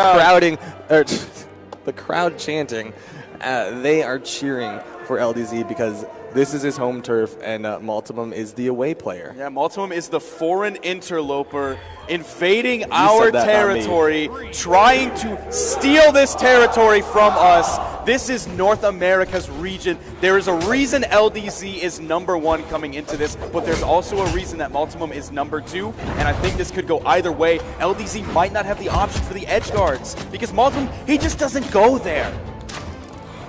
crowding, the crowd chanting. They are cheering for LDZ because this is his home turf, and Maltimum is the away player. Yeah, Maltimum is the foreign interloper invading our territory, trying to steal this territory from us. This is North America's region. There is a reason LDZ is #1 coming into this, but there's also a reason that Maltimum is #2, and I think this could go either way. LDZ might not have the option for the edge guards, because Maltimum, he just doesn't go there.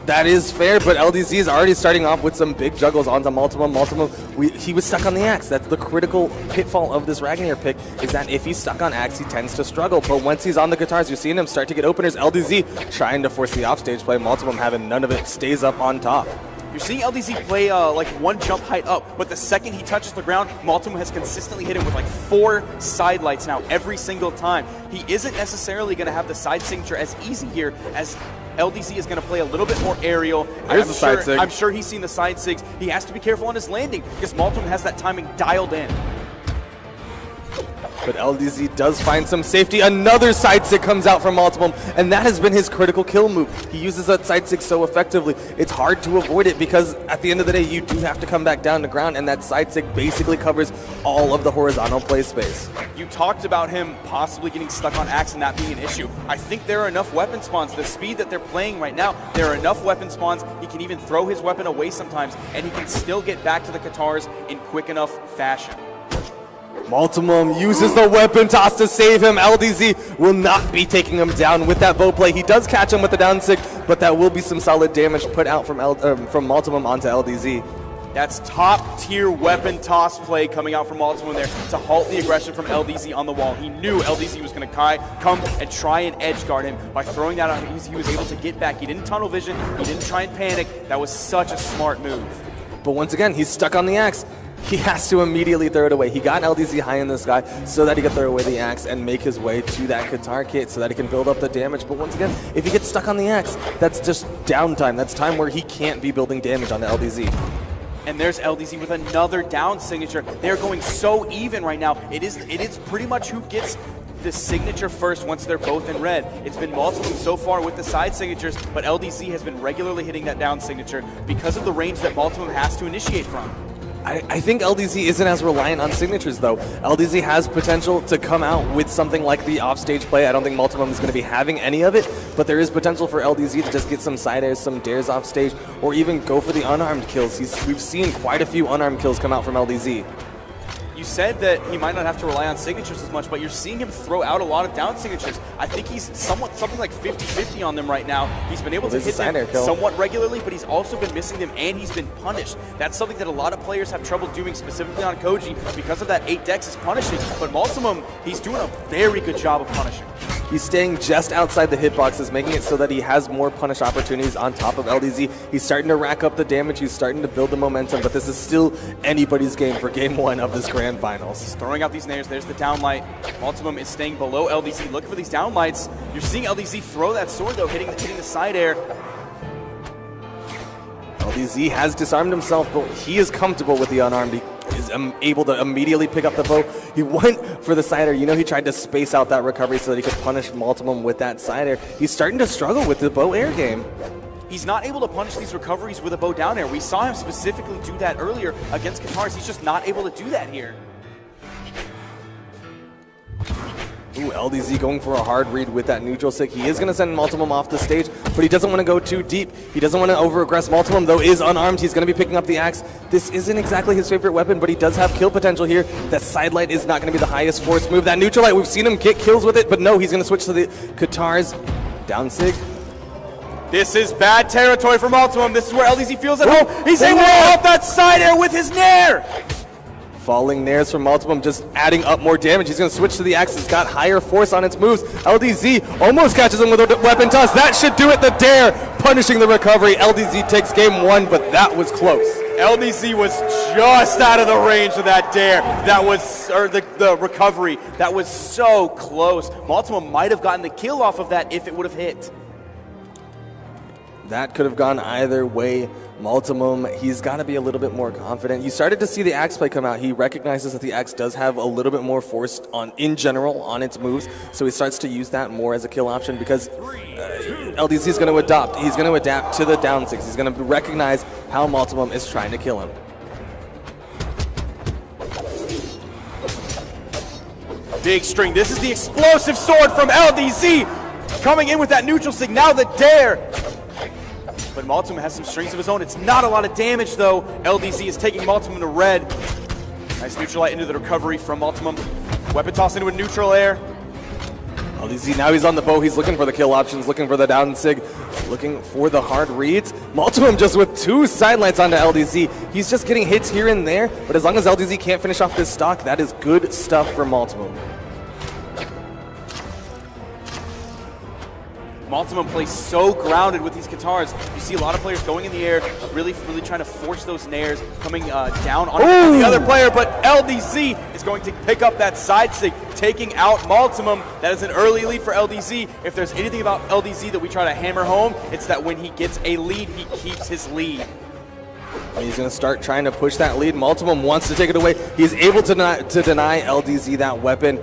That is fair, but LDZ is already starting off with some big juggles onto Maltimum. Maltimum, he was stuck on the axe. That's the critical pitfall of this Ragnar pick, is that if he's stuck on axe, he tends to struggle. But once he's on the guitars, you're seeing him start to get openers. LDZ trying to force the offstage play. Maltimum having none of it, stays up on top. You're seeing LDZ play like one jump height up, but the second he touches the ground, Maltimum has consistently hit him with like 4 side lights now every single time. He isn't necessarily going to have the side signature as easy here, as LDZ is going to play a little bit more aerial. I'm sure he's seen the side sigs. He has to be careful on his landing because Maltimum has that timing dialed in. But LDZ does find some safety. Another side sig comes out from Maltimum, and that has been his critical kill move. He uses that side sig so effectively. It's hard to avoid it because at the end of the day, you do have to come back down to ground, and that side sig basically covers all of the horizontal play space. You talked about him possibly getting stuck on axe and that being an issue. I think there are enough weapon spawns. The speed that they're playing right now, there are enough weapon spawns. He can even throw his weapon away sometimes, and he can still get back to the guitars in quick enough fashion. Maltimum uses the weapon toss to save him. LDZ will not be taking him down with that bow play. He does catch him with the down sig, but that will be some solid damage put out from Maltimum onto LDZ. That's top tier weapon toss play coming out from Maltimum there to halt the aggression from LDZ on the wall. He knew LDZ was going to come and try and edge guard him. By throwing that out, he was able to get back. He didn't tunnel vision. He didn't try and panic. That was such a smart move. But once again, he's stuck on the axe. He has to immediately throw it away. He got LDZ high in the sky so that he could throw away the axe and make his way to that guitar kit so that he can build up the damage. But once again, if he gets stuck on the axe, that's just downtime. That's time where he can't be building damage on the LDZ. And there's LDZ with another down signature. They're going so even right now. It is pretty much who gets the signature first once they're both in red. It's been Maltimum so far with the side signatures, but LDZ has been regularly hitting that down signature because of the range that Maltimum has to initiate from. I think LDZ isn't as reliant on signatures, though. LDZ has potential to come out with something like the offstage play. I don't think Maltimum is going to be having any of it, but there is potential for LDZ to just get some side airs, some dares offstage, or even go for the unarmed kills. We've seen quite a few unarmed kills come out from LDZ. You said that he might not have to rely on signatures as much, but you're seeing him throw out a lot of down signatures. I think he's something like 50-50 on them right now. He's been able to hit them somewhat regularly, but he's also been missing them, and he's been punished. That's something that a lot of players have trouble doing, specifically on Koji, because of that 8 dex is punishing. But Maltimum, he's doing a very good job of punishing. He's staying just outside the hitboxes, making it so that he has more punish opportunities on top of LDZ. He's starting to rack up the damage. He's starting to build the momentum, but this is still anybody's game for Game 1 of this Grand Finals. He's throwing out these nairs. There's the downlight. Maltimum is staying below LDZ, looking for these downlights. You're seeing LDZ throw that sword, though, hitting the side air. LDZ has disarmed himself, but he is comfortable with the unarmed. He is able to immediately pick up the bow. He went for the side air. You know, he tried to space out that recovery so that he could punish Maltimum with that side air. He's starting to struggle with the bow air game. He's not able to punish these recoveries with a bow down air. We saw him specifically do that earlier against guitars. He's just not able to do that here. Ooh, LDZ going for a hard read with that neutral stick. He is going to send Maltimum off the stage, but he doesn't want to go too deep. He doesn't want to over-aggress. Maltimum, though, is unarmed. He's going to be picking up the axe. This isn't exactly his favorite weapon, but he does have kill potential here. That side light is not going to be the highest force move. That neutral light, we've seen him get kills with it, but no, he's going to switch to the guitars. Down sig. This is bad territory for Maltimum. This is where LDZ feels at home. He's able to off that side air with his nair. Falling nairs from Maltimum, just adding up more damage. He's going to switch to the axe. It's got higher force on its moves. LDZ almost catches him with a weapon toss. That should do it. The dare, punishing the recovery. LDZ takes Game 1, but that was close. LDZ was just out of the range of that dare. That was, or the recovery. That was so close. Maltimum might have gotten the kill off of that if it would have hit. That could have gone either way. Maltimum, he's got to be a little bit more confident. You started to see the axe play come out. He recognizes that the axe does have a little bit more force in general on its moves, so he starts to use that more as a kill option because LDZ is going to adopt. He's going to adapt to the down six. He's going to recognize how Maltimum is trying to kill him. Big string. This is the explosive sword from LDZ coming in with that neutral sig. Now the dare. But Maltimum has some strings of his own. It's not a lot of damage, though. LDZ is taking Maltimum to red. Nice neutral light into the recovery from Maltimum. Weapon toss into a neutral air. LDZ, now he's on the bow. He's looking for the kill options, looking for the down sig, looking for the hard reads. Maltimum just with 2 sidelights onto LDZ. He's just getting hits here and there, but as long as LDZ can't finish off this stock, that is good stuff for Maltimum. Maltimum plays so grounded with these guitars. You see a lot of players going in the air, really trying to force those nairs, coming down on the other player, but LDZ is going to pick up that side sig, taking out Maltimum. That is an early lead for LDZ. If there's anything about LDZ that we try to hammer home, it's that when he gets a lead, he keeps his lead. He's going to start trying to push that lead. Maltimum wants to take it away. He's able to deny LDZ that weapon.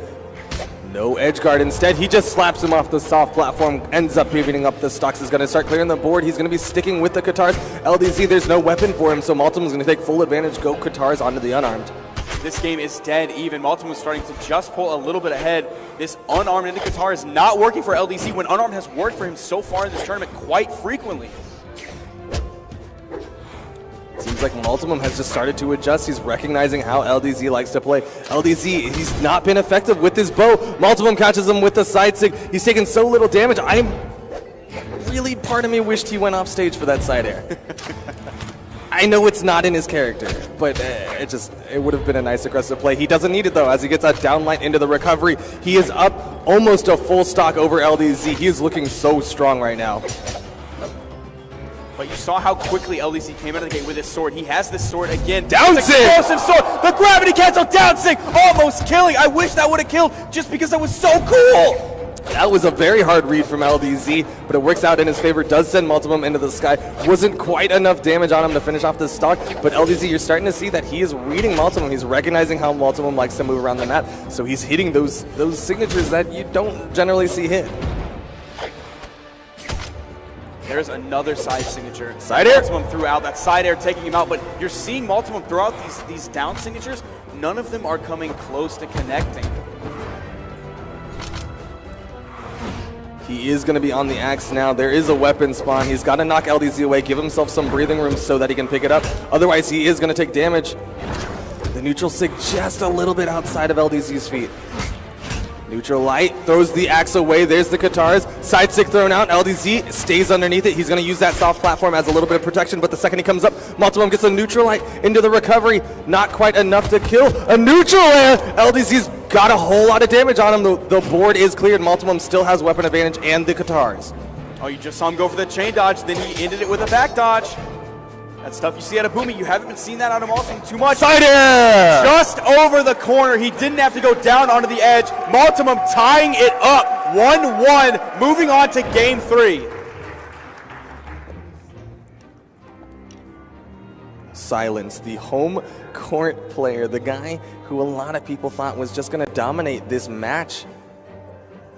No edge guard. Instead, he just slaps him off the soft platform, ends up pivoting up the stocks. He's going to start clearing the board. He's going to be sticking with the guitars. LDZ, there's no weapon for him, so Maltimum's going to take full advantage, go guitars onto the unarmed. This game is dead even. Maltimum is starting to just pull a little bit ahead. This unarmed into guitar is not working for LDZ when unarmed has worked for him so far in this tournament quite frequently. Seems like Maltimum has just started to adjust. He's recognizing how LDZ likes to play. LDZ, he's not been effective with his bow. Maltimum catches him with the side sig. He's taken so little damage. Really, part of me wished he went off stage for that side air. I know it's not in his character, but it would have been a nice aggressive play. He doesn't need it though, as he gets that downlight into the recovery. He is up almost a full stock over LDZ. He is looking so strong right now. But you saw how quickly LDZ came out of the gate with his sword. He has this sword again. Down sig! Explosive sword! The gravity cancel down sig! Almost killing! I wish that would have killed just because that was so cool! That was a very hard read from LDZ, but it works out in his favor. Does send Maltimum into the sky. Wasn't quite enough damage on him to finish off this stock, but LDZ, you're starting to see that he is reading Maltimum. He's recognizing how Maltimum likes to move around the map, so he's hitting those signatures that you don't generally see hit. There's another side signature. Side air? Maltimum threw out that side air, taking him out, but you're seeing Maltimum throw out these down signatures. None of them are coming close to connecting. He is going to be on the axe now. There is a weapon spawn. He's got to knock LDZ away, give himself some breathing room so that he can pick it up. Otherwise, he is going to take damage. The neutral sig just a little bit outside of LDZ's feet. Neutral light throws the axe away. There's the guitars. Side stick thrown out. LDZ stays underneath it. He's going to use that soft platform as a little bit of protection, but the second he comes up, Maltimum gets a neutral light into the recovery. Not quite enough to kill. A neutral air. LDZ's got a whole lot of damage on him. The board is cleared. Maltimum still has weapon advantage and the guitars. Oh, you just saw him go for the chain dodge, then he ended it with a back dodge. That stuff you see out of Boomy, you haven't been seeing that out of Maltimum too much. Side air! Just over the corner. He didn't have to go down onto the edge. Maltimum tying it up. 1-1, moving on to game 3. Silence, the home court player, the guy who a lot of people thought was just going to dominate this match,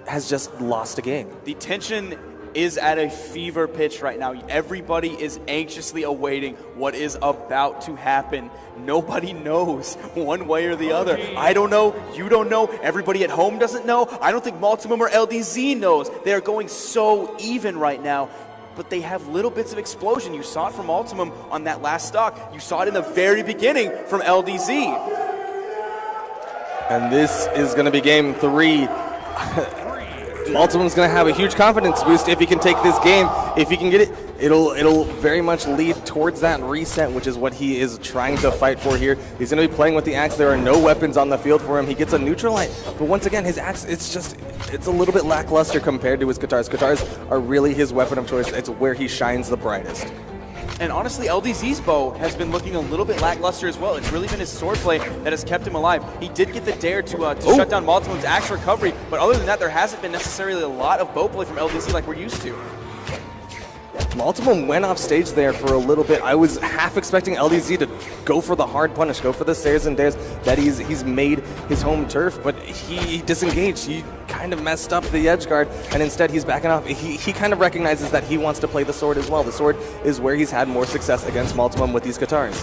has just lost a game. The tension is at a fever pitch right now. Everybody is anxiously awaiting what is about to happen. Nobody knows one way or the other. I don't know, you don't know, everybody at home doesn't know. I don't think Maltimum or LDZ knows. They are going so even right now, but they have little bits of explosion. You saw it from Maltimum on that last stock. You saw it in the very beginning from LDZ. And this is going to be game 3. Maltimum's going to have a huge confidence boost if he can take this game. If he can get it, it'll very much lead towards that reset, which is what he is trying to fight for here. He's going to be playing with the axe. There are no weapons on the field for him. He gets a neutral light, but once again, his axe, it's a little bit lackluster compared to his guitars. Guitars are really his weapon of choice. It's where he shines the brightest. And honestly, LDZ's bow has been looking a little bit lackluster as well. It's really been his sword play that has kept him alive. He did get the dare to shut down Maltimum's axe recovery, but other than that, there hasn't been necessarily a lot of bow play from LDZ like we're used to. Maltimum went off stage there for a little bit. I was half expecting LDZ to go for the hard punish, go for the stairs and dares that he's made his home turf, but he disengaged. He kind of messed up the edge guard, and instead he's backing off. He kind of recognizes that he wants to play the sword as well. The sword is where he's had more success against Maltimum with these guitars.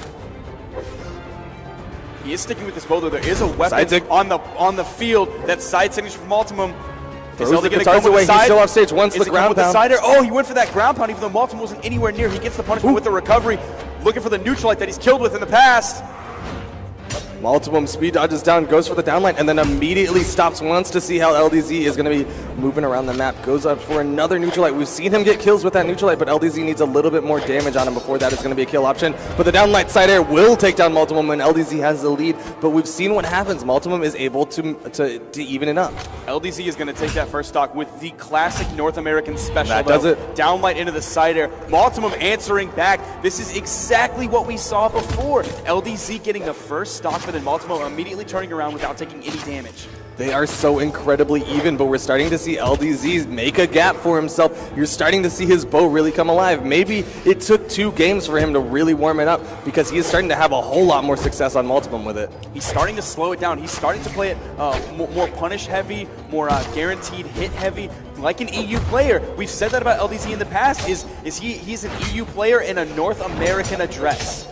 He is sticking with this bow, though. There is a weapon on the field. That side signature from Maltimum. Throws the guitars away. He's still off stage. Wants the ground pound. Oh, he went for that ground pound, even though Maltimum wasn't anywhere near. He gets the punishment with the recovery, looking for the neutral light that he's killed with in the past. Maltimum speed dodges down, goes for the downline, and then immediately stops, wants to see how LDZ is going to be moving around the map. Goes up for another neutral light. We've seen him get kills with that neutral light, but LDZ needs a little bit more damage on him before that is going to be a kill option. But the downlight side air will take down Maltimum, and LDZ has the lead. But we've seen what happens. Maltimum is able to even it up. LDZ is going to take that first stock with the classic North American special. That does it. Downlight into the side air. Maltimum answering back. This is exactly what we saw before. LDZ getting the first stock, but then Maltimum immediately turning around without taking any damage. They are so incredibly even, but we're starting to see LDZ make a gap for himself. You're starting to see his bow really come alive. Maybe it took 2 games for him to really warm it up, because he is starting to have a whole lot more success on Maltimum with it. He's starting to slow it down. He's starting to play it more punish heavy, more guaranteed hit heavy, like an EU player. We've said that about LDZ in the past. He's an EU player in a North American address.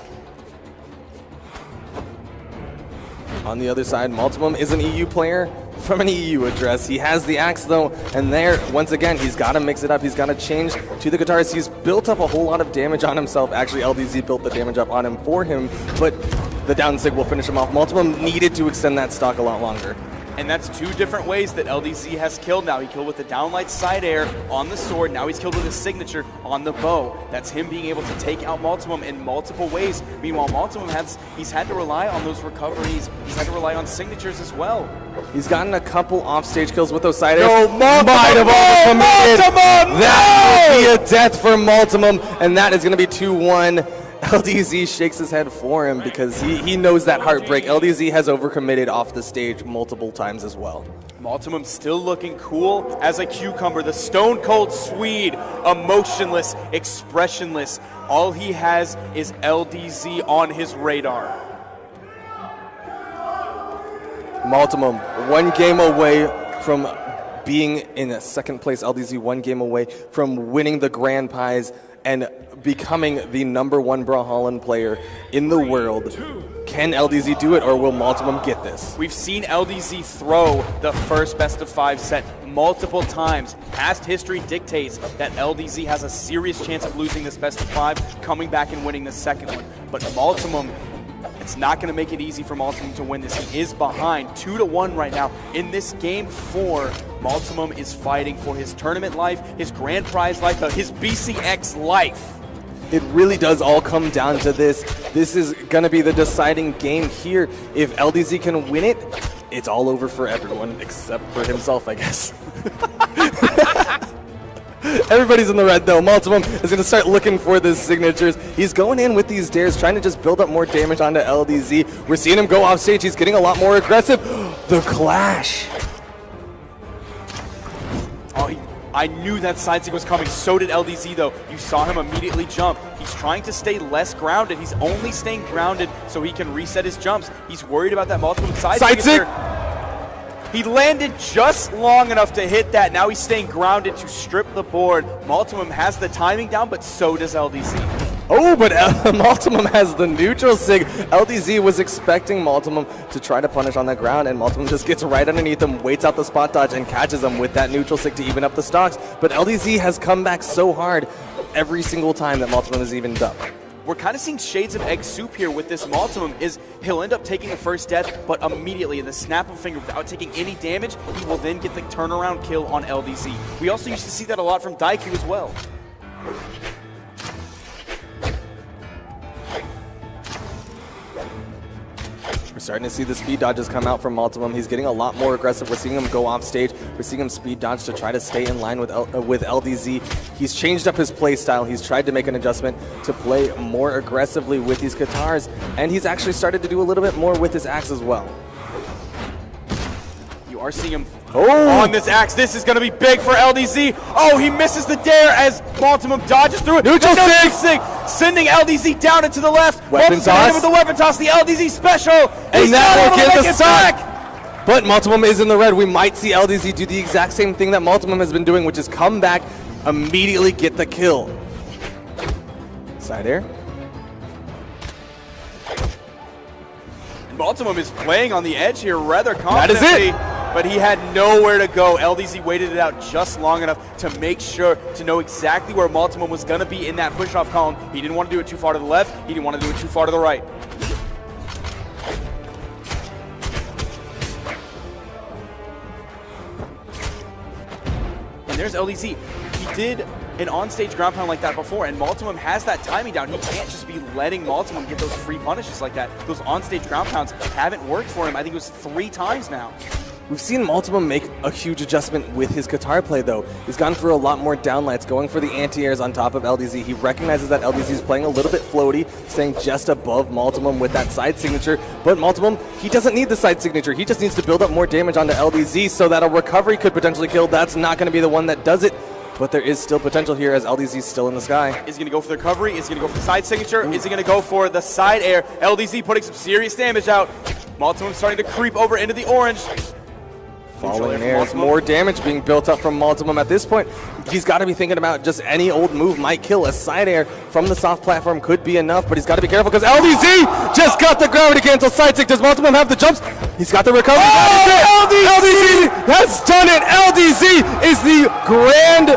On the other side, Maltimum is an EU player from an EU address. He has the axe though, and there, once again, he's got to mix it up. He's got to change to the guitars. He's built up a whole lot of damage on himself. Actually, LDZ built the damage up on him for him, but the down sig will finish him off. Maltimum needed to extend that stock a lot longer. And that's 2 different ways that LDZ has killed now. He killed with the downlight side air on the sword. Now he's killed with his signature on the bow. That's him being able to take out Maltimum in multiple ways. Meanwhile, Maltimum he's had to rely on those recoveries. He's had to rely on signatures as well. He's gotten a couple offstage kills with those side airs. No, Maltimum! That would be a death for Maltimum, and that is going to be 2-1. LDZ shakes his head for him because he knows that heartbreak. LDZ has overcommitted off the stage multiple times as well. Maltimum still looking cool as a cucumber. The stone cold Swede, emotionless, expressionless. All he has is LDZ on his radar. Maltimum, 1 game away from being in a second place. LDZ 1 game away from winning the grand prize and becoming the #1 Brawlhalla player in the world. Can LDZ do it, or will Maltimum get this? We've seen LDZ throw the first best of 5 set multiple times. Past history dictates that LDZ has a serious chance of losing this best of 5, coming back and winning the second one. But Maltimum, it's not going to make it easy for Maltimum to win this. He is behind 2-1 right now. In this game 4, Maltimum is fighting for his tournament life, his grand prize life, his BCX life. It really does all come down to this. This is going to be the deciding game here. If LDZ can win it, it's all over for everyone except for himself, I guess. Everybody's in the red though. Maltimum is going to start looking for the signatures. He's going in with these dares, trying to just build up more damage onto LDZ. We're seeing him go off stage. He's getting a lot more aggressive. The clash. Oh, I knew that side sig was coming. So did LDZ though. You saw him immediately jump. He's trying to stay less grounded. He's only staying grounded so he can reset his jumps. He's worried about that Maltimum side sig. He landed just long enough to hit that. Now he's staying grounded to strip the board. Maltimum has the timing down, but so does LDZ. Oh, but Maltimum has the neutral sig. LDZ was expecting Maltimum to try to punish on the ground, and Maltimum just gets right underneath him, waits out the spot dodge, and catches him with that neutral sig to even up the stocks. But LDZ has come back so hard every single time that Maltimum has evened up. We're kind of seeing shades of egg soup here with this Maltimum. He'll end up taking the first death, but immediately in the snap of a finger without taking any damage, he will then get the turnaround kill on LDZ. We also used to see that a lot from Daiku as well. We're starting to see the speed dodges come out from Maltimum. He's getting a lot more aggressive. We're seeing him go off stage. We're seeing him speed dodge to try to stay in line with LDZ. He's changed up his play style. He's tried to make an adjustment to play more aggressively with these guitars, and he's actually started to do a little bit more with his axe as well. You are seeing him on this axe. This is going to be big for LDZ. Oh, he misses the dare as Maltimum dodges through it. Neutral sig! Sending LDZ down and to the left. Weapon toss. With the weapon toss, the LDZ special. And that will get the stock. But Maltimum is in the red. We might see LDZ do the exact same thing that Maltimum has been doing, which is come back, immediately get the kill. Side air. Maltimum is playing on the edge here rather confidently. That is it. But he had nowhere to go. LDZ waited it out just long enough to make sure to know exactly where Maltimum was going to be in that push-off column. He didn't want to do it too far to the left. He didn't want to do it too far to the right. And there's LDZ. He did an on-stage ground pound like that before, and Maltimum has that timing down. He can't just be letting Maltimum get those free punishes like that. Those on-stage ground pounds haven't worked for him. I think it was 3 times now. We've seen Maltimum make a huge adjustment with his guitar play, though. He's gone for a lot more downlights, going for the anti-airs on top of LDZ. He recognizes that LDZ is playing a little bit floaty, staying just above Maltimum with that side signature. But Maltimum, he doesn't need the side signature. He just needs to build up more damage onto LDZ so that a recovery could potentially kill. That's not going to be the one that does it. But there is still potential here as LDZ is still in the sky. Is he going to go for the recovery? Is he going to go for the side signature? Is he going to go for the side air? LDZ putting some serious damage out. Maltimum starting to creep over into the orange. Falling airs, more damage being built up from Maltimum at this point. He's got to be thinking about just any old move might kill. A side air from the soft platform could be enough, but he's got to be careful because LDZ just got the gravity cancel side stick. Does Maltimum have the jumps? He's got the recovery. LDZ has done it. LDZ is the grand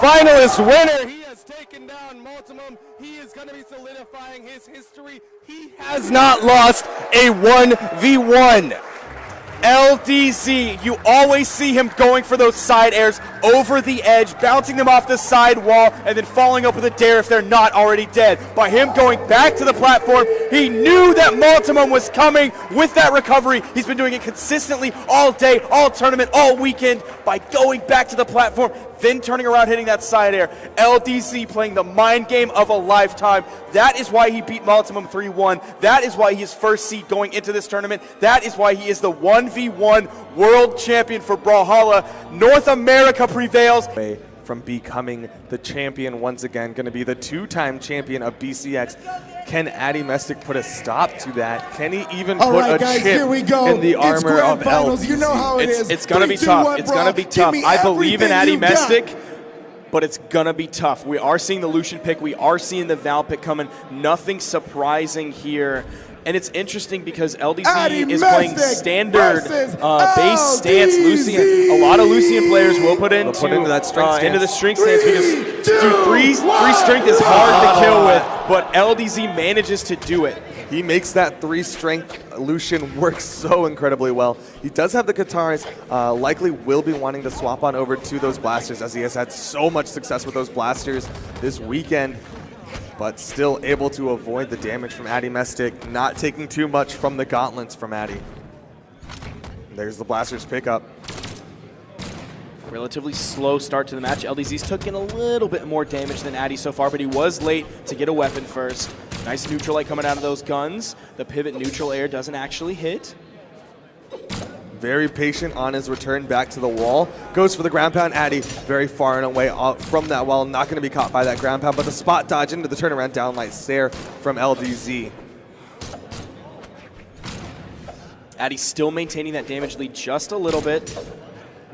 finalist winner. He has taken down Maltimum. He is going to be solidifying his history. He has not lost a 1v1. LDZ, you always see him going for those side airs over the edge, bouncing them off the side wall, and then following up with a dare if they're not already dead. By him going back to the platform, he knew that Maltimum was coming with that recovery. He's been doing it consistently all day, all tournament, all weekend, by going back to the platform, then turning around, hitting that side air. LDZ playing the mind game of a lifetime. That is why he beat Maltimum 3-1. That is why he is first seed going into this tournament. That is why he is the 1v1 world champion for Brawlhalla. North America prevails. From becoming the champion once again, going to be the 2-time champion of BCX. Can Addymestic put a stop to that? Can he even put a chip in the armor of LDZ? You know how it is. It's going to be tough. It's going to be tough. I believe in Addymestic, but it's going to be tough. We are seeing the Lucian pick. We are seeing the Val pick coming. Nothing surprising here. And it's interesting because LDZ is playing standard base stance Lucian. A lot of Lucian players will put into that into the string stance because dude, three strength is hard to kill with, but LDZ manages to do it. He makes that 3 strength Lucian work so incredibly well. He does have the guitars, likely will be wanting to swap on over to those blasters as he has had so much success with those blasters this weekend. But still able to avoid the damage from Addymestic, not taking too much from the gauntlets from Addy. There's the Blaster's pickup. Relatively slow start to the match. LDZ's took in a little bit more damage than Addy so far, but he was late to get a weapon first. Nice neutral light coming out of those guns. The pivot neutral air doesn't actually hit. Very patient on his return back to the wall. Goes for the ground pound. Addy very far and away from that wall. Not going to be caught by that ground pound, but the spot dodge into the turnaround downlight stare from LDZ. Addy still maintaining that damage lead just a little bit.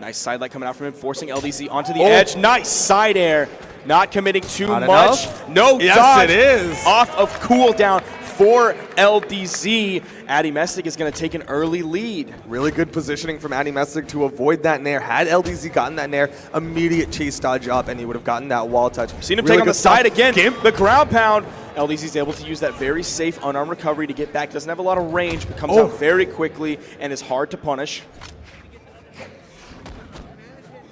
Nice side light coming out from him, forcing LDZ onto the edge. Nice side air. Not committing too much. No yes, dodge. It is. Off of cooldown for LDZ. Addymestic is going to take an early lead. Really good positioning from Addymestic to avoid that nair. Had LDZ gotten that nair, immediate chase dodge up, and he would have gotten that wall touch. Seen him take on the side again. The ground pound. LDZ is able to use that very safe unarmed recovery to get back. Doesn't have a lot of range, but comes out very quickly and is hard to punish.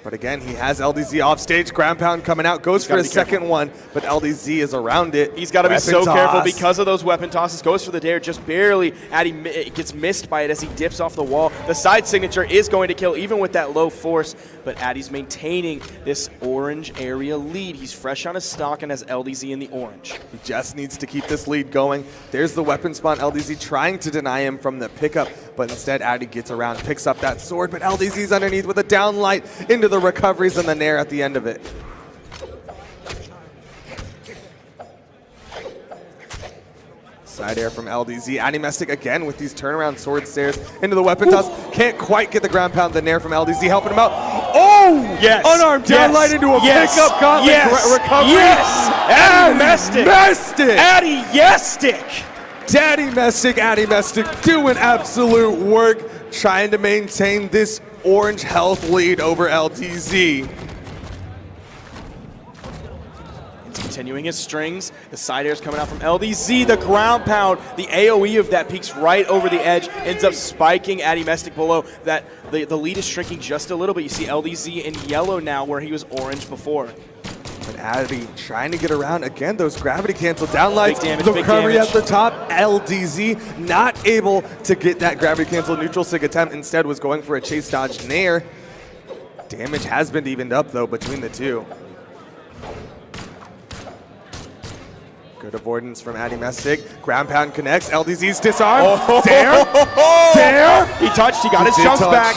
But again, he has LDZ off stage. Ground pound coming out. Goes for his second one, but LDZ is around it. He's got to be so careful because of those weapon tosses. Goes for the dare just barely. Addy gets missed by it as he dips off the wall. The side signature is going to kill even with that low force, but Addy's maintaining this orange area lead. He's fresh on his stock and has LDZ in the orange. He just needs to keep this lead going. There's the weapon spawn. LDZ trying to deny him from the pickup, but instead Addy gets around, picks up that sword, but LDZ's underneath with a down light into the recoveries and the nair at the end of it. Side air from LDZ. Addymestic again with these turnaround sword stairs into the weapon toss. Can't quite get the ground pound. The nair from LDZ helping him out. Oh! Yes! Unarmed down light into a pickup. Caught the recovery. Yes! Addymestic! Addymestic! Addymestic doing absolute work, trying to maintain this orange health lead over LDZ. Continuing his strings, the side air's coming out from LDZ, the ground pound, the AoE of that peaks right over the edge, ends up spiking Addymestic below. That the lead is shrinking just a little bit. You see LDZ in yellow now where he was orange before. But Addy trying to get around again, those gravity cancel down lights. Big damage, the big recovery damage. at the top. LDZ not able to get that gravity cancel neutral sig attempt. Instead was going for a chase dodge nair. Damage has been evened up though between the two. Good avoidance from Addymestic. Ground pound connects. LDZ's disarm. Oh. Dare. He touched. He got his jumps back.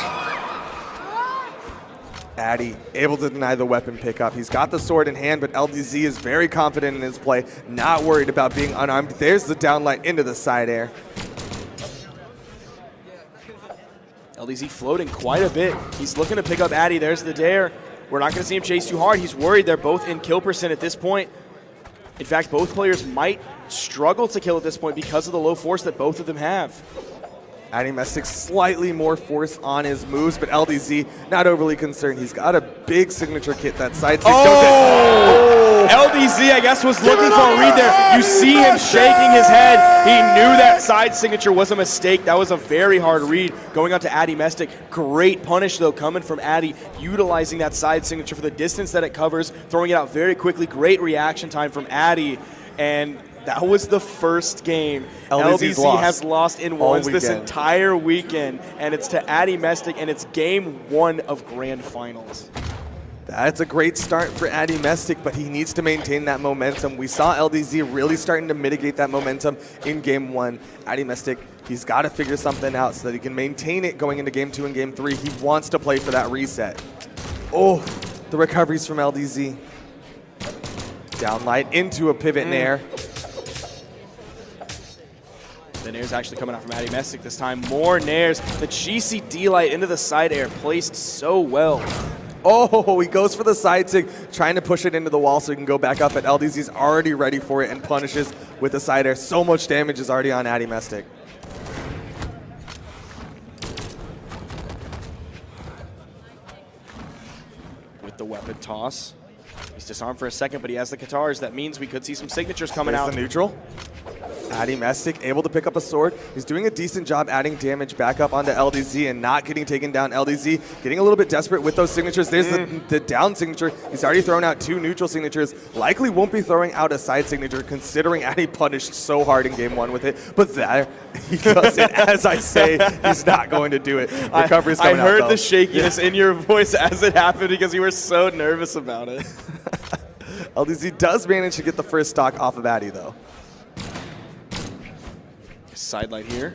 Addy able to deny the weapon pickup. He's got the sword in hand, but LDZ is very confident in his play. Not worried about being unarmed. There's the downlight into the side air. LDZ floating quite a bit. He's looking to pick up Addy. There's the dare. We're not going to see him chase too hard. He's worried. They're both in kill percent at this point. In fact, both players might struggle to kill at this point because of the low force that both of them have. Addymestic slightly more force on his moves, but LDZ not overly concerned. He's got a big signature kit that side stick. Oh! LDZ, I guess, was looking for a read there. You see him shaking his head. He knew that side signature was a mistake. That was a very hard read going on to Addymestic. Great punish, though, coming from Addy, utilizing that side signature for the distance that it covers, throwing it out very quickly. Great reaction time from Addy. And that was the first game LDZ has lost in ones this entire weekend, and it's to Addymestic, and it's game 1 of Grand Finals. That's a great start for Addymestic, but he needs to maintain that momentum. We saw LDZ really starting to mitigate that momentum in game 1. Addymestic, he's got to figure something out so that he can maintain it going into game 2 and game 3. He wants to play for that reset. Oh, the recoveries from LDZ. Downlight into a pivot nair. The nair's actually coming out from Addymestic this time. More nairs. The GCD light into the side air placed so well. Oh, he goes for the side sig, trying to push it into the wall so he can go back up, but LDZ's already ready for it and punishes with the side air. So much damage is already on Addymestic. With the weapon toss. He's disarmed for a second, but he has the Katars. That means we could see some signatures coming out. The neutral. Addymestic able to pick up a sword. He's doing a decent job adding damage back up onto LDZ and not getting taken down. LDZ getting a little bit desperate with those signatures. There's the down signature. He's already thrown out 2 neutral signatures. Likely won't be throwing out a side signature considering Addy punished so hard in game 1 with it. But there he does it. As I say, he's not going to do it. Recovery's coming out, I heard though. the shakiness in your voice as it happened because you were so nervous about it. LDZ does manage to get the first stock off of Addy, though. Sidelight here.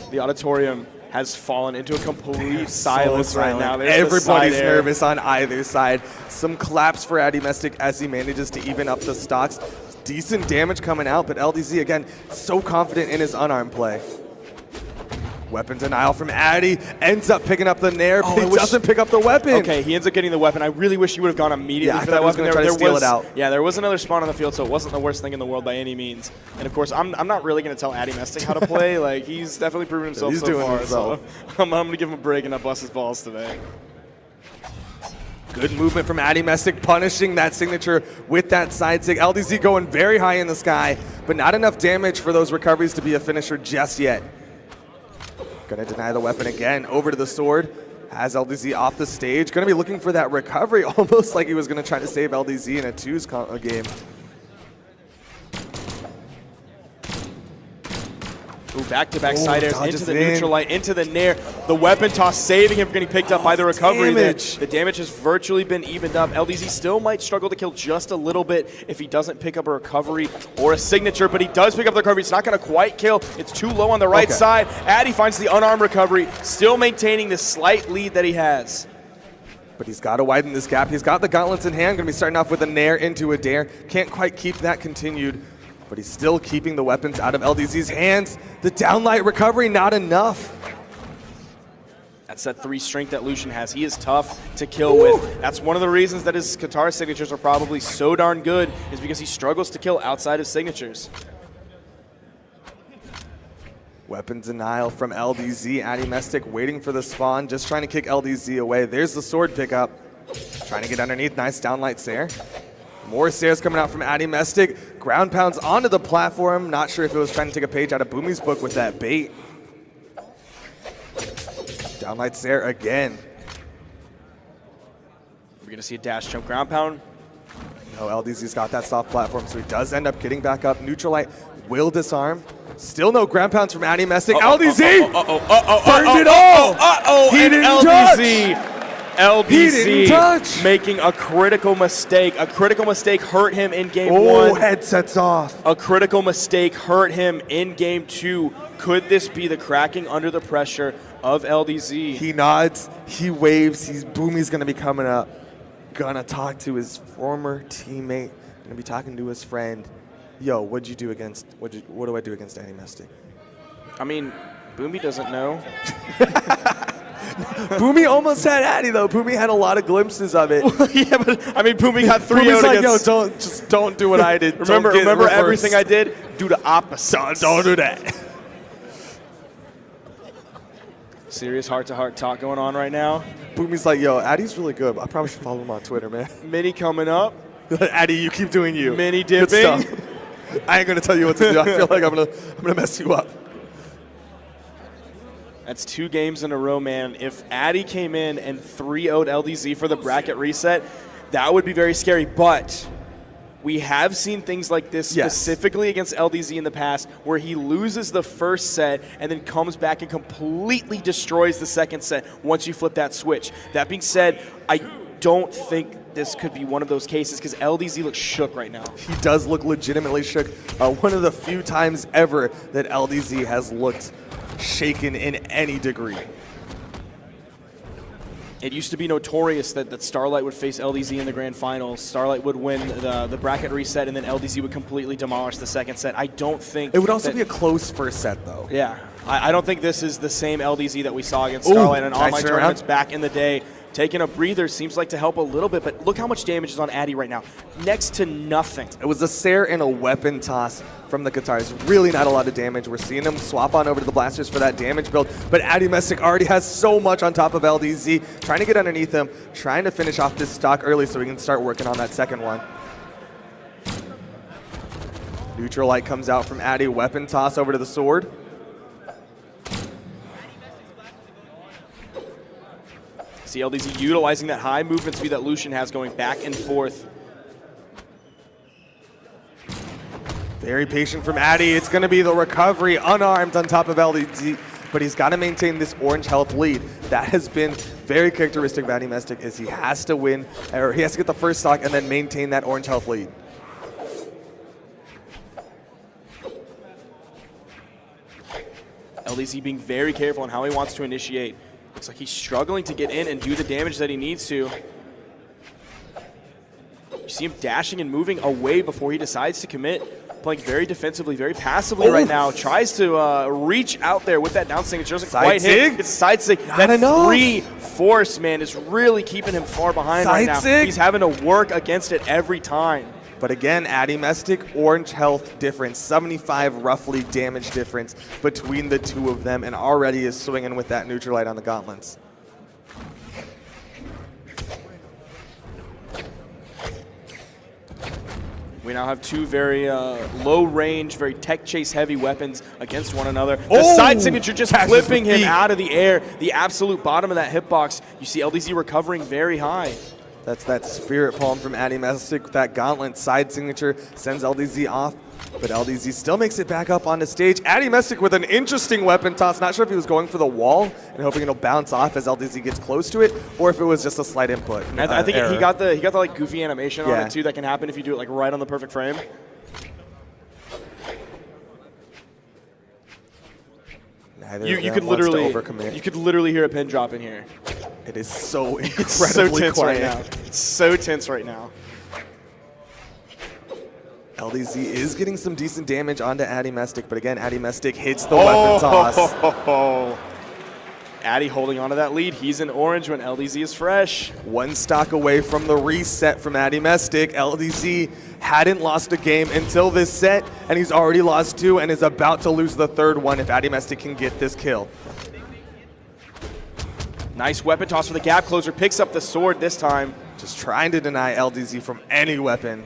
The auditorium has fallen into a complete silence right now. Everybody's nervous on either side. Some claps for Addymestic as he manages to even up the stocks. Decent damage coming out, but LDZ, again, so confident in his unarmed play. Weapon denial from Addy, ends up picking up the nair, but he doesn't pick up the weapon. Okay, he ends up getting the weapon. I really wish he would have gone immediately for that weapon. Try to steal it out. Yeah, there was another spawn on the field, so it wasn't the worst thing in the world by any means. And of course, I'm not really going to tell Addymestic how to play. Like, he's definitely proven himself so far. So I'm going to give him a break and not bust his balls today. Good movement from Addymestic, punishing that signature with that side sig. LDZ going very high in the sky, but not enough damage for those recoveries to be a finisher just yet. Gonna deny the weapon again, over to the sword. Has LDZ off the stage. Gonna be looking for that recovery, almost like he was gonna try to save LDZ in a 2s game. Ooh, back-to-back side airs into the neutral light, into the nair. The weapon toss saving him from getting picked up by the recovery there. The damage has virtually been evened up. LDZ still might struggle to kill just a little bit if he doesn't pick up a recovery or a signature, but he does pick up the recovery. It's not going to quite kill. It's too low on the right side. Addy finds the unarmed recovery, still maintaining the slight lead that he has. But he's got to widen this gap. He's got the gauntlets in hand. Going to be starting off with a nair into a dare. Can't quite keep that continued. But he's still keeping the weapons out of LDZ's hands. The downlight recovery, not enough. That's that 3 strength that Lucian has. He is tough to kill with. That's one of the reasons that his Qatar signatures are probably so darn good, is because he struggles to kill outside of signatures. Weapon denial from LDZ. Addymestic waiting for the spawn, just trying to kick LDZ away. There's the sword pickup. Trying to get underneath. Nice downlight Sair. More stairs coming out from Addymestic. Ground pounds onto the platform. Not sure if it was trying to take a page out of Boomy's book with that bait. Downlight Sair again. We're going to see a dash jump ground pound. No, LDZ's got that soft platform, so he does end up getting back up. Neutral light will disarm. Still no ground pounds from Addymestic. LDZ! Burned it all! He didn't touch! LDZ making a critical mistake. A critical mistake hurt him in game 1. Oh, headsets off. A critical mistake hurt him in game 2. Could this be the cracking under the pressure of LDZ? He nods, he waves, Boomy's gonna be coming up. Gonna talk to his former teammate, gonna be talking to his friend. Yo, what do I do against Addymestic? I mean, Boomy doesn't know. Boomy almost had Addy though. Boomy had a lot of glimpses of it. Yeah, but I mean, Boomy got 3 Boomy's like, against... yo, don't do what I did. remember everything I did? Do the opposite. Don't do that. Serious heart-to-heart talk going on right now. Boomy's like, yo, Addy's really good. I probably should follow him on Twitter, man. Mini coming up. Addy, you keep doing you. Mini dipping. I ain't gonna tell you what to do. I feel like I'm gonna mess you up. That's 2 games in a row, man. If Addy came in and 3-0'd LDZ for the bracket reset, that would be very scary. But we have seen things like this specifically against LDZ in the past, where he loses the first set and then comes back and completely destroys the second set once you flip that switch. That being said, I don't think this could be one of those cases because LDZ looks shook right now. He does look legitimately shook. One of the few times ever that LDZ has looked shaken in any degree. It used to be notorious that Starlight would face LDZ in the grand finals. Starlight would win the bracket reset, and then LDZ would completely demolish the second set. I don't think... It would also be a close first set, though. Yeah. I don't think this is the same LDZ that we saw against Starlight in online tournaments back in the day. Taking a breather seems like to help a little bit, but look how much damage is on Addy right now. Next to nothing. It was a Sair and a weapon toss from the Qatars. Really not a lot of damage. We're seeing him swap on over to the blasters for that damage build, but Addymestic already has so much on top of LDZ. Trying to get underneath him, trying to finish off this stock early so we can start working on that second one. Neutral light comes out from Addy, weapon toss over to the sword. See LDZ utilizing that high movement speed that Lucian has, going back and forth. Very patient from Addy. It's going to be the recovery, unarmed on top of LDZ, but he's got to maintain this orange health lead. That has been very characteristic of Addymestic, is he has to win, or he has to get the first stock and then maintain that orange health lead. LDZ being very careful on how he wants to initiate. Looks like he's struggling to get in and do the damage that he needs to. You see him dashing and moving away before he decides to commit. Playing very defensively, very passively right now. Tries to reach out there with that down signature. Doesn't quite hit. It's side sig. That free force, man, is really keeping him far behind right now. He's having to work against it every time. But again, Addymestic, orange health difference, 75 roughly damage difference between the two of them, and already is swinging with that neutral light on the gauntlets. We now have 2 very low range, very tech chase heavy weapons against one another. The side signature just flipping him out of the air, the absolute bottom of that hitbox. You see LDZ recovering very high. That's that Spirit Palm from Addymestic. That Gauntlet side signature sends LDZ off, but LDZ still makes it back up on the stage. Addymestic with an interesting weapon toss. Not sure if he was going for the wall and hoping it'll bounce off as LDZ gets close to it, or if it was just a slight input. I think he got the like goofy animation on it too. That can happen if you do it like right on the perfect frame. You could literally hear a pin drop in here. It is so incredibly it's so tense quiet. right now. It's so tense right now. LDZ is getting some decent damage onto Addymestic, but again, Addymestic hits the weapon toss. Addy holding onto that lead. He's in orange when LDZ is fresh. One stock away from the reset from Addymestic. LDZ hadn't lost a game until this set, and he's already lost 2 and is about to lose the 3rd one if Addymestic can get this kill. Nice weapon toss for the gap closer. Picks up the sword this time. Just trying to deny LDZ from any weapon.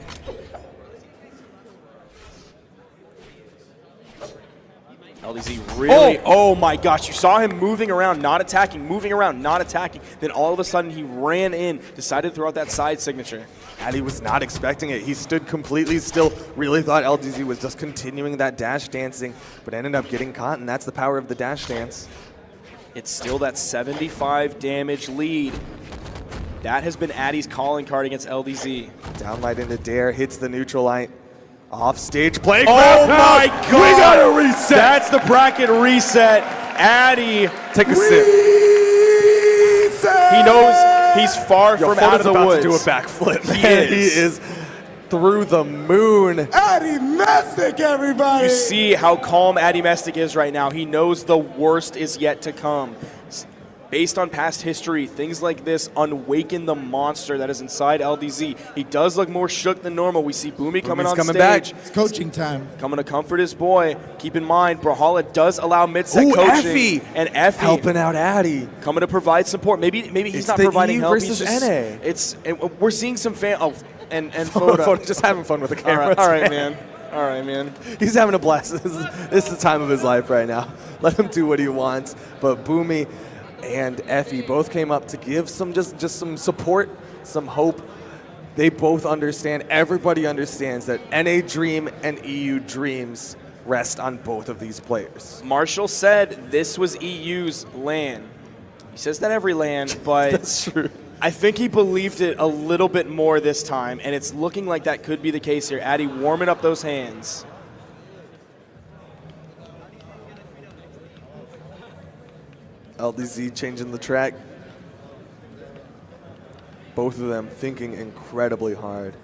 LDZ really, oh my gosh, you saw him moving around, not attacking, moving around, not attacking. Then all of a sudden he ran in, decided to throw out that side signature. Addy was not expecting it. He stood completely still, really thought LDZ was just continuing that dash dancing, but ended up getting caught, and that's the power of the dash dance. It's still that 75 damage lead. That has been Addy's calling card against LDZ. Downlight into Dare, hits the neutral light. Off stage play. Oh my God! We got a reset. That's the bracket reset. Addy, take a sip. He knows he's far from out of the about woods. To do a backflip. He is through the moon. Addymestic, everybody. You see how calm Addymestic is right now. He knows the worst is yet to come. Based on past history, things like this unawaken the monster that is inside LDZ. He does look more shook than normal. We see Boomy coming on stage. Back. It's coaching time. Coming to comfort his boy. Keep in mind, Brawlhalla does allow mid-set coaching. Effie. And Effie. Helping out Addy. Coming to provide support. Maybe he's not providing help. Versus NA. We're seeing some fan... Oh, and Photo. Just having fun with the camera. All right, man. All right, man. He's having a blast. This is the time of his life right now. Let him do what he wants. But Boomy and Effie both came up to give some just some support, some hope. They both understand, everybody understands that NA Dream and EU Dreams rest on both of these players. Marshall said this was EU's LAN. He says that every LAN, but that's true. I think he believed it a little bit more this time, and it's looking like that could be the case here. Addy warming up those hands. LDZ changing the track. Both of them thinking incredibly hard.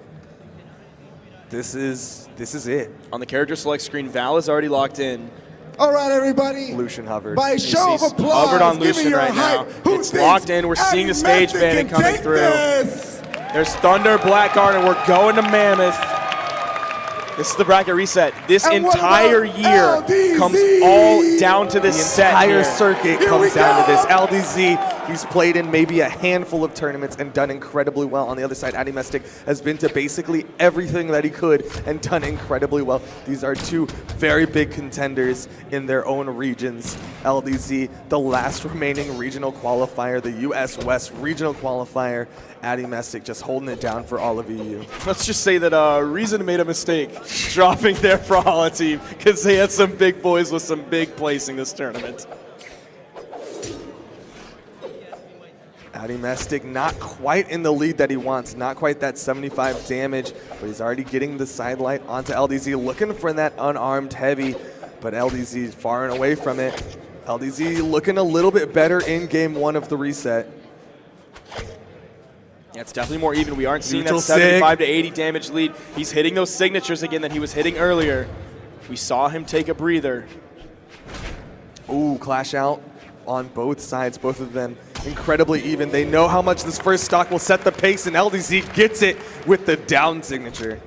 This is it. On the character select screen, Val is already locked in. All right, everybody. Lucian hovered. By a show of applause, hovered on Lucian right now. It's locked in. We're seeing the stage bandit coming through. There's Thunder, Blackguard, and we're going to Mammoth. This is the bracket reset. This entire year comes all down to this set. The entire circuit comes down to this. LDZ, he's played in maybe a handful of tournaments and done incredibly well. On the other side, Addymestic has been to basically everything that he could and done incredibly well. These are two very big contenders in their own regions. LDZ, the last remaining regional qualifier, the US West regional qualifier. Addymestic just holding it down for all of EU. Let's just say that Reason made a mistake dropping their Brawlhalla team because they had some big boys with some big placing this tournament. Addymestic not quite in the lead that he wants, not quite that 75 damage, but he's already getting the side light onto LDZ, looking for that unarmed heavy, but LDZ far and away from it. LDZ looking a little bit better in game 1 of the reset. Yeah, it's definitely more even. We aren't seeing that 75 to 80 damage lead. He's hitting those signatures again that he was hitting earlier. We saw him take a breather. Ooh, clash out on both sides, both of them incredibly even. They know how much this first stock will set the pace, and LDZ gets it with the down signature.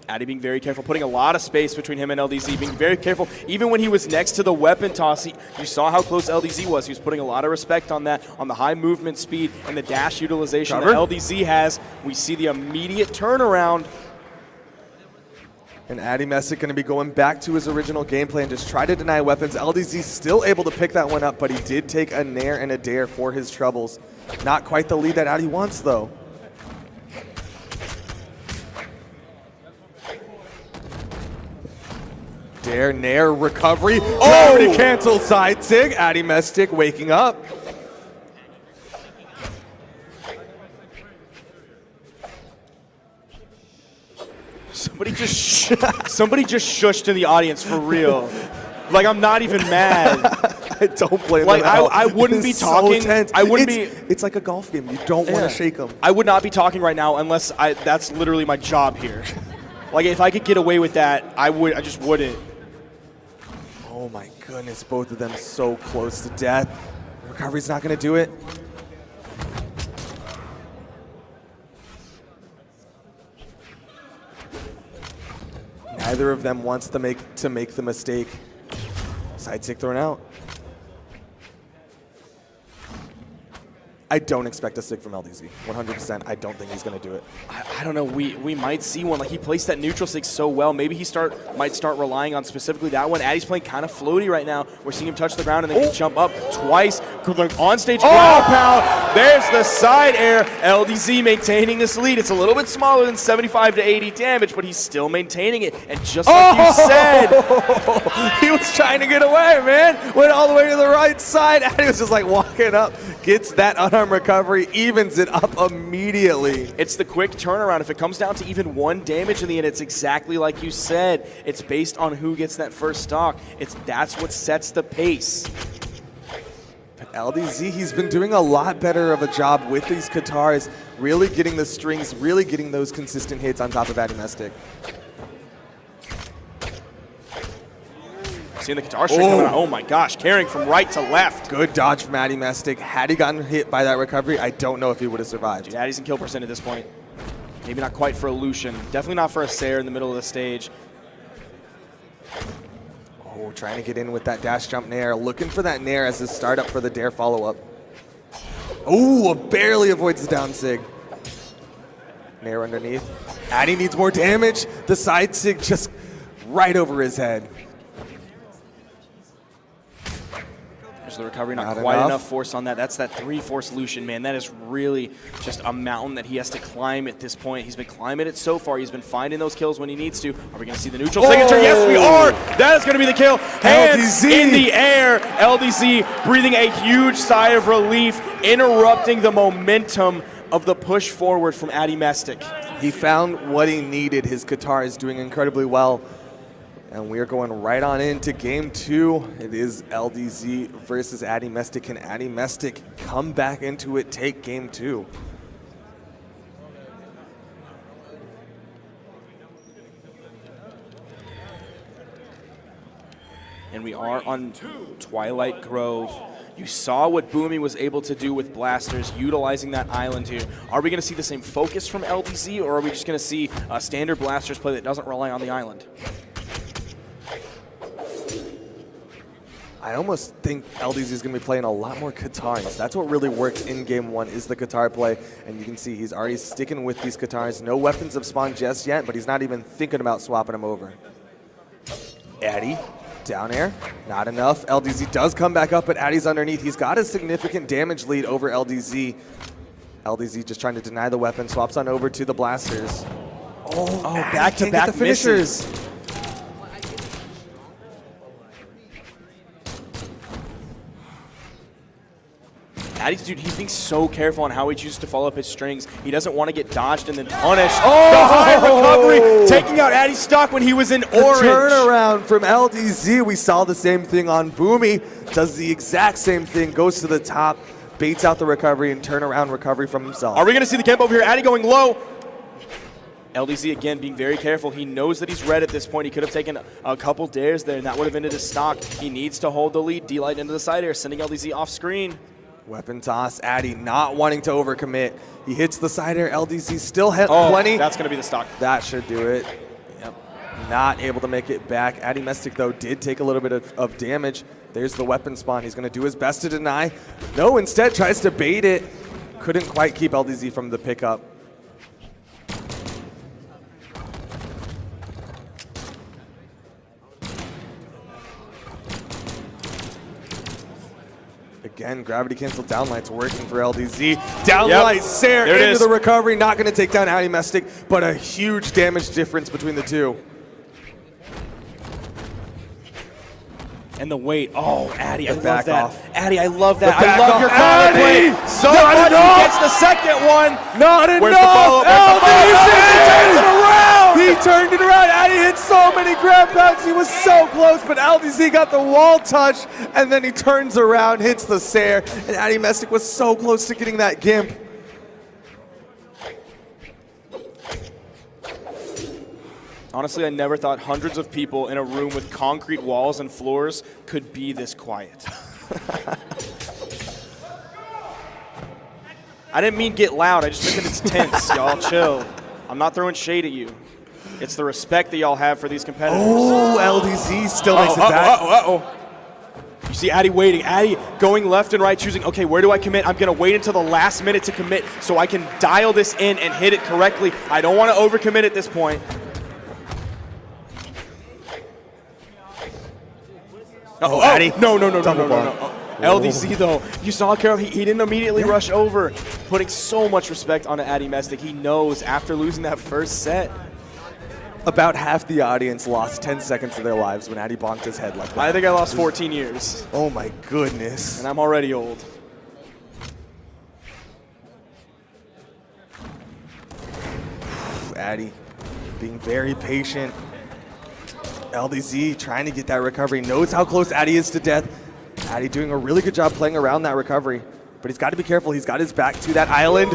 Addy being very careful, putting a lot of space between him and LDZ, being very careful. Even when he was next to the weapon toss, you saw how close LDZ was. He was putting a lot of respect on that, on the high movement speed and the dash utilization that LDZ has. We see the immediate turnaround. And Addymestic going to be going back to his original gameplay and just try to deny weapons. LDZ still able to pick that one up, but he did take a nair and a dare for his troubles. Not quite the lead that Addy wants, though. Dare, nair, recovery. Gravity cancel side sig. Addymestic waking up. Somebody just shushed in the audience for real. Like, I'm not even mad. I don't blame like, them at all. I wouldn't be talking. So tense. I wouldn't It's like a golf game. You don't want to shake them. I would not be talking right now unless that's literally my job here. Like, if I could get away with that, I just wouldn't. Oh my goodness, both of them so close to death. Recovery's not going to do it. Neither of them wants to make the mistake. Side sig thrown out. I don't expect a sig from LDZ. 100%. I don't think he's going to do it. I don't know. We might see one. Like, he placed that neutral sig so well. Maybe he might start relying on specifically that one. Addy's playing kind of floaty right now. We're seeing him touch the ground and then jump up twice. On stage ground pound. There's the side air. LDZ maintaining this lead. It's a little bit smaller than 75 to 80 damage, but he's still maintaining it. And just like you said, he was trying to get away, man. Went all the way to the right side. Addy was just like walking up. Gets that unarmed recovery, evens it up immediately. It's the quick turnaround. If it comes down to even one damage in the end, it's exactly like you said. It's based on who gets that first stock. That's what sets the pace. But LDZ, he's been doing a lot better of a job with these guitars, really getting the strings, really getting those consistent hits on top of Addymestic. Seeing the guitar string coming out. Oh my gosh, carrying from right to left. Good dodge from Addymestic. Had he gotten hit by that recovery, I don't know if he would have survived. Dude, Addy's in kill percent at this point. Maybe not quite for a Lucian. Definitely not for a Sayer in the middle of the stage. Oh, trying to get in with that dash jump nair. Looking for that nair as his startup for the dare follow-up. Oh, barely avoids the down sig. Nair underneath. Addy needs more damage. The side sig just right over his head. The recovery, not quite enough force on that. That's that 3-force Lucian, man. That is really just a mountain that he has to climb at this point. He's been climbing it so far. He's been finding those kills when he needs to. Are we going to see the neutral signature? Yes, we are. That is going to be the kill. Hands in the air. LDZ breathing a huge sigh of relief, interrupting the momentum of the push forward from Addymestic. He found what he needed. His guitar is doing incredibly well. And we are going right on into game 2. It is LDZ versus Addymestic. Can Addymestic come back into it, take game 2? And we are on Twilight Grove. You saw what Boomy was able to do with blasters, utilizing that island here. Are we going to see the same focus from LDZ, or are we just going to see a standard blasters play that doesn't rely on the island? I almost think LDZ is going to be playing a lot more guitars. That's what really works in game 1 is the guitar play. And you can see he's already sticking with these guitars. No weapons have spawned just yet, but he's not even thinking about swapping them over. Addy, down air, not enough. LDZ does come back up, but Addy's underneath. He's got a significant damage lead over LDZ. LDZ just trying to deny the weapon, swaps on over to the blasters. Oh, back-to-back the finishers. Addy's, dude, he's being so careful on how he chooses to follow up his strings. He doesn't want to get dodged and then punished. The high recovery, taking out Addy's stock when he was in orange. Turnaround from LDZ. We saw the same thing on Boomy. Does the exact same thing, goes to the top, baits out the recovery, and turnaround recovery from himself. Are we going to see the camp over here? Addy going low. LDZ, again, being very careful. He knows that he's red at this point. He could have taken a couple dares there, and that would have ended his stock. He needs to hold the lead. D-Light into the side air, sending LDZ off screen. Weapon toss, Addy not wanting to overcommit. He hits the side air, LDZ still hit plenty. That's going to be the stock. That should do it. Yep. Not able to make it back. Addymestic, though, did take a little bit of damage. There's the weapon spawn. He's going to do his best to deny. No, instead tries to bait it. Couldn't quite keep LDZ from the pickup. Again, gravity cancel downlight's working for LDZ. Downlight, Sair There it into is. the recovery, not going to take down Addymestic, but a huge damage difference between the two. And the weight. Oh, Addy, I love back that. off. Addy, I love that. The back I love off. your counter play Addy! so Not much. enough. He gets the second one. Not enough! Where's the follow-up? Where's the LDZ follow-up? He turns it around. He turned it around. Addy hit so many grab pounds. He was so close, but LDZ got the wall touch, and then he turns around, hits the Sair, and Addymestic was so close to getting that gimp. Honestly, I never thought hundreds of people in a room with concrete walls and floors could be this quiet. I didn't mean get loud. I just meant that it's tense. Y'all chill. I'm not throwing shade at you. It's the respect that y'all have for these competitors. Oh, LDZ still makes it back. You see Addy waiting. Addy going left and right, choosing, okay, where do I commit? I'm going to wait until the last minute to commit so I can dial this in and hit it correctly. I don't want to overcommit at this point. Addy. No. Double bar. LDZ though, you saw Carol, he didn't immediately rush over, putting so much respect on Addymestic. He knows after losing that first set. About half the audience lost 10 seconds of their lives when Addy bonked his head like that. I think I lost 14 years, Oh my goodness. and I'm already old. Addy being very patient. LDZ trying to get that recovery, knows how close Addy is to death. Addy doing a really good job playing around that recovery, but he's got to be careful. He's got his back to that island.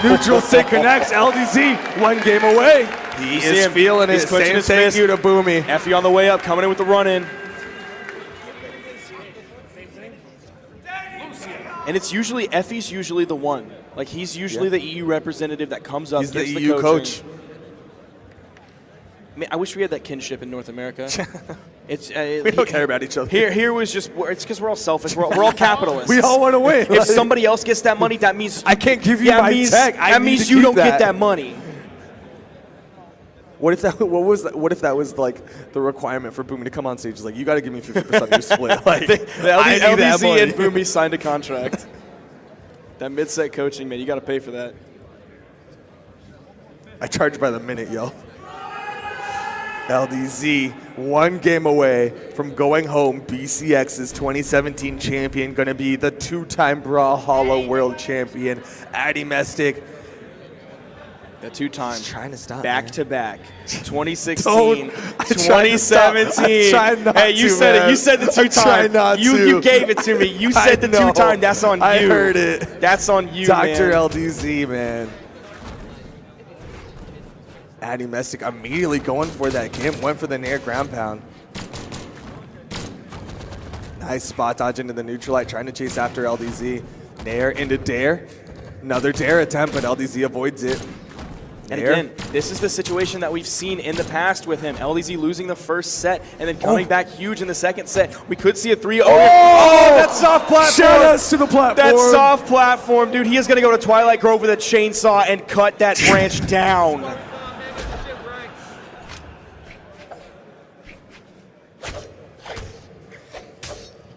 Neutral stick connects. LDZ 1 game away. He is feeling it. He's clenching Saying his thank fist. you to Boomy. Effie on the way up, coming in with the run-in. And it's usually, Effie's usually the one. Like, he's usually the EU representative that comes up, He's the gives EU coaching. coach. I mean, I wish we had that kinship in North America. It's We don't care about each other. Here was just, it's because we're all selfish. We're all capitalists. We all want to win. If somebody else gets that money, that means I can't give you my tech. That means you don't get that money. What if that was like the requirement for Boomy to come on stage? It's like, you got to give me 50% of your split. Like, The I need that LDZ money. and Boomy signed a contract. That mid-set coaching, man, you got to pay for that. I charge by the minute, yo. LDZ 1 game away from going home. BCX's 2017 champion, going to be the 2-time Brawlhalla world champion. Addymestic. The 2-time. Trying to stop. Back-to-back. 2016, Don't. 2017. I try not Hey, you to, said man. it. You said the I try 2-time. not You to. gave it to me. You I said the know. 2-time. That's on you. I heard it. That's on you, Dr. man. LDZ, man. Addymestic immediately going for that gimp, went for the Nair ground pound. Nice spot dodge into the neutralite, trying to chase after LDZ. Nair into Dare. Another Dare attempt, but LDZ avoids it. And Nair. again, this is the situation that we've seen in the past with him. LDZ losing the first set and then coming back huge in the second set. We could see a 3-0. Oh, that soft platform. Shout outs to the platform. That soft platform, dude. He is going to go to Twilight Grove with a chainsaw and cut that branch down.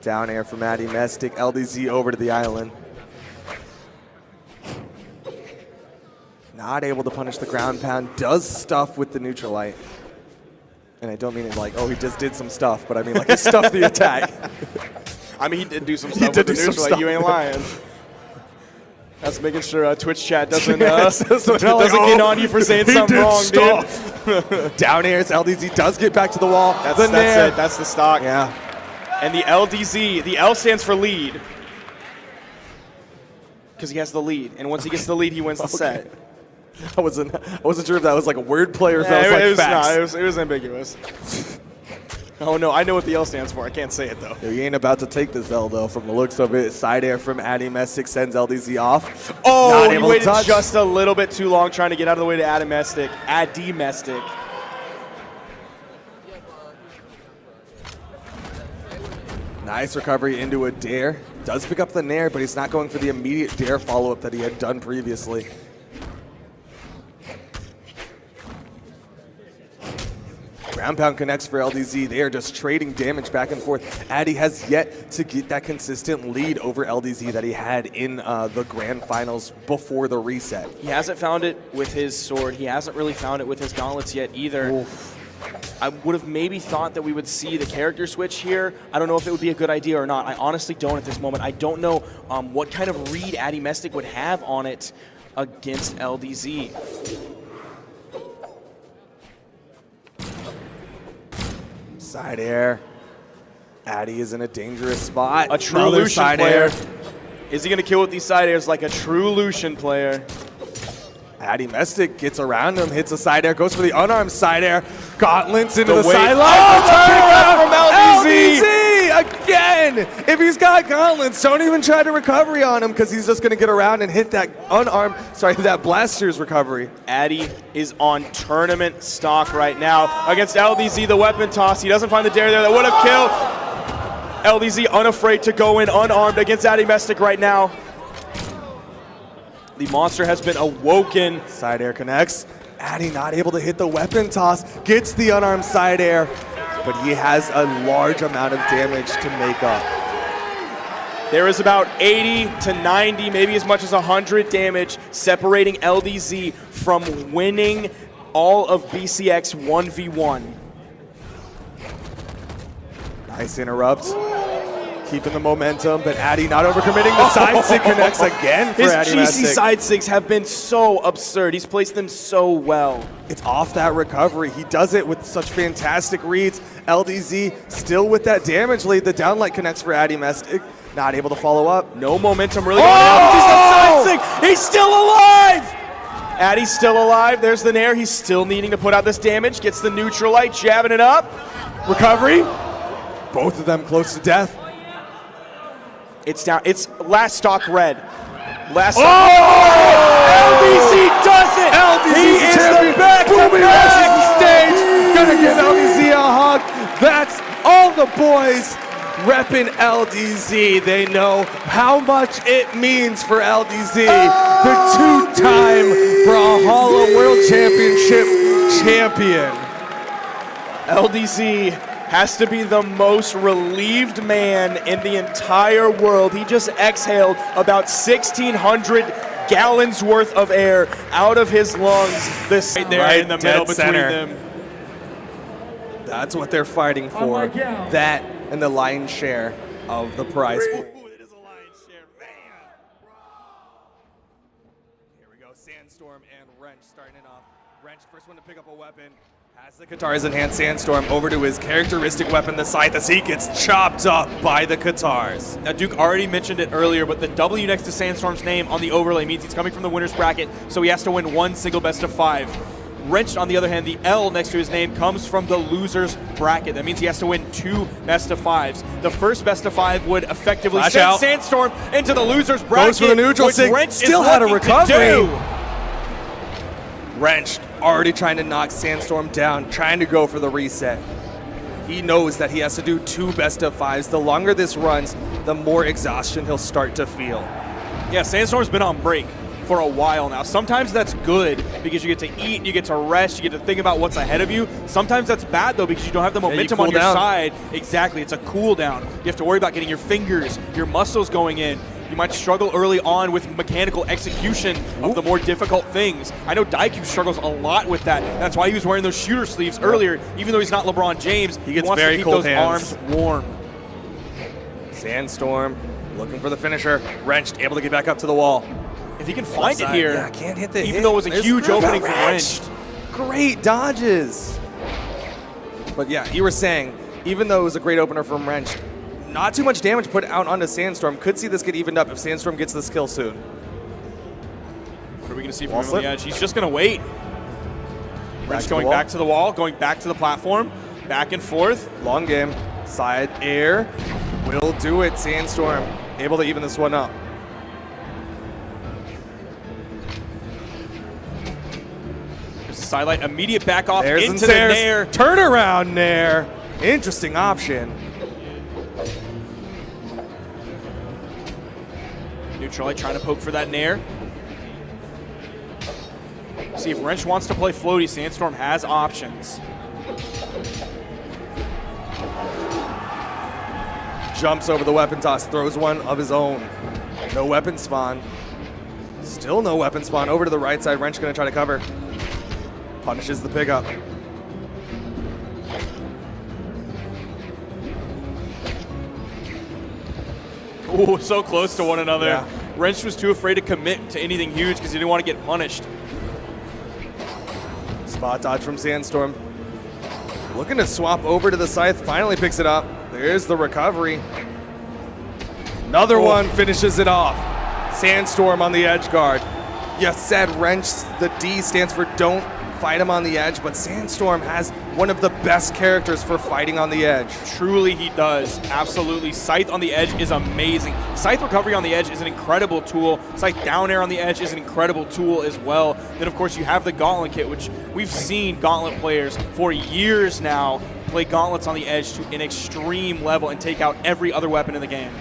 Down air from Addymestic. LDZ over to the island. Not able to punish the ground pound. Does stuff with the neutralite. And I don't mean it like, oh, he just did some stuff, but I mean like he stuffed the attack. I mean, he did do some stuff with the neutral. You ain't lying. That's making sure Twitch chat doesn't get on you for saying something wrong, dude. Down airs. LDZ does get back to the wall. That's it. That's the stock. Yeah. And the LDZ, the L stands for lead. Because he has the lead. And once he gets the lead, he wins the set. I wasn't sure if that was like a wordplay or if that was like it was facts. not. It was ambiguous. Oh no, I know what the L stands for. I can't say it though. He ain't about to take this L though. From the looks of it, side air from Addymestic sends LDZ off. Oh, Not he able to waited touch. just a little bit too long trying to get out of the way to Addymestic. Nice recovery into a Dare. Does pick up the Nair, but he's not going for the immediate Dare follow-up that he had done previously. Ground pound connects for LDZ. They are just trading damage back and forth. Addy has yet to get that consistent lead over LDZ that he had in the grand finals before the reset. He hasn't found it with his sword. He hasn't really found it with his gauntlets yet either. Oof. I would have maybe thought that we would see the character switch here. I don't know if it would be a good idea or not. I honestly don't at this moment. I don't know what kind of read Addymestic would have on it against LDZ. Side air. Addy is in a dangerous spot. A true Another Lucian side player. air. Is he going to kill with these side airs like a true Lucian player? Addymestic gets around him, hits a side air, goes for the unarmed side air. Gauntlets into the wave. sideline. Oh, the pickup from LDZ! Again! If he's got gauntlets, don't even try to recovery on him because he's just going to get around and hit that that blaster's recovery. Addy is on tournament stock right now against LDZ, the weapon toss. He doesn't find the dare there that would have killed. LDZ unafraid to go in unarmed against Addymestic right now. The monster has been awoken. Side air connects. Addy not able to hit the weapon toss. Gets the unarmed side air, but he has a large amount of damage to make up. There is about 80 to 90, maybe as much as 100 damage separating LDZ from winning all of BCX 1v1. Nice interrupt. Keeping the momentum, but Addy not overcommitting. The side sig connects again for His Addymestic. GC side sigs have been so absurd. He's placed them so well. It's off that recovery. He does it with such fantastic reads. LDZ still with that damage lead. The downlight connects for Addymestic. Not able to follow up. No momentum really going out. He's the side sig. He's still alive. Addy's still alive. There's the nair. He's still needing to put out this damage. Gets the neutral light, jabbing it up. Recovery. Both of them close to death. It's down. It's last stock red. Last. LDZ does it. LDZ He is the back to Boomy back. rushes the stage. Gonna give LDZ a hug. That's all the boys repping LDZ. They know how much it means for LDZ, the two-time Brawlhalla World Championship champion. LDZ has to be the most relieved man in the entire world. He just exhaled about 1,600 gallons worth of air out of his lungs. This right there Right in the dead middle between center. them. That's what they're fighting for. That and the lion's share of the prize. It is a lion's share, man. Here we go, Sandstorm and Wrench starting it off. Wrench, first one to pick up a weapon. Has the Katars in hand. Sandstorm over to his characteristic weapon, the scythe, as he gets chopped up by the Katars. Now, Duke already mentioned it earlier, but the W next to Sandstorm's name on the overlay means he's coming from the winner's bracket, so he has to win one single best of 5. Wrench, on the other hand, the L next to his name comes from the loser's bracket. That means he has to win 2 best of 5s. The first best of 5 would effectively Flash send out. Sandstorm into the loser's bracket. Goes for the neutral which sig. Wrench Still is had a looking to recovery. do. Wrench already trying to knock Sandstorm down, trying to go for the reset. He knows that he has to do 2 best of 5s. The longer this runs, the more exhaustion he'll start to feel. Yeah, Sandstorm's been on break for a while now. Sometimes that's good because you get to eat, you get to rest, you get to think about what's ahead of you. Sometimes that's bad though because you don't have the momentum cool on your down. side. Exactly, it's a cool down. You have to worry about getting your fingers, your muscles going in. You might struggle early on with mechanical execution of the more difficult things. I know Daiku struggles a lot with that. That's why he was wearing those shooter sleeves earlier. Even though he's not LeBron James, he gets wants very to keep cold those hands. arms warm. Sandstorm looking for the finisher. Wrench able to get back up to the wall. If he can find it Side. here, Yeah, can't hit the even hit. though it was a There's huge room opening for Wrench. Wrench. Great dodges. But yeah, you were saying, even though it was a great opener from Wrench, not too much damage put out onto Sandstorm. Could see this get evened up if Sandstorm gets this kill soon. What are we going to see from Wall him on the slip. edge? He's just going to wait. Wrench to the going wall. back to the wall, going back to the platform, back and forth. Long game. Side air. Will do it. Sandstorm able to even this one up. There's the sidelight, immediate back off There's into the Ensnares. nair. Turnaround nair. Interesting option. Neutral light trying to poke for that nair. See if Wrench wants to play floaty, Sandstorm has options. Jumps over the weapon toss, throws one of his own. No weapon spawn. Still no weapon spawn. Over to the right side. Wrench gonna try to cover. Punishes the pickup. Ooh, so close to one another. Yeah. Wrench was too afraid to commit to anything huge because he didn't want to get punished. Spot dodge from Sandstorm. Looking to swap over to the scythe. Finally picks it up. There's the recovery. Another one finishes it off. Sandstorm on the edge guard. You said Wrench, the D stands for don't fight him on the edge, but Sandstorm has one of the best characters for fighting on the edge. Truly he does, absolutely. Scythe on the edge is amazing. Scythe recovery on the edge is an incredible tool. Scythe down air on the edge is an incredible tool as well. Then of course you have the Gauntlet kit, which we've seen Gauntlet players for years now play Gauntlets on the edge to an extreme level and take out every other weapon in the game.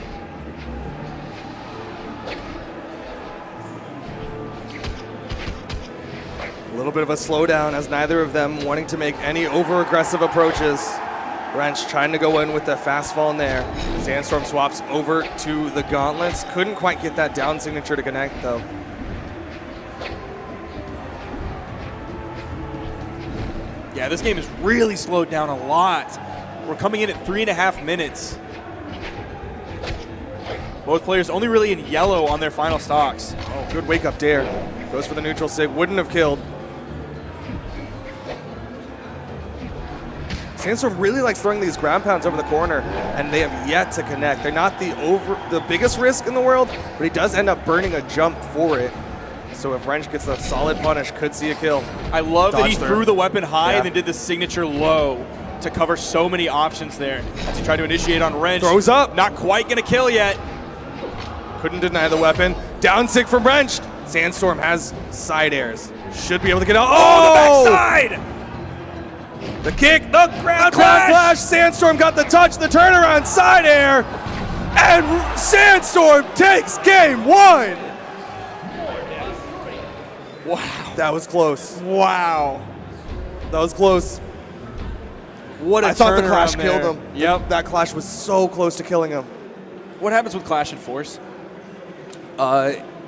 A little bit of a slowdown as neither of them wanting to make any over-aggressive approaches. Wrench trying to go in with the fast fall in there. Sandstorm swaps over to the gauntlets. Couldn't quite get that down signature to connect though. Yeah, this game is really slowed down a lot. We're coming in at 3.5 minutes. Both players only really in yellow on their final stocks. Oh, good wake up dare. Goes for the neutral sig, wouldn't have killed. Sandstorm really likes throwing these ground pounds over the corner, and they have yet to connect. They're not the biggest risk in the world, but he does end up burning a jump for it. So if Wrench gets a solid punish, could see a kill. I love that he Dodge threw the weapon high Yeah. and then did the signature low to cover so many options there. As he tried to initiate on Wrench. Throws up. Not quite gonna kill yet. Couldn't deny the weapon. Down sig from Wrench. Sandstorm has side airs. Should be able to get out. Oh, the backside! The kick, the ground clash. Sandstorm got the touch, the turnaround, side air, and Sandstorm takes game one. Wow. That was close. Wow. That was close. What a I thought the turnaround clash there. killed him. Yep. That clash was so close to killing him. What happens with Clash and Force?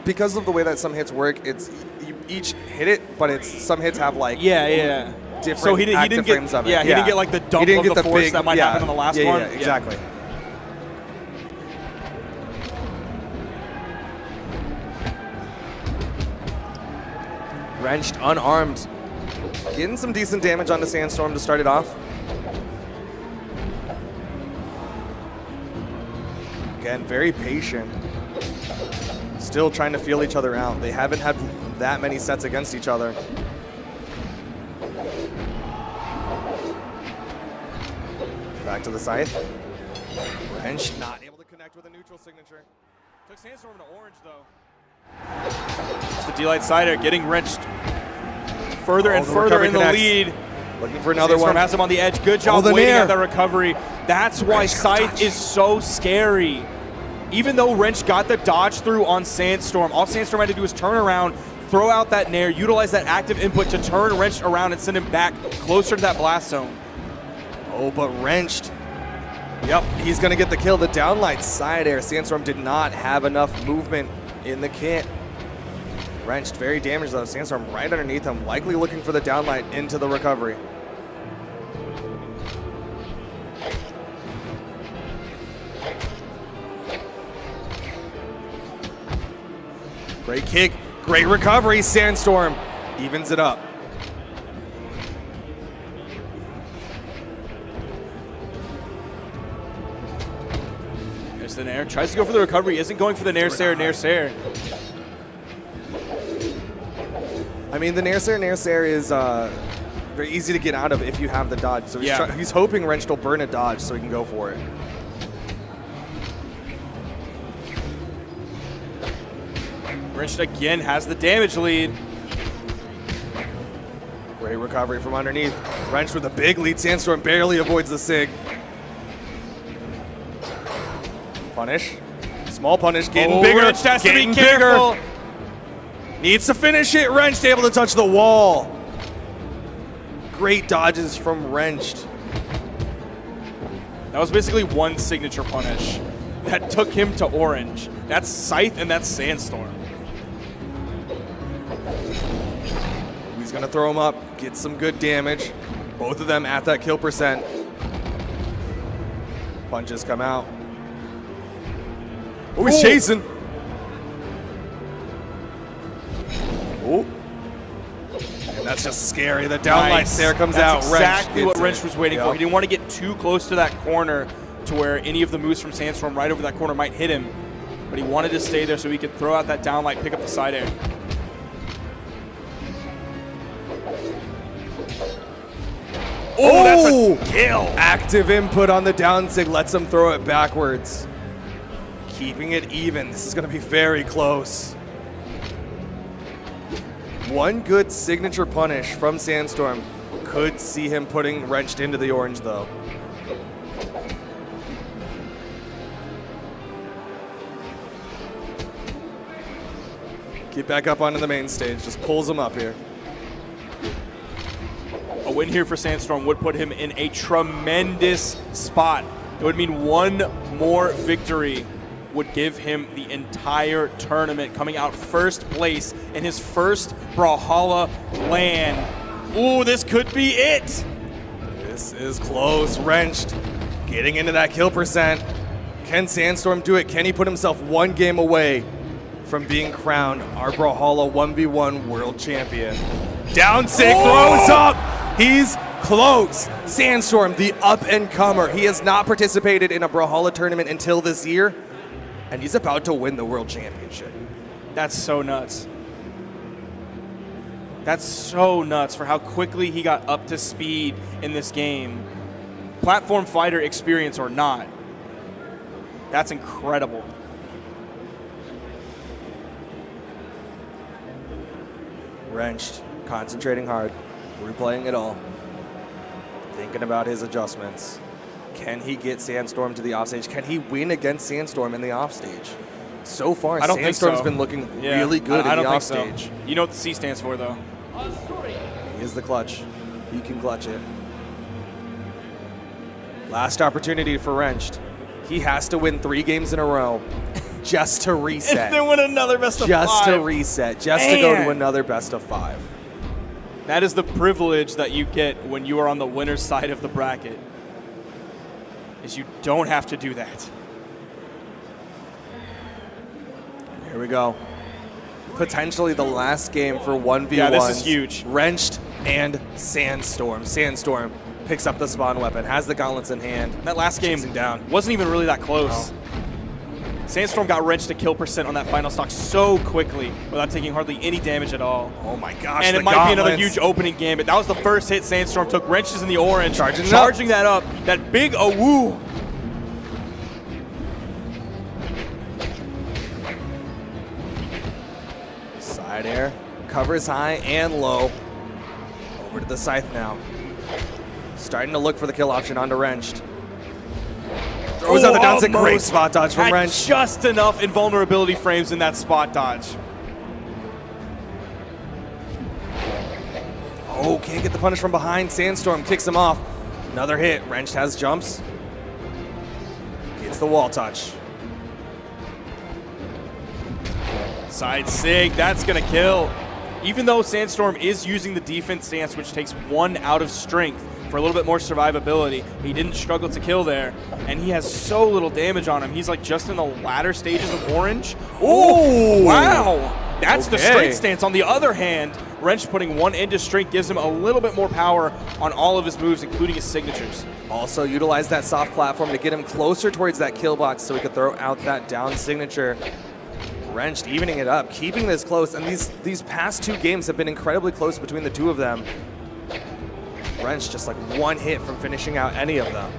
Because of the way that some hits work, it's you each hit it, but it's some hits have like Yeah. different So he active didn't frames get, of it. yeah, he didn't get like the dump He didn't of get the force big, that might happen on the last one. Yeah, exactly. Wrenched, unarmed. Getting some decent damage onto Sandstorm to start it off. Again, very patient. Still trying to feel each other out. They haven't had that many sets against each other. Back to the scythe. Wrench not able to connect with a neutral signature. Took Sandstorm to orange though. It's the D-Light Cider getting wrenched further and the further recovery in the connects. lead. Looking for another Sandstorm one. has him on the edge. Good job the waiting nair. at that recovery. That's why Wrench got Scythe touched. is so scary. Even though Wrench got the dodge through on Sandstorm, all Sandstorm had to do was turn around, throw out that nair, utilize that active input to turn Wrench around and send him back closer to that blast zone. Oh, but Wrenched. Yep, he's gonna get the kill. The downlight side air. Sandstorm did not have enough movement in the kit. Wrenched, very damaged though. Sandstorm right underneath him, likely looking for the downlight into the recovery. Great kick, great recovery. Sandstorm evens it up. There's the nair. Tries to go for the recovery. Isn't going for the nair sair. I mean, the nair sair is very easy to get out of if you have the dodge. So Yeah. he's hoping Wrench will burn a dodge so he can go for it. Wrench again has the damage lead. Great recovery from underneath. Wrench with a big lead. Sandstorm barely avoids the sig. Punish. Small punish. Getting bigger. Wrench has to be Getting careful. bigger. Needs to finish it. Wrench able to touch the wall. Great dodges from Wrenched. That was basically one signature punish that took him to orange. That's Scythe and that's Sandstorm. He's gonna throw him up, get some good damage. Both of them at that kill percent. Punches come out. Oh, he's chasing. Oh. And that's just scary. The downlight there comes out. That's exactly what Wrenched Wrench was waiting for. He didn't want to get too close to that corner to where any of the moves from Sandstorm right over that corner might hit him. But he wanted to stay there so he could throw out that downlight, pick up the side air. Oh, that's a kill. Active input on the down sig lets him throw it backwards. Keeping it even. This is going to be very close. One good signature punish from Sandstorm could see him putting Wrenched into the orange, though. Get back up onto the main stage. Just pulls him up here. A win here for Sandstorm would put him in a tremendous spot. It would mean one more victory would give him the entire tournament, coming out first place in his first Brawlhalla LAN. Ooh, this could be it. This is close. Wrenched getting into that kill percent. Can Sandstorm do it? Can he put himself one game away from being crowned our Brawlhalla 1v1 world champion? Down sig throws up. He's close. Sandstorm, the up-and-comer. He has not participated in a Brawlhalla tournament until this year, and he's about to win the world championship. That's so nuts. That's so nuts for how quickly he got up to speed in this game. Platform fighter experience or not, that's incredible. Wrenched, concentrating hard, replaying it all, thinking about his adjustments. Can he get Sandstorm to the offstage? Can he win against Sandstorm in the offstage? So far, I don't Sandstorm's think so. been looking really good in the offstage. So. You know what the C stands for, though. He is the clutch. He can clutch it. Last opportunity for Wrenched. He has to win 3 games in a row just to reset. And then win another best of 5. Just to reset. Just to go to another best of 5. That is the privilege that you get when you are on the winner's side of the bracket, is you don't have to do that. Here we go. Potentially the last game for 1v1. Yeah, this is huge. Wrenched and Sandstorm. Sandstorm picks up the spawn weapon, has the gauntlets in hand. That last game wasn't even really that close. No. Sandstorm got Wrenched to kill percent on that final stock so quickly without taking hardly any damage at all. Oh my gosh, and it might be another huge opening game, but that was the first hit Sandstorm took. Wrenches in the orange, charging that up. That big woo. Side air, covers high and low. Over to the Scythe now. Starting to look for the kill option onto Wrenched. Throws out the down sig. Great spot dodge from Wrenched. Just enough invulnerability frames in that spot dodge. Oh, can't get the punish from behind. Sandstorm kicks him off. Another hit. Wrenched has jumps. Gets the wall touch. Side sig, that's gonna kill. Even though Sandstorm is using the defense stance, which takes 1 out of strength for a little bit more survivability, he didn't struggle to kill there, and he has so little damage on him. He's like just in the latter stages of orange. Oh, wow. That's the strength stance. On the other hand, Wrench putting 1 into strength gives him a little bit more power on all of his moves, including his signatures. Also utilize that soft platform to get him closer towards that kill box so he could throw out that down signature. Wrenched evening it up, keeping this close, and these past 2 games have been incredibly close between the 2 of them. Wrenched just like 1 hit from finishing out any of them.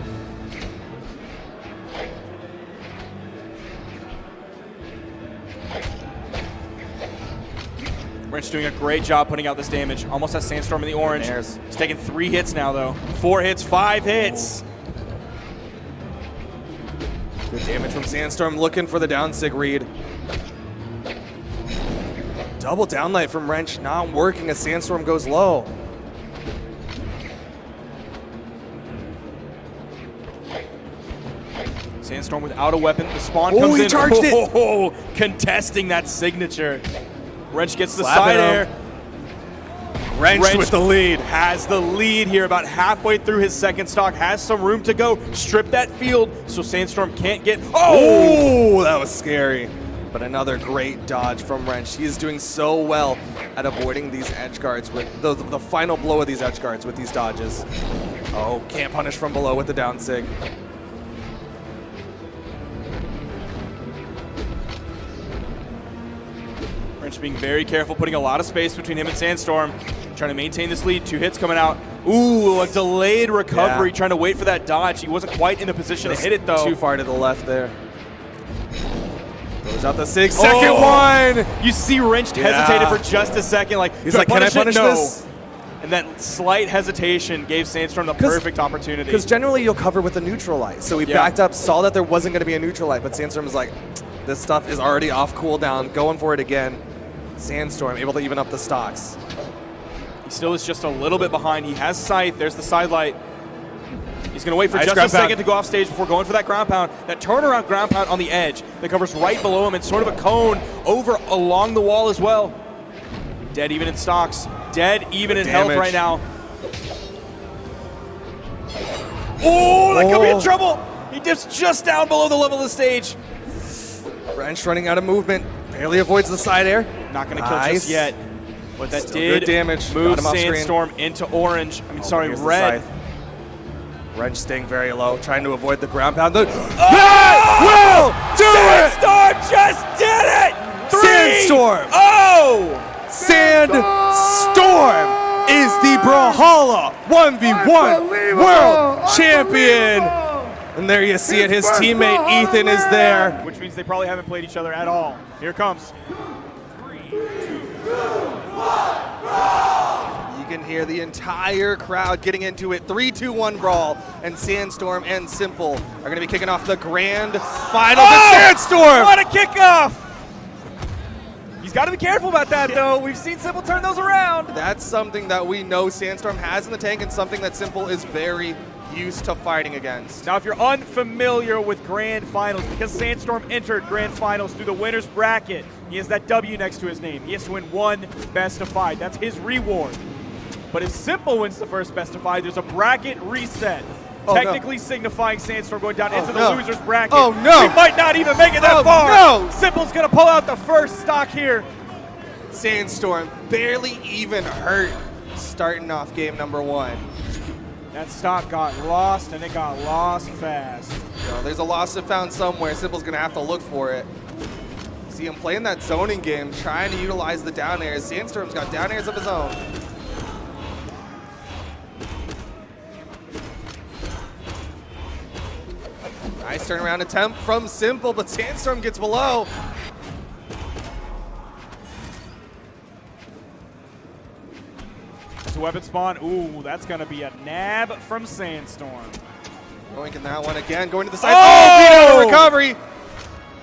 Wrench doing a great job putting out this damage. Almost has Sandstorm in the orange. He's taking 3 hits now, though. 4 hits, 5 hits. Good damage from Sandstorm, looking for the down sig read. Double downlight from Wrench, not working as Sandstorm goes low. Sandstorm without a weapon. The spawn comes he in. charged it. Contesting that signature. Wrench gets the Slapping side him. air. Wrench with the lead. Has the lead here about halfway through his second stock. Has some room to go. Strip that field so Sandstorm can't get... Oh, that was scary. But another great dodge from Wrench. He is doing so well at avoiding these edge guards with the final blow of these edge guards with these dodges. Oh, can't punish from below with the down sig. Wrench being very careful, putting a lot of space between him and Sandstorm. Trying to maintain this lead. 2 hits coming out. Ooh, a delayed recovery. Trying to wait for that dodge. He wasn't quite in the position to hit it, though. Too far to the left there. Goes out the 6-second one. You see Wrench hesitated for just a second. Like, he's like, can I punish this? And that slight hesitation gave Sandstorm the perfect opportunity. Because generally you'll cover with a neutral light. So he backed up, saw that there wasn't going to be a neutral light, but Sandstorm was like, this stuff is already off cooldown, going for it again. Sandstorm able to even up the stocks. He still is just a little bit behind. He has sight. There's the side light. He's going to wait for Nice just a ground second pound. to go off stage before going for that ground pound. That turnaround ground pound on the edge that covers right below him and sort of a cone over along the wall as well. Dead even in stocks. Dead even in health right now. Oh, that could be in trouble. He dips just down below the level of the stage. Wrench running out of movement. Barely avoids the side air. Not going to kill just yet. But that Still did good damage. move Got him off screen. Sandstorm into orange. I mean, sorry, Here's the red. scythe. Wrench staying very low, trying to avoid the ground pound. That will do Sandstorm just did it! 3! Sandstorm! Oh! Sandstorm is the Brawlhalla 1v1 World Champion! And there you see it, his teammate Ethan is there. Which means they probably haven't played each other at all. Here it comes. 3, 2, 1, You can hear the entire crowd getting into it. 3-2-1 brawl, and Sandstorm and Simple are going to be kicking off the grand final. Oh! Sandstorm! What a kickoff! He's got to be careful about that, though. We've seen Simple turn those around. That's something that we know Sandstorm has in the tank and something that Simple is very used to fighting against. Now, if you're unfamiliar with Grand Finals, because Sandstorm entered Grand Finals through the winner's bracket, he has that W next to his name. He has to win 1 best of 5. That's his reward. But if Simple wins the first best of 5, there's a bracket reset. Technically signifying Sandstorm going down into the loser's bracket. Oh, no. We might not even make it that far. No. Simple's going to pull out the first stock here. Sandstorm barely even hurt starting off game number 1. That stock got lost, and it got lost fast. There's a lost and found somewhere. Simple's going to have to look for it. See him playing that zoning game, trying to utilize the down airs. Sandstorm's got down airs of his own. Nice turnaround attempt from Simple, but Sandstorm gets below. There's a weapon spawn. Ooh, that's going to be a nab from Sandstorm. Going in that one again, going to the side. Oh, beat out a recovery.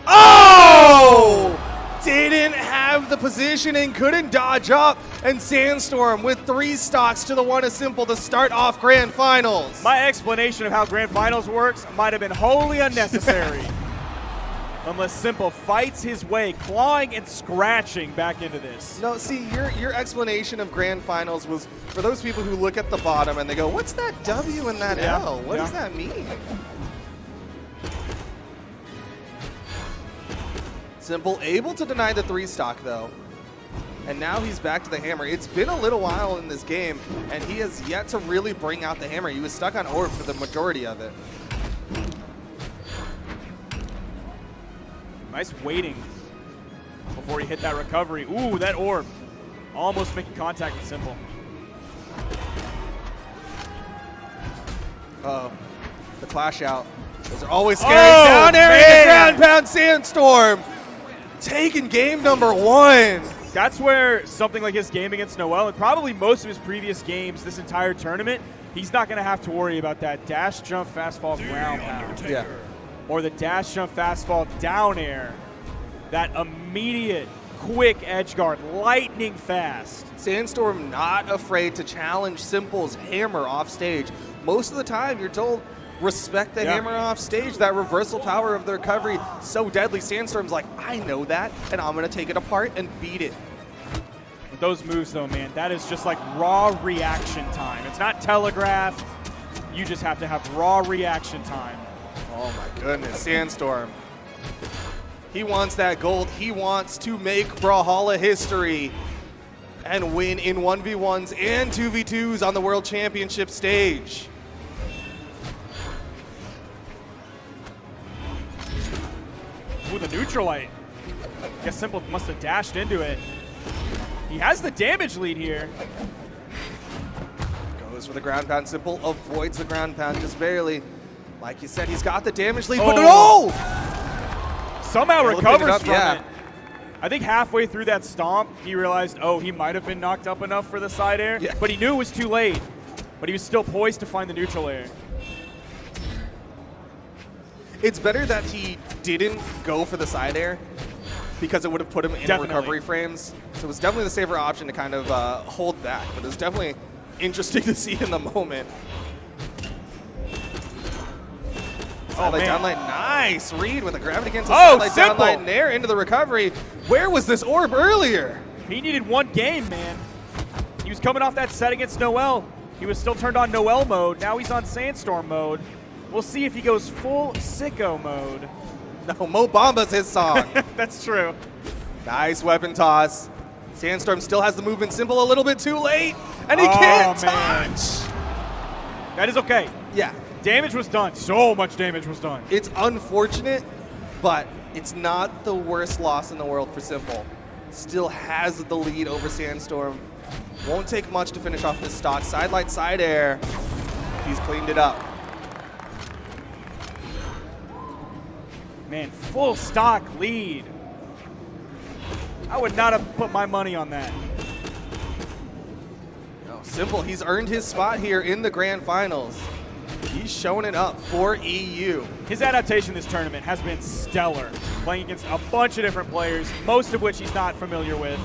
Oh! Didn't have the positioning, couldn't dodge up, and Sandstorm with 3 stocks to the 1 of Simple to start off Grand Finals. My explanation of how Grand Finals works might have been wholly unnecessary. Unless Simple fights his way, clawing and scratching back into this. No, see, your explanation of Grand Finals was for those people who look at the bottom and they go, what's that W and that L? What does that mean? Simple able to deny the 3 stock though. And now he's back to the hammer. It's been a little while in this game, and he has yet to really bring out the hammer. He was stuck on orb for the majority of it. Nice waiting before he hit that recovery. Ooh, that orb. Almost making contact with Simple. Uh-oh. The clash out. Those are always scary. Down area, ground pound, Sandstorm. Taking game number 1. That's where something like his game against Noel, and probably most of his previous games this entire tournament, he's not going to have to worry about that dash, jump, fast fall, ground pound. Yeah. Or the dash, jump, fast fall, down air. That immediate, quick edge guard, lightning fast. Sandstorm not afraid to challenge Simple's hammer off stage. Most of the time, you're told respect the hammer off stage. That reversal power of the recovery, so deadly. Sandstorm's like, I know that, and I'm going to take it apart and beat it. With those moves, though, man, that is just like raw reaction time. It's not telegraphed. You just have to have raw reaction time. Oh, my goodness. Sandstorm. He wants that gold. He wants to make Brawlhalla history and win in 1v1s and 2v2s on the World Championship stage. Ooh, the neutralite. Guess Simple must have dashed into it. He has the damage lead here. Goes for the ground pound. Simple avoids the ground pound just barely. Like you said, he's got the damage lead, but no! Somehow recovers from yeah. it. I think halfway through that stomp, he realized, oh, he might have been knocked up enough for the side air, but he knew it was too late. But he was still poised to find the neutral air. It's better that he didn't go for the side air because it would have put him in recovery frames. So it was definitely the safer option to kind of hold back. But it was definitely interesting to see in the moment. Sideline downlight, nice read with a gravity cancel. Sideline downlight nair into the recovery. Where was this orb earlier? He needed one game, man. He was coming off that set against Noel. He was still turned on Noel mode. Now he's on Sandstorm mode. We'll see if he goes full sicko mode. No, Mo Bamba's his song. That's true. Nice weapon toss. Sandstorm still has the movement. Simple a little bit too late, and he can't touch. That is okay. Yeah. Damage was done. So much damage was done. It's unfortunate, but it's not the worst loss in the world for Simple. Still has the lead over Sandstorm. Won't take much to finish off this stock. Sidelight side air. He's cleaned it up. Man, full stock lead. I would not have put my money on that. No, Simple, he's earned his spot here in the grand finals. He's showing it up for EU. His adaptation this tournament has been stellar, playing against a bunch of different players, most of which he's not familiar with.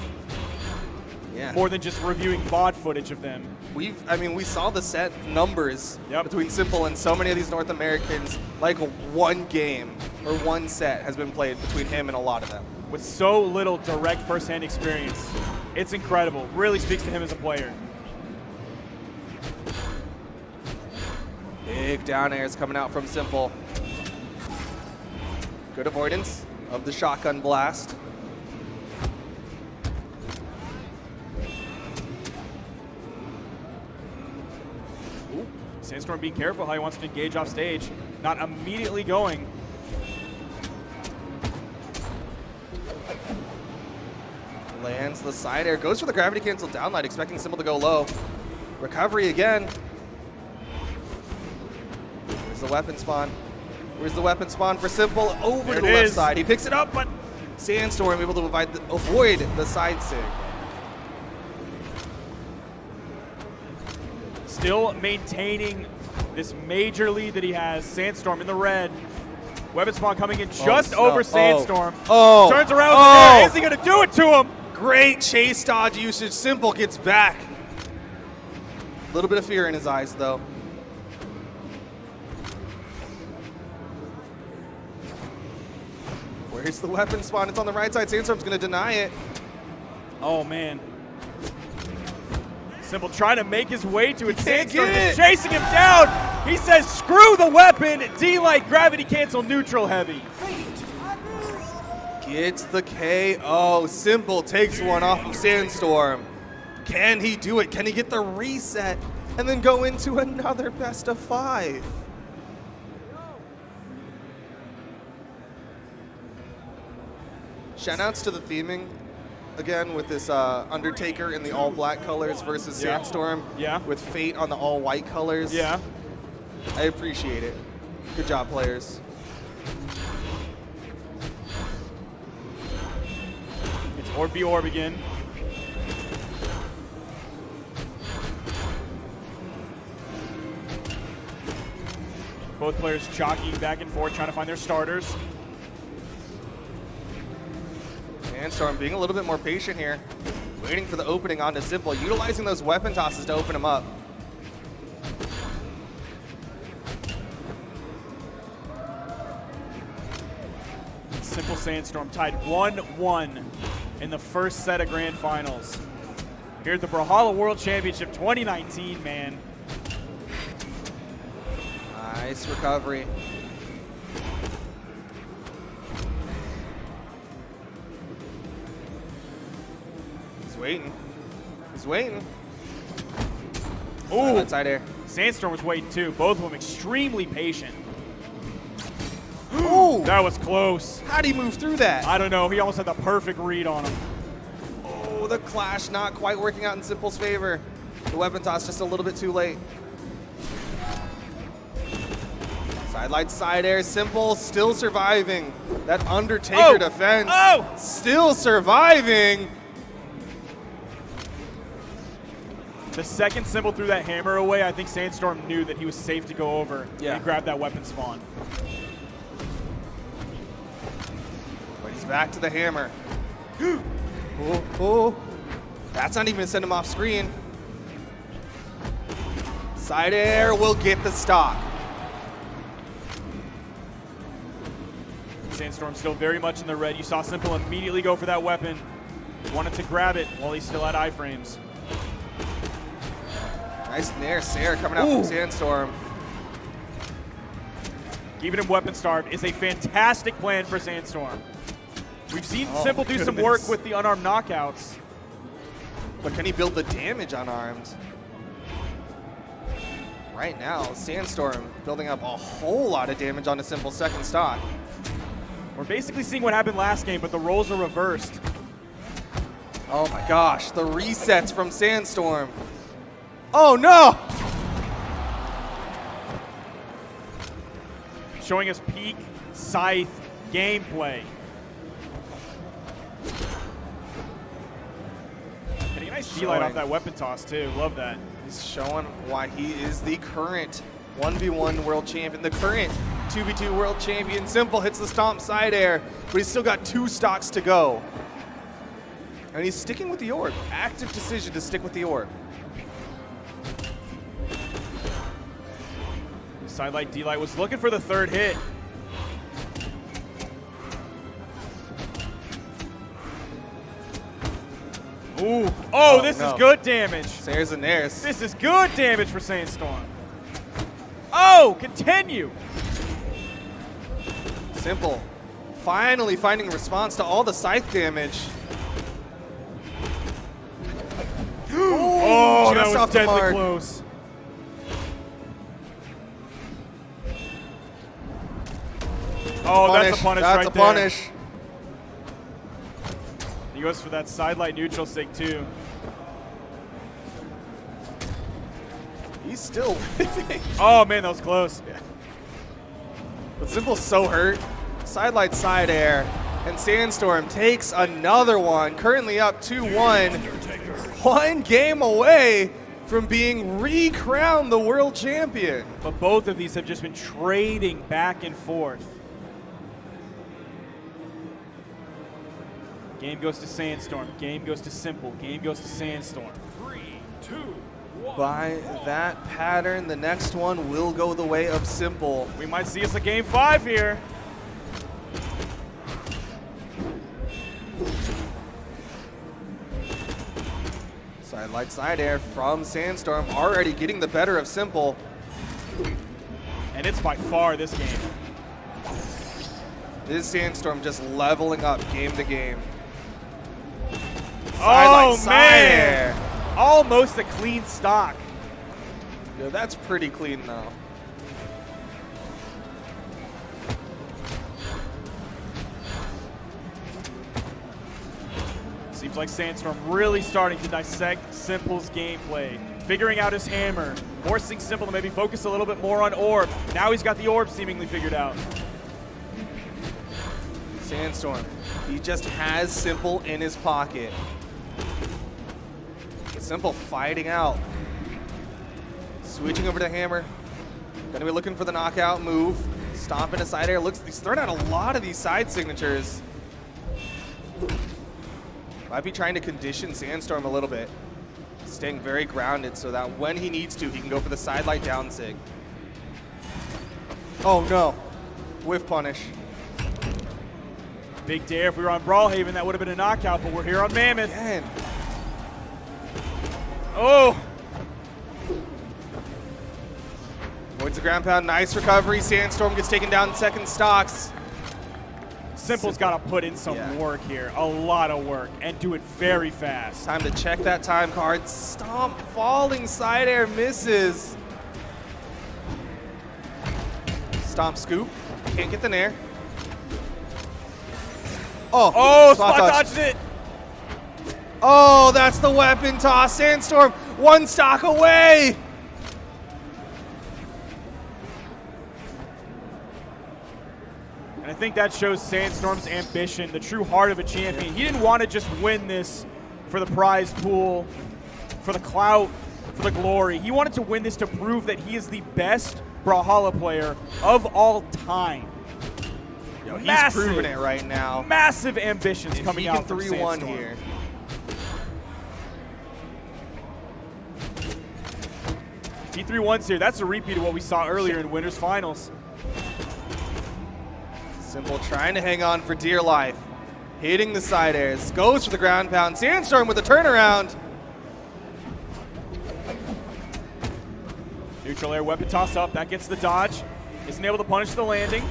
Yeah. More than just reviewing VOD footage of them. We saw the set numbers between Simple and so many of these North Americans. Like one game or one set has been played between him and a lot of them. With so little direct first-hand experience, it's incredible. Really speaks to him as a player. Big down airs coming out from Simple. Good avoidance of the shotgun blast. Ooh, Sandstorm being careful how he wants to engage off stage. Not immediately going. Lands the side air, goes for the gravity cancel downlight, expecting Simple to go low. Recovery again. Where's the weapon spawn? Where's the weapon spawn for Simple? Over to the left side. He picks it up, but Sandstorm able to avoid the side sig. Still maintaining this major lead that he has. Sandstorm in the red. Weapon spawn coming in just over Sandstorm. Turns around with the air. Is he going to do it to him? Great chase dodge usage. Simple gets back. A little bit of fear in his eyes, though. Where's the weapon spawn? It's on the right side. Sandstorm's going to deny it. Oh, man. Simple trying to make his way to it. Sandstorm is chasing him down. He says, screw the weapon. D-Light, gravity cancel, neutral heavy. Gets the KO. Simple takes one off of Sandstorm. Can he do it? Can he get the reset and then go into another best of 5? Shoutouts to the theming again with this Undertaker in the all black colors versus Sandstorm with Fate on the all white colors. Yeah. I appreciate it. Good job, players. It's Orb v Orb again. Both players jockeying back and forth, trying to find their starters. Sandstorm being a little bit more patient here, waiting for the opening onto Simple, utilizing those weapon tosses to open him up. Sandstorm, tied 1-1 in the first set of Grand Finals. Here at the Brawlhalla World Championship 2019, man. Nice recovery. He's waiting. He's waiting. Ooh, Side air. Sandstorm was waiting too. Both of them extremely patient. Ooh! That was close. How'd he move through that? I don't know. He almost had the perfect read on him. Oh, the clash not quite working out in Simple's favor. The weapon toss just a little bit too late. Sidelight side air, Simple still surviving. That Undertaker defense still surviving. The second Simple threw that hammer away, I think Sandstorm knew that he was safe to go over and grab that weapon spawn. But he's back to the hammer. Oh. That's not even going to send him off screen. Side air will get the stock. Sandstorm still very much in the red. You saw Simple immediately go for that weapon. Wanted to grab it while he still had iframes. Nice nair, Sarah coming out from Sandstorm. Keeping him weapon starved is a fantastic plan for Sandstorm. We've seen Simple do some work with the unarmed knockouts. But can he build the damage unarmed? Right now, Sandstorm building up a whole lot of damage on a Simple second stock. We're basically seeing what happened last game, but the roles are reversed. Oh my gosh, the resets from Sandstorm. Oh no! Showing us peak Scythe gameplay. Getting a nice D-light off that weapon toss too, love that. He's showing why he is the current 1v1 world champion, the current 2v2 world champion. Simple hits the stomp side air, but he's still got 2 stocks to go. And he's sticking with the orb. Active decision to stick with the orb. Sidelight D-light was looking for the third hit. Ooh. Oh, this is good damage. Sayers and nairs. This is good damage for Sandstorm. Oh, continue. Simple. Finally finding a response to all the scythe damage. Oh, that just was off the deadly mark. close. Oh, that's a punish right there. That's a punish. He goes for that sidelight neutral sig too. He's still living. Oh man, that was close. Yeah. But Simple's so hurt. Sidelight side air. And Sandstorm takes another one. Currently up 2-1. 1 game away from being re-crowned the world champion. But both of these have just been trading back and forth. Game goes to Sandstorm. Game goes to Simple. Game goes to Sandstorm. 3, 2, 1. By that pattern, the next one will go the way of Simple. We might see us a game 5 here. Sidelight side air from Sandstorm, already getting the better of Simple. And it's by far this game. This Sandstorm just leveling up game to game. Oh Side man! air. Almost a clean stock. Yo, that's pretty clean though. Seems like Sandstorm really starting to dissect Simple's gameplay, figuring out his hammer, forcing Simple to maybe focus a little bit more on orb. Now he's got the orb seemingly figured out. Sandstorm, he just has Simple in his pocket. Simple fighting out. Switching over to hammer. Gonna be looking for the knockout move. Stomping a side air. Looks, he's throwing out a lot of these side signatures. Might be trying to condition Sandstorm a little bit. Staying very grounded so that when he needs to, he can go for the sidelight down sig. Oh no. Whiff punish. Big dare. If we were on Brawlhaven, that would have been a knockout, but we're here on Mammoth. Man. Oh! Avoids the ground pound. Nice recovery. Sandstorm gets taken down in second stocks. Simple's got to put in some work here. A lot of work. And do it very fast. Time to check that time card. Stomp. Falling side air. Misses. Stomp scoop. Can't get the nair. Oh, spot dodged it. Oh, that's the weapon toss. Sandstorm, one stock away. And I think that shows Sandstorm's ambition, the true heart of a champion. He didn't want to just win this for the prize pool, for the clout, for the glory. He wanted to win this to prove that he is the best Brawlhalla player of all time. He's proving it right now. Massive ambitions coming out from Sandstorm. 3-1 here. T3-1s here. That's a repeat of what we saw earlier in Winners Finals. Simple trying to hang on for dear life. Hitting the side airs. Goes for the ground pound. Sandstorm with a turnaround. Neutral air weapon toss up. That gets the dodge. Isn't able to punish the landing.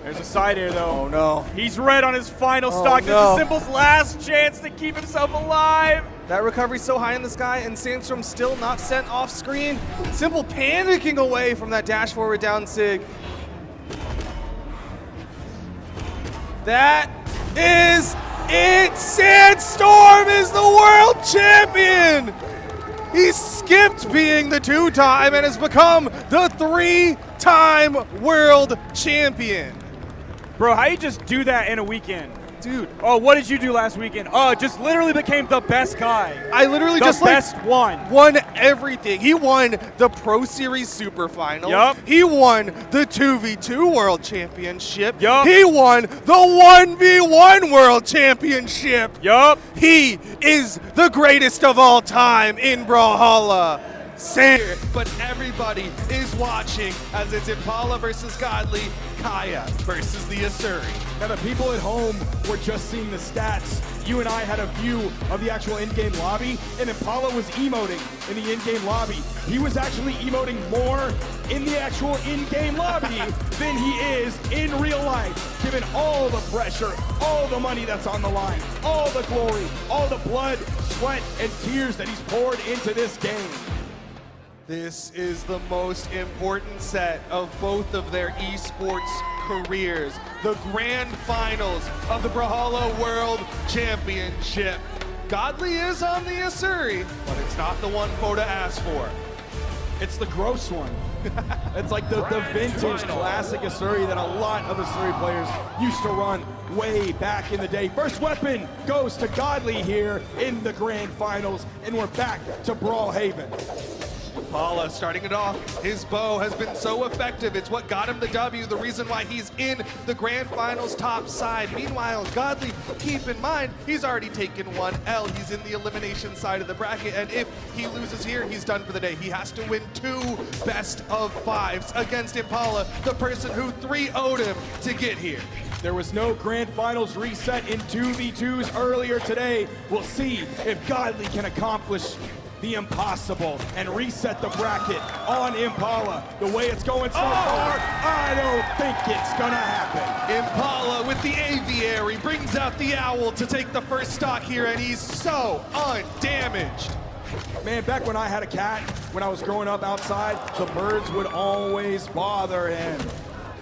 There's a side air though. Oh no. He's red on his final stock. This is Simple's last chance to keep himself alive. That recovery's so high in the sky, and Sandstorm still not sent off screen. Simple panicking away from that dash forward down sig. That is it. Sandstorm is the world champion. He skipped being the 2-time and has become the 3-time world champion. Bro, how you just do that in a weekend? Dude. Oh, what did you do last weekend? Oh, just literally became the best guy. I literally the just best one. Won everything. He won the Pro Series Super Final. Yup. He won the 2v2 World Championship. Yup. He won the 1v1 World Championship. Yup. He is the greatest of all time in Brawlhalla. But everybody is watching as it's Impala versus Godly, Kyna versus the Asuri. Now the people at home were just seeing the stats. You and I had a view of the actual in-game lobby, and Impala was emoting in the in-game lobby. He was actually emoting more in the actual in-game lobby than he is in real life, given all the pressure, all the money that's on the line, all the glory, all the blood, sweat, and tears that he's poured into this game. This is the most important set of both of their esports careers. The grand finals of the Brawlhalla World Championship. Godly is on the Asuri, but it's not the one Foda asked for. It's the gross one. It's like the vintage classic Asuri that a lot of Asuri players used to run way back in the day. First weapon goes to Godly here in the grand finals, and we're back to Brawlhaven. Impala starting it off. His bow has been so effective. It's what got him the W, the reason why he's in the grand finals top side. Meanwhile, Godly, keep in mind, he's already taken 1 L. He's in the elimination side of the bracket, and if he loses here, he's done for the day. He has to win 2 best of 5s against Impala, the person who 3-0'd him to get here. There was no grand finals reset in 2v2s earlier today. We'll see if Godly can accomplish the impossible and reset the bracket on Impala. The way it's going so far, I don't think it's gonna happen. Impala with the aviary brings out the owl to take the first stock here, and he's so undamaged. Man, back when I had a cat, when I was growing up outside, the birds would always bother him.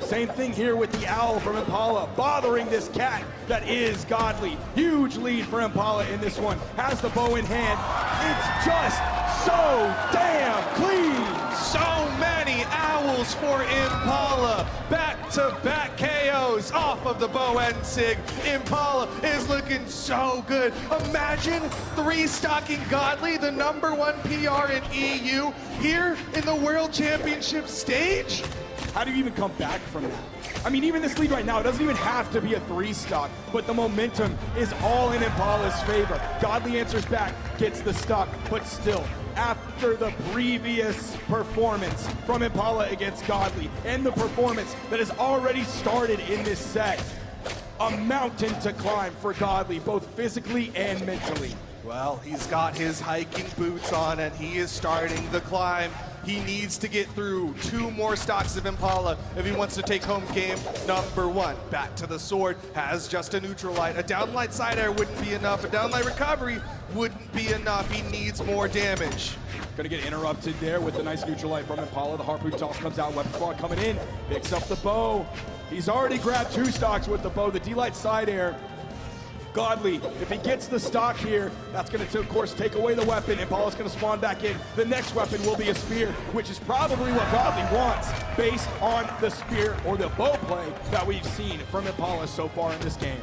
Same thing here with the owl from Impala, bothering this cat that is Godly. Huge lead for Impala in this one. Has the bow in hand. It's just so damn clean. So many owls for Impala. Back-to-back KOs off of the bow and sig. Impala is looking so good. Imagine 3-stocking Godly, the #1 PR in EU, here in the World Championship stage. How do you even come back from that? I mean, even this lead right now, it doesn't even have to be a 3-stock, but the momentum is all in Impala's favor. Godly answers back, gets the stock, but still, after the previous performance from Impala against Godly, and the performance that has already started in this set, a mountain to climb for Godly, both physically and mentally. Well, he's got his hiking boots on and he is starting the climb. He needs to get through 2 more stocks of Impala if he wants to take home game number 1. Back to the sword, has just a neutral light. A downlight side air wouldn't be enough. A downlight recovery wouldn't be enough. He needs more damage. Gonna get interrupted there with the nice neutral light from Impala. The harpoon toss comes out, weapon squad coming in, picks up the bow. He's already grabbed 2 stocks with the bow, the D-light side air. Godly, if he gets the stock here, that's going to, of course, take away the weapon. Impala's going to spawn back in. The next weapon will be a spear, which is probably what Godly wants based on the spear or the bow play that we've seen from Impala so far in this game.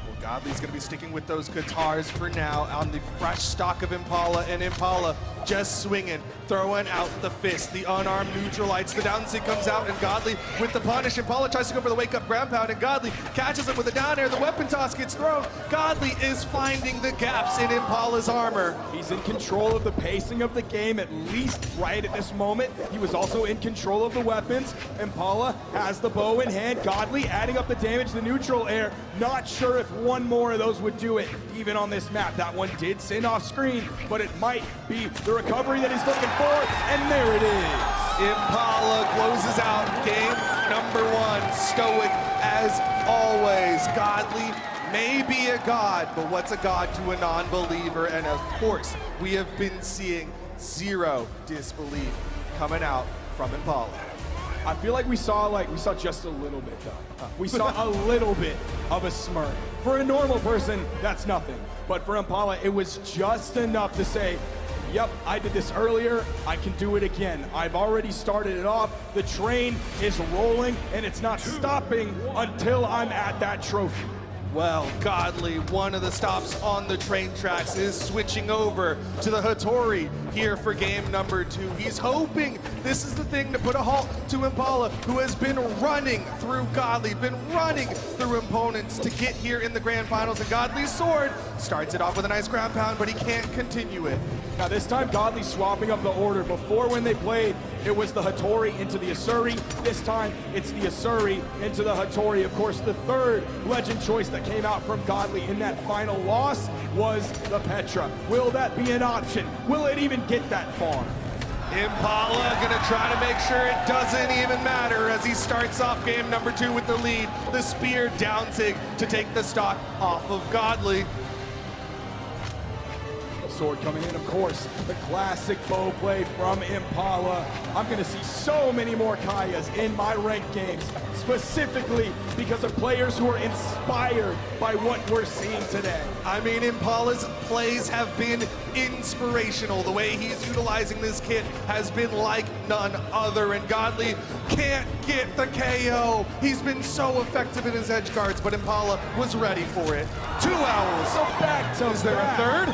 Well, Godly's going to be sticking with those guitars for now on the fresh stock of Impala, and Impala just swinging, throwing out the fist, the unarmed neutral lights, the down sig comes out, and Godly with the punish. Impala tries to go for the wake up ground pound, and Godly catches him with a down air. The weapon toss gets thrown. Godly is finding the gaps in Impala's armor. He's in control of the pacing of the game, at least right at this moment. He was also in control of the weapons. Impala has the bow in hand. Godly adding up the damage, the neutral air. Not sure if one more of those would do it, even on this map. That one did send off screen, but it might be the recovery that he's looking for, and there it is. Impala closes out game number 1, stoic as always. Godly may be a god, but what's a god to a non-believer? And of course, we have been seeing zero disbelief coming out from Impala. I feel like we saw just a little bit though. We saw a little bit of a smirk. For a normal person, that's nothing. But for Impala, it was just enough to say, yep, I did this earlier, I can do it again. I've already started it off, the train is rolling, and it's not stopping until I'm at that trophy. Well, Godly, one of the stops on the train tracks, is switching over to the Hattori here for game number 2. He's hoping this is the thing to put a halt to Impala, who has been running through Godly, been running through opponents to get here in the grand finals. And Godly's sword starts it off with a nice ground pound, but he can't continue it. Now this time Godly's swapping up the order. Before when they played, it was the Hattori into the Asuri. This time it's the Asuri into the Hattori. Of course, the third legend choice that came out from Godly in that final loss was the Petra. Will that be an option? Will it even get that far? Impala gonna try to make sure it doesn't even matter as he starts off game number 2 with the lead. The spear down sig to take the stock off of Godly. Sword coming in, of course, the classic bow play from Impala. I'm going to see so many more Kyas in my ranked games, specifically because of players who are inspired by what we're seeing today. I mean, Impala's plays have been inspirational. The way he's utilizing this kit has been like none other, and Godly can't get the KO. He's been so effective in his edge guards, but Impala was ready for it. 2 owls. So back to Is there a third?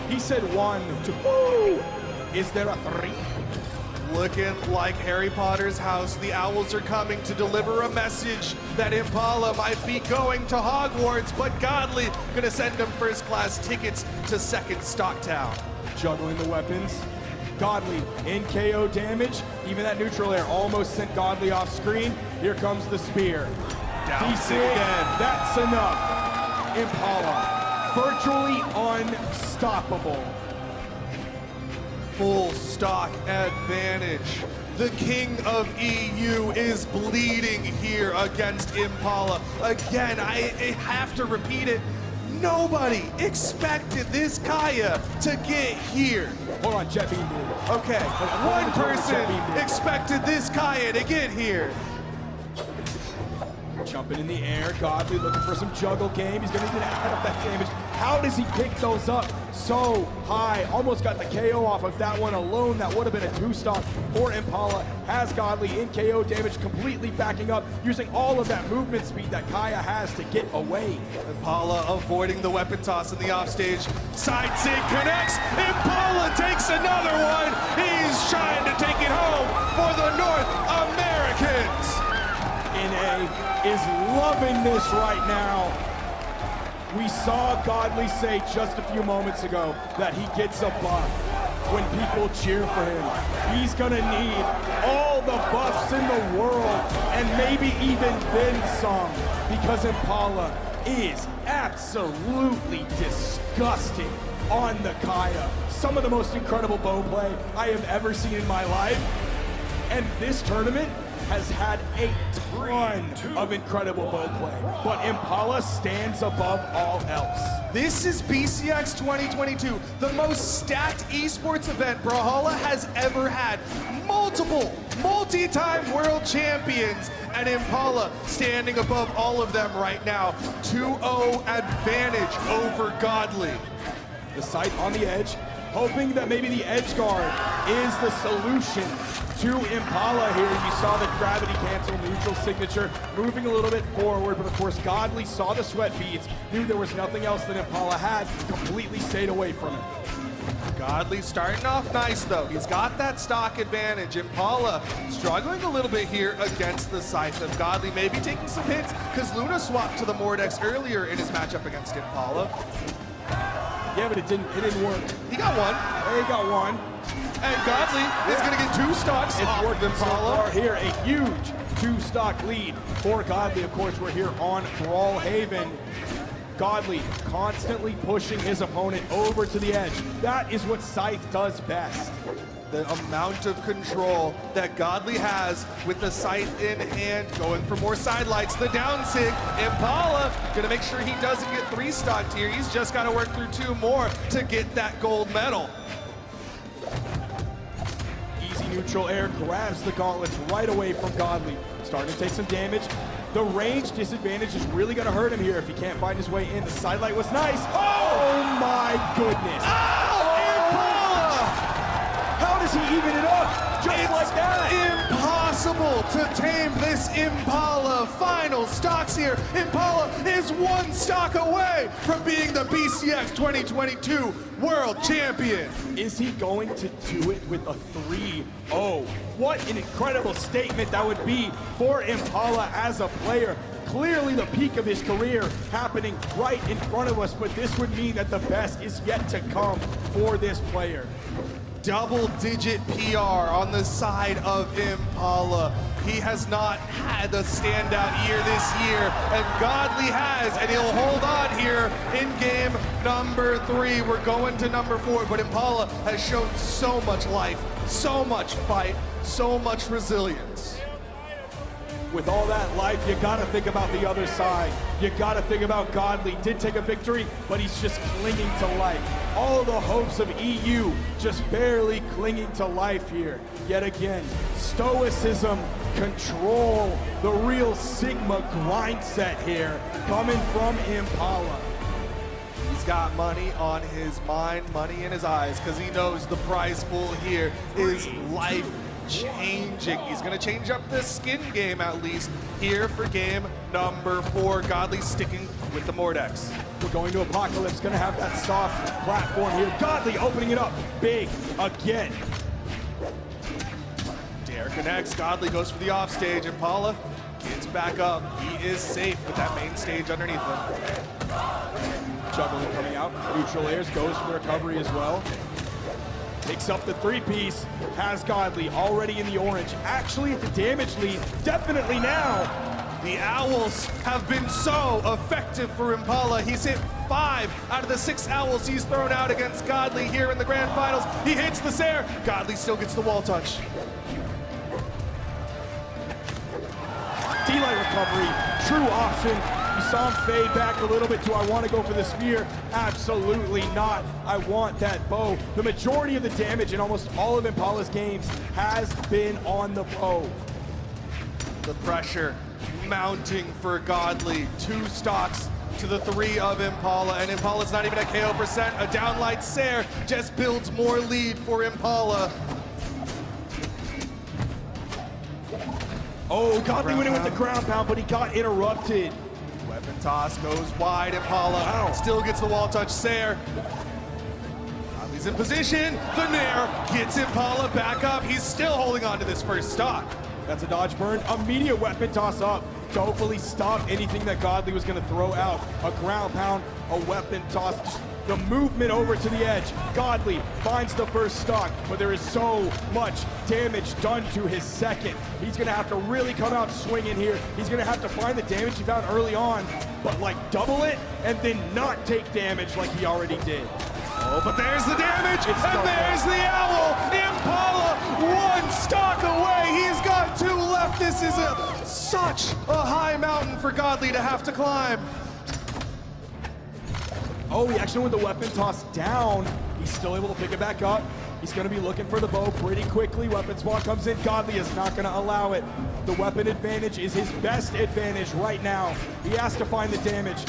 He said 1, 2. Is there a 3? Looking like Harry Potter's house. The owls are coming to deliver a message that Impala might be going to Hogwarts, but Godly gonna send him first class tickets to second Stocktown. Juggling the weapons. Godly in KO damage. Even that neutral air almost sent Godly off screen. Here comes the spear. Down DC, again. that's enough. Impala, virtually unstoppable. Full stock advantage. The king of EU is bleeding here against Impala. Again, I have to repeat it. Nobody expected this Kaya to get here. Hold on, Jet Beam did. Okay, one person expected this Kaya to get here. Jumping in the air, Godly looking for some juggle game. He's gonna add up that damage. How does he pick those up so high? Almost got the KO off of that one alone. That would have been a 2-stock for Impala. Has Godly in KO damage, completely backing up, using all of that movement speed that Kaya has to get away. Impala avoiding the weapon toss in the offstage. Side sig connects. Impala takes another one. He's trying to take it home for the North Americans. NA is loving this right now. We saw Godly say just a few moments ago that he gets a buff when people cheer for him. He's gonna need all the buffs in the world, and maybe even then some, because Impala is absolutely disgusting on the Kyna. Some of the most incredible bow play I have ever seen in my life. And this tournament has had a ton of incredible bow play, but Impala stands above all else. This is BCX 2022, the most stacked esports event Brawlhalla has ever had. Multiple, multi-time world champions, and Impala standing above all of them right now. 2-0 advantage over Godly. The sight on the edge, hoping that maybe the edge guard is the solution to Impala here. You saw the gravity cancel neutral signature moving a little bit forward, but of course Godly saw the sweat beads, knew there was nothing else that Impala had, completely stayed away from it. Godly starting off nice though. He's got that stock advantage. Impala struggling a little bit here against the Scythe of Godly, maybe taking some hits because Luna swapped to the Mordex earlier in his matchup against Impala. Yeah, but it didn't work. He got one. He got one. And Godly is going to get 2 stocks off working Impala. so far here, a huge 2-stock lead for Godly. Of course, we're here on Brawlhaven. Godly constantly pushing his opponent over to the edge. That is what Scythe does best. The amount of control that Godly has with the Scythe in hand, going for more sidelights, the down sig. Impala gonna make sure he doesn't get 3 stocked here. He's just gotta work through 2 more to get that gold medal. Easy neutral air grabs the gauntlets right away from Godly. Starting to take some damage. The range disadvantage is really gonna hurt him here if he can't find his way in. The sidelight was nice. Oh my goodness. How does he even it up? Just like that. Impossible to tame this Impala. Final stocks here. Impala is 1 stock away from being the BCX 2022 World Champion. Is he going to do it with a 3-0? What an incredible statement that would be for Impala as a player. Clearly the peak of his career happening right in front of us, but this would mean that the best is yet to come for this player. Double-digit PR on the side of Impala. He has not had a standout year this year, and Godly has, and he'll hold on here in game number 3. We're going to number 4, but Impala has shown so much life, so much fight, so much resilience. With all that life, you gotta think about the other side. You gotta think about Godly. Did take a victory, but he's just clinging to life. All the hopes of EU just barely clinging to life here. Yet again, stoicism, control, the real Sigma grind set here coming from Impala. He's got money on his mind, money in his eyes, because he knows the prize pool here is life changing. He's going to change up the skin game at least here for game number 4. Godly sticking with the Mordex. We're going to Apocalypse, going to have that soft platform here. Godly opening it up big again. Dare connects. Godly goes for the offstage. Impala gets back up. He is safe with that main stage underneath him. Juggling coming out. Neutral airs goes for the recovery as well. Picks up the 3-piece, has Godly already in the orange. Actually at the damage lead, definitely now. The Owls have been so effective for Impala. He's hit 5 out of the 6 Owls he's thrown out against Godly here in the Grand Finals. He hits the Sair. Godly still gets the wall touch. D-Light recovery, true option. You saw him fade back a little bit. Do I want to go for the spear? Absolutely not. I want that bow. The majority of the damage in almost all of Impala's games has been on the bow. The pressure mounting for Godly. 2 stocks to the 3 of Impala, and Impala's not even at KO percent. A downlight Sair just builds more lead for Impala. Oh, Godly went in with the ground pound, but he got interrupted. Weapon toss goes wide. Impala still gets the wall touch. Sair. Godly's in position. The Nair gets Impala back up. He's still holding on to this first stock. That's a dodge burn. Immediate weapon toss up to hopefully stop anything that Godly was going to throw out. A ground pound, a weapon toss. the movement over to the edge. Godly finds the first stock, but there is so much damage done to his second. He's gonna have to really come out swinging here. He's gonna have to find the damage he found early on, but like double it and then not take damage like he already did. Oh, but there's the damage, and there's the owl. Impala, one stock away. He's got two left. This is such a high mountain for Godly to have to climb. Oh, he actually went the weapon toss down. He's still able to pick it back up. He's going to be looking for the bow pretty quickly. Weapon spawn comes in. Godly is not going to allow it. The weapon advantage is his best advantage right now. He has to find the damage.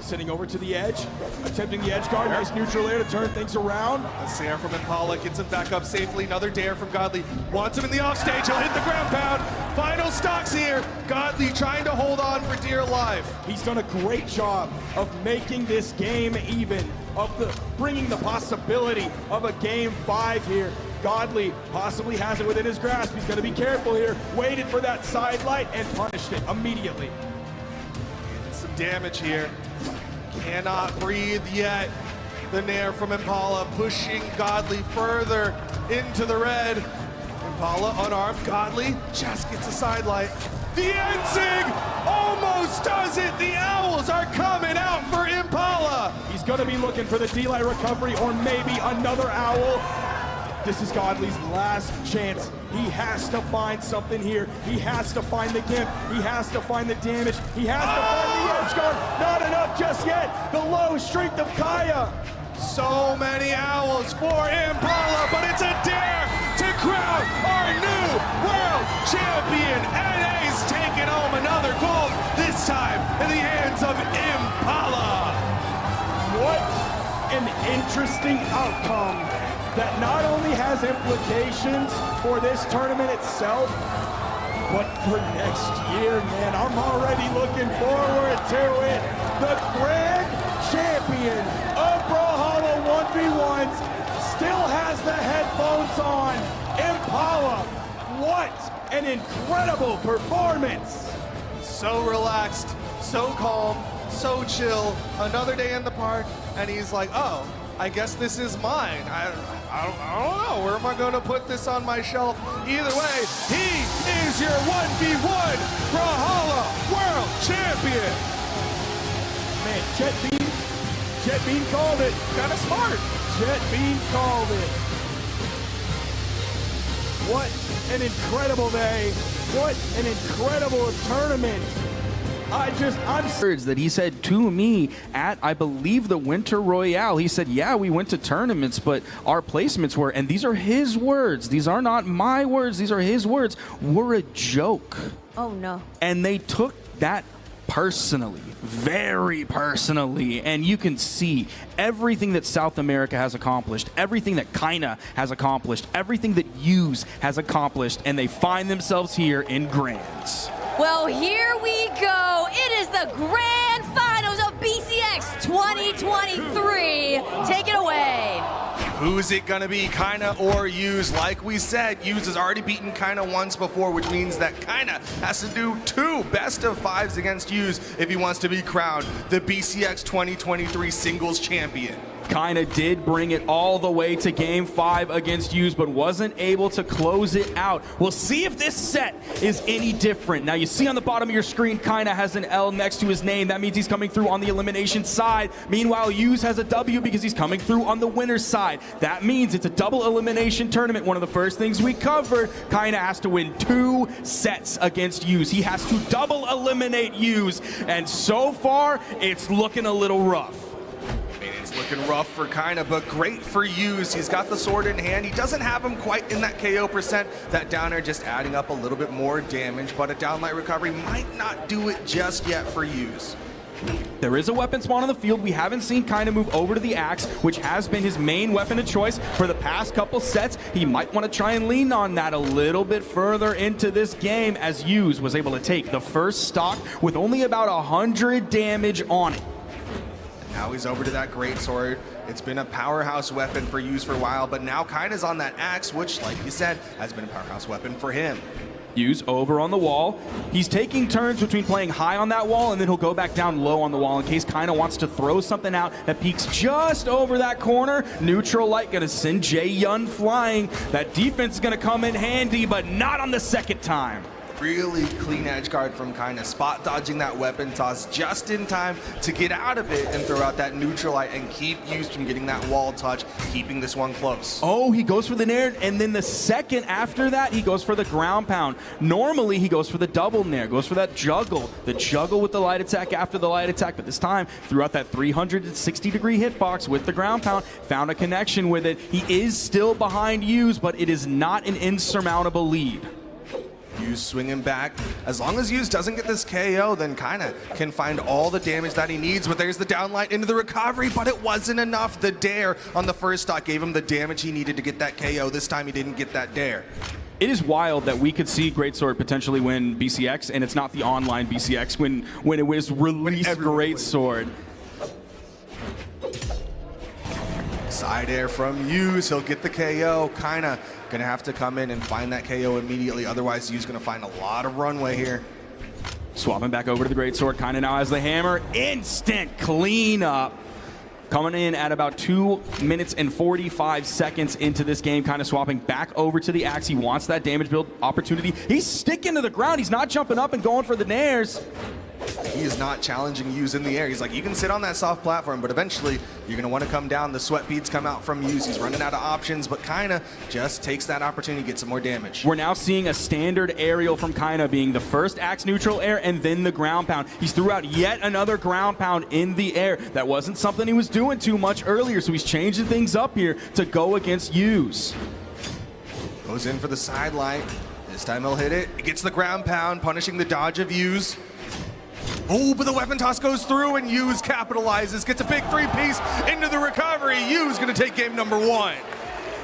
Sitting over to the edge, attempting the edge guard. Nice neutral air to turn things around. A snare from Impala gets him back up safely. Another dare from Godly. Wants him in the offstage. He'll hit the ground pound. Final stocks here. Godly trying to hold on for dear life. He's done a great job of making this game even, of bringing the possibility of a game 5 here. Godly possibly has it within his grasp. He's going to be careful here. Waited for that side light and punished it immediately. Some damage here. Cannot breathe yet. The nair from Impala pushing Godly further into the red. Impala unarmed. Godly just gets a side light. The Ensig almost does it. The Owls are coming out for Impala. He's going to be looking for the D-Light recovery or maybe another owl. This is Godly's last chance. He has to find something here. He has to find the gimp. He has to find the damage. He has to find the edge guard. Not enough just yet. The low strength of Kyna. So many owls for Impala, but it's a dare to crown our new world champion. NA's taking home another gold, this time in the hands of Impala. What an interesting outcome that not only has implications for this tournament itself, but for next year, man. I'm already looking forward to it. The grand champion of Brawlhalla 1v1s still has the headphones on. Impala, what an incredible performance. So relaxed, so calm, so chill. Another day in the park, and he's like, oh, I guess this is mine. I don't know. Where am I going to put this on my shelf? Either way, he is your 1v1 Brawlhalla World Champion. Man, Jet Bean called it. Kind of smart. Jet Bean called it. What an incredible day. What an incredible tournament. I'm words that he said to me at, I believe, the Winter Royale. He said, yeah, we went to tournaments, but our placements were, and these are his words, these are not my words, these are his words, were a joke. Oh no. And they took that personally, very personally, and you can see everything that South America has accomplished, everything that Kyna has accomplished, everything that Hughes has accomplished, and they find themselves here in Grands. Well, here we go. It is the grand finals of BCX 2023. Take it away. Who's it gonna be, Kyna or Hughes? Like we said, Hughes has already beaten Kyna once before, which means that Kyna has to do 2 best-of-5s against Hughes if he wants to be crowned the BCX 2023 singles champion. Kyna did bring it all the way to Game 5 against Hughes, but wasn't able to close it out. We'll see if this set is any different. Now, you see on the bottom of your screen, Kyna has an L next to his name. That means he's coming through on the elimination side. Meanwhile, Hughes has a W because he's coming through on the winner's side. That means it's a double elimination tournament. One of the first things we covered, Kyna has to win 2 sets against Hughes. He has to double eliminate Hughes, and so far, it's looking a little rough. It's looking rough for Kyna, but great for Hughes. He's got the sword in hand. He doesn't have him quite in that KO percent. That down air just adding up a little bit more damage, but a downlight recovery might not do it just yet for Hughes. There is a weapon spawn on the field. We haven't seen Kyna move over to the axe, which has been his main weapon of choice for the past couple sets. He might want to try and lean on that a little bit further into this game, as Hughes was able to take the first stock with only about 100 damage on it. Now he's over to that greatsword. It's been a powerhouse weapon for Hughes for a while, but now Kyna's on that axe, which, like you said, has been a powerhouse weapon for him. Use over on the wall. He's taking turns between playing high on that wall and then he'll go back down low on the wall in case Kyna wants to throw something out that peeks just over that corner. Neutral light gonna send Jay Yun flying. That defense is gonna come in handy, but not on the second time. Really clean edge guard from Kyna, spot dodging that weapon toss just in time to get out of it and throw out that neutral light and keep Used from getting that wall touch, keeping this one close. Oh, he goes for the nair, and then the second after that, he goes for the ground pound. Normally, he goes for the double nair, goes for that juggle, the juggle with the light attack after the light attack, but this time, threw out that 360-degree hitbox with the ground pound, found a connection with it. He is still behind Used, but it is not an insurmountable lead. Used swinging back. As long as Used doesn't get this KO, then Kyna can find all the damage that he needs. But there's the downlight into the recovery, but it wasn't enough. The dare on the first stock gave him the damage he needed to get that KO. This time he didn't get that dare. It is wild that we could see Greatsword potentially win BCX, and it's not the online BCX when it was released Greatsword. Side air from Used, he'll get the KO. Kyna gonna have to come in and find that KO immediately, otherwise Used gonna find a lot of runway here. Swapping back over to the Greatsword, Kyna now has the hammer. Instant cleanup. Coming in at about 2 minutes and 45 seconds into this game, kind of swapping back over to the axe. He wants that damage build opportunity. He's sticking to the ground. He's not jumping up and going for the nairs. He is not challenging Used in the air. He's like, you can sit on that soft platform, but eventually you're going to want to come down. The sweat beads come out from Used. He's running out of options, but Kyna just takes that opportunity to get some more damage. We're now seeing a standard aerial from Kyna being the first axe neutral air and then the ground pound. He's threw out yet another ground pound in the air. That wasn't something he was doing too much earlier, so he's changing things up here to go against Used. Goes in for the side light. This time he'll hit it. It gets the ground pound, punishing the dodge of Used. Oh, but the weapon toss goes through and Used capitalizes, gets a big three-piece into the recovery. Used gonna take game number 1.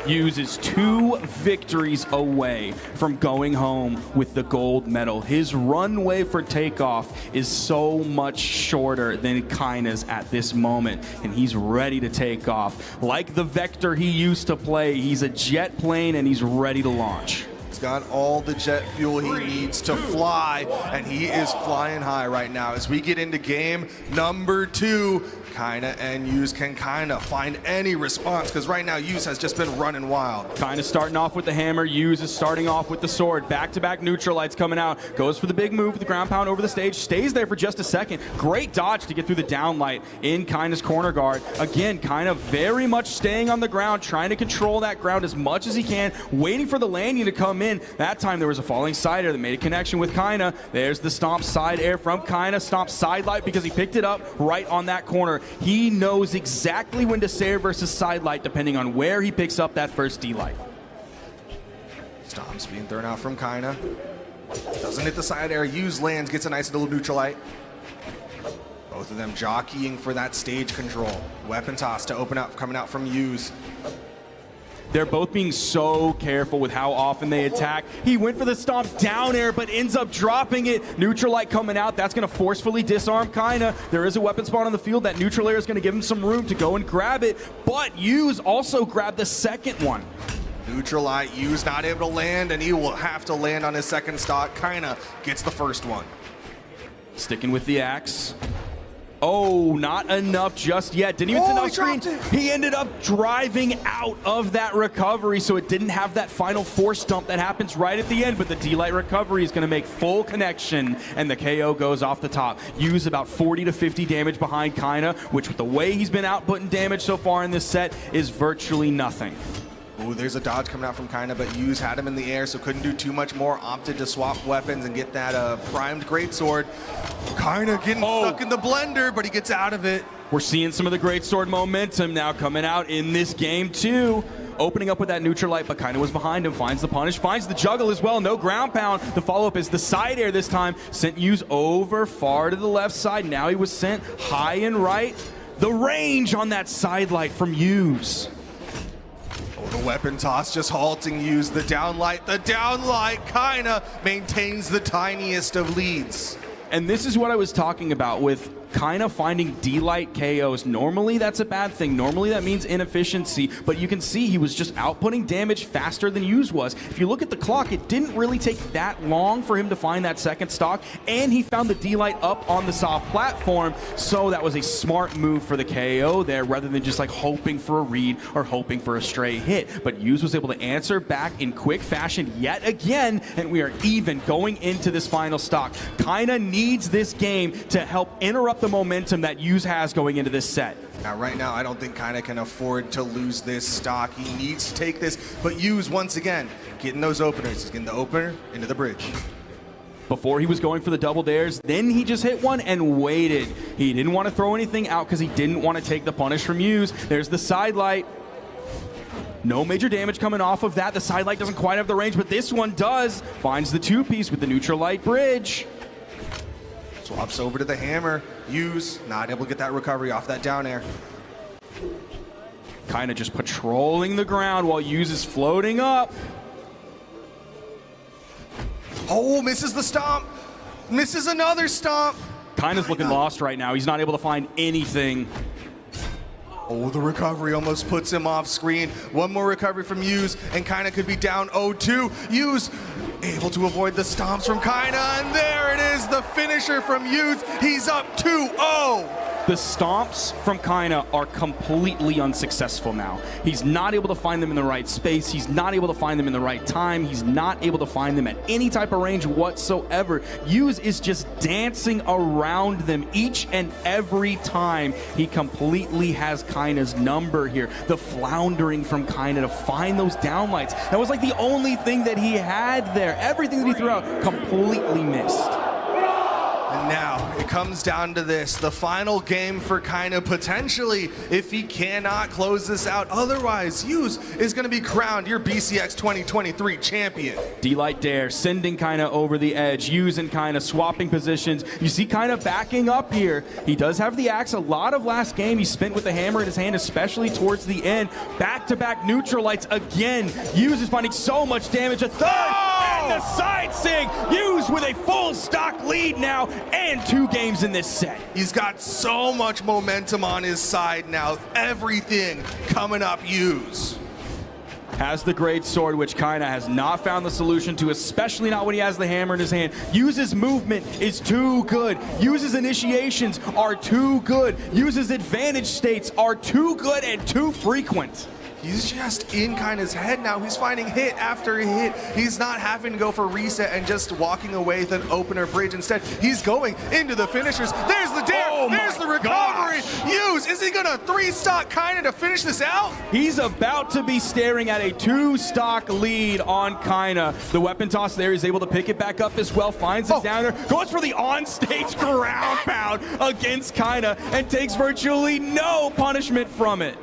Used is 2 victories away from going home with the gold medal. His runway for takeoff is so much shorter than Kyna's at this moment, and he's ready to take off. Like the Vector he used to play, he's a jet plane and he's ready to launch. He's got all the jet fuel he needs to fly, and he is flying high right now. As we get into game number 2, Kyna and Used can kind of find any response, because right now Used has just been running wild. Kyna starting off with the hammer, Used is starting off with the sword. Back-to-back neutral lights coming out. Goes for the big move with the ground pound over the stage. Stays there for just a second. Great dodge to get through the downlight in Kyna's corner guard. Again, Kyna very much staying on the ground, trying to control that ground as much as he can, waiting for the landing to come in. That time there was a falling side air that made a connection with Kyna. There's the stomp side air from Kyna. Stomp side light because he picked it up right on that corner. He knows exactly when to Sair versus side light depending on where he picks up that first D-light. Stomps being thrown out from Kyna. Doesn't hit the side air. Used lands, gets a nice little neutral light. Both of them jockeying for that stage control. Weapon toss to open up, coming out from Used. They're both being so careful with how often they attack. He went for the stomp down air, but ends up dropping it. Neutral light coming out. That's going to forcefully disarm Kyna. There is a weapon spawn on the field. That neutral air is going to give him some room to go and grab it, but Used also grabbed the second one. Neutral light, Used not able to land, and he will have to land on his second stock. Kyna gets the first one. Sticking with the axe. Oh, not enough just yet. Didn't even send off screen. He ended up driving out of that recovery, so it didn't have that final force dump that happens right at the end, but the D-Light recovery is going to make full connection, and the KO goes off the top. Use about 40 to 50 damage behind Kyna, which with the way he's been outputting damage so far in this set is virtually nothing. Ooh, there's a dodge coming out from Kyna, but Used had him in the air, so couldn't do too much more. Opted to swap weapons and get that primed greatsword. Kyna getting stuck in the blender, but he gets out of it. We're seeing some of the greatsword momentum now coming out in this game too. Opening up with that neutral light, but Kyna was behind him. Finds the punish, finds the juggle as well. No ground pound. The follow-up is the side air this time. Sent Used over far to the left side. Now he was sent high and right. The range on that side light from Used. The weapon toss just halting Used. The downlight, Kyna maintains the tiniest of leads. And this is what I was talking about with Kyna finding D-Light KOs. Normally that's a bad thing. Normally that means inefficiency, but you can see he was just outputting damage faster than Yuz was. If you look at the clock, it didn't really take that long for him to find that second stock, and he found the D-Light up on the soft platform, so that was a smart move for the KO there, rather than just like hoping for a read or hoping for a stray hit. But Yuz was able to answer back in quick fashion yet again, and we are even going into this final stock. Kyna needs this game to help interrupt the momentum that Yuz has going into this set. Now, right now, I don't think Kyna can afford to lose this stock. He needs to take this, but Yuz, once again, getting those openers. He's getting the opener into the bridge. Before he was going for the double dares, then he just hit one and waited. He didn't want to throw anything out because he didn't want to take the punish from Yuz. There's the side light. No major damage coming off of that. The side light doesn't quite have the range, but this one does. Finds the two-piece with the neutral light bridge. Swaps over to the hammer. Yuz not able to get that recovery off that down air. Kyna just patrolling the ground while Yuz is floating up. Oh, misses the stomp. Misses another stomp. Kyna's looking lost right now. He's not able to find anything. Oh, the recovery almost puts him off screen. One more recovery from Yuz, and Kyna could be down 0-2. Yuz able to avoid the stomps from Kyna, and there it is, the finisher from Yuz. He's up 2-0. The stomps from Kyna are completely unsuccessful now. He's not able to find them in the right space. He's not able to find them in the right time. He's not able to find them at any type of range whatsoever. Yuz is just dancing around them each and every time. He completely has Kyna's number here. The floundering from Kyna to find those downlights. That was like the only thing that he had there. Everything that he threw out completely missed. And now it comes down to this, the final game for Kyna potentially if he cannot close this out. Otherwise, Yuz is going to be crowned your BCX 2023 champion. D-Light Dare sending Kyna over the edge. Yuz and Kyna swapping positions. You see Kyna backing up here. He does have the axe. A lot of last game he spent with the hammer in his hand, especially towards the end. Back-to-back neutral lights again. Yuz is finding so much damage. A third! And the side sig! Yuz with a full stock lead now, and 2 games in this set. He's got so much momentum on his side now. Everything coming up Yuz. Has the great sword, which Kyna has not found the solution to, especially not when he has the hammer in his hand. Yuz's movement is too good. Yuz's initiations are too good. Yuz's advantage states are too good and too frequent. He's just in Kyna's head now. He's finding hit after hit. He's not having to go for reset and just walking away with an opener bridge. Instead, he's going into the finishers. There's the dare. Oh, there's the recovery. Yuz, is he going to 3-stock Kyna to finish this out? He's about to be staring at a 2-stock lead on Kyna. The weapon toss there is able to pick it back up as well. Finds his downer. Goes for the on-stage ground pound against Kyna and takes virtually no punishment from it.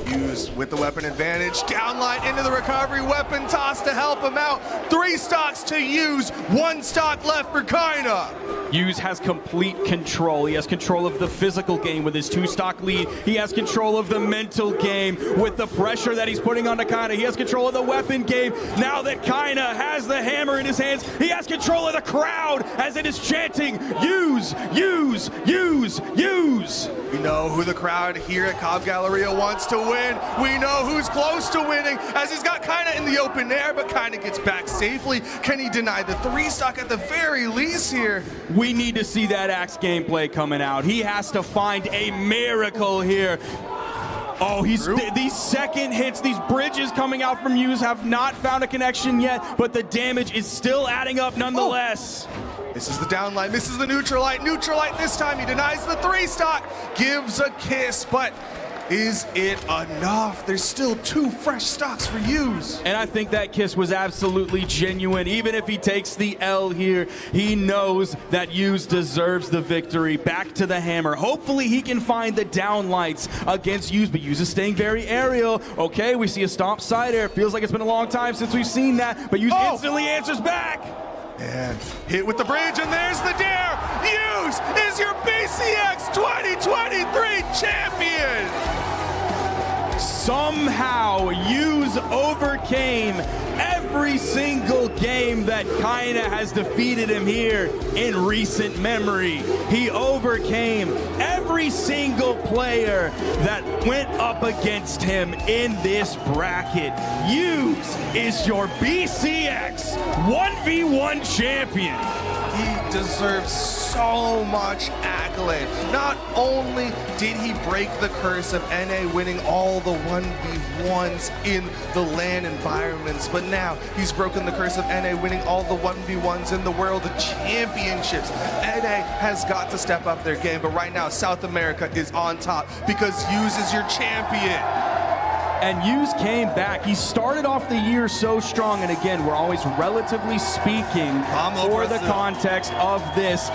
Yuz with the weapon advantage, downlight into the recovery, weapon toss to help him out. 3 stocks to Yuz, 1 stock left for Kyna. Yuz has complete control. He has control of the physical game with his 2-stock lead. He has control of the mental game with the pressure that he's putting onto Kyna. He has control of the weapon game. Now that Kyna has the hammer in his hands, he has control of the crowd as it is chanting, Yuz, Yuz, Yuz, Yuz. We know who the crowd here at Cobb Galleria wants to win. We know who's close to winning as he's got Kyna in the open air, but Kyna gets back safely. Can he deny the 3-stock at the very least here? We need to see that axe gameplay coming out. He has to find a miracle here. Oh, these second hits, these bridges coming out from Yuz have not found a connection yet, but the damage is still adding up nonetheless. This is the downlight, misses the neutral light. Neutral light this time, he denies the 3-stock, gives a kiss, but is it enough? There's still 2 fresh stocks for Yuz. And I think that kiss was absolutely genuine. Even if he takes the L here, he knows that Yuz deserves the victory. Back to the hammer. Hopefully he can find the downlights against Yuz, but Yuz is staying very aerial. Okay, we see a stomp side air. Feels like it's been a long time since we've seen that, but Yuz instantly answers back. And hit with the bridge, and there's the dare. Yuz is your BCX 2023 champion. somehow Hughes overcame every single game that Kyna has defeated him here in recent memory. He overcame every single player that went up against him in this bracket. Hughes is your BCX 1v1 champion. He deserves so much accolade. Not only did he break the curse of NA winning all the 1v1s in the LAN environments, but now he's broken the curse of NA winning all the 1v1s in the World Championships. NA has got to step up their game, but right now South America is on top because Hughes is your champion. And Hughes came back. He started off the year so strong, and again, we're always relatively speaking for the context of this.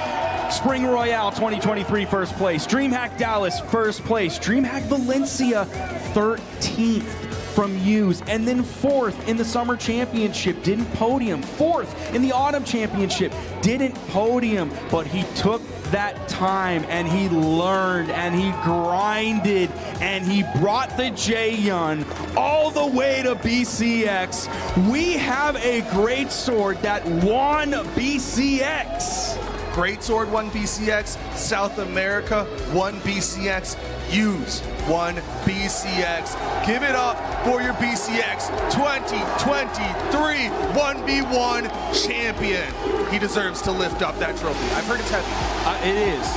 Spring Royale 2023 first place, DreamHack Dallas first place, DreamHack Valencia 13th from Hughes, and then 4th in the Summer Championship, didn't podium, 4th in the Autumn Championship, didn't podium, but he took that time and he learned and he grinded and he brought the J-Yun all the way to BCX. We have a great sword that won BCX. Great Sword won BCX, South America won BCX, Hughes won BCX. Give it up for your BCX 2023 1v1 champion. He deserves to lift up that trophy. I've heard it's heavy. It is.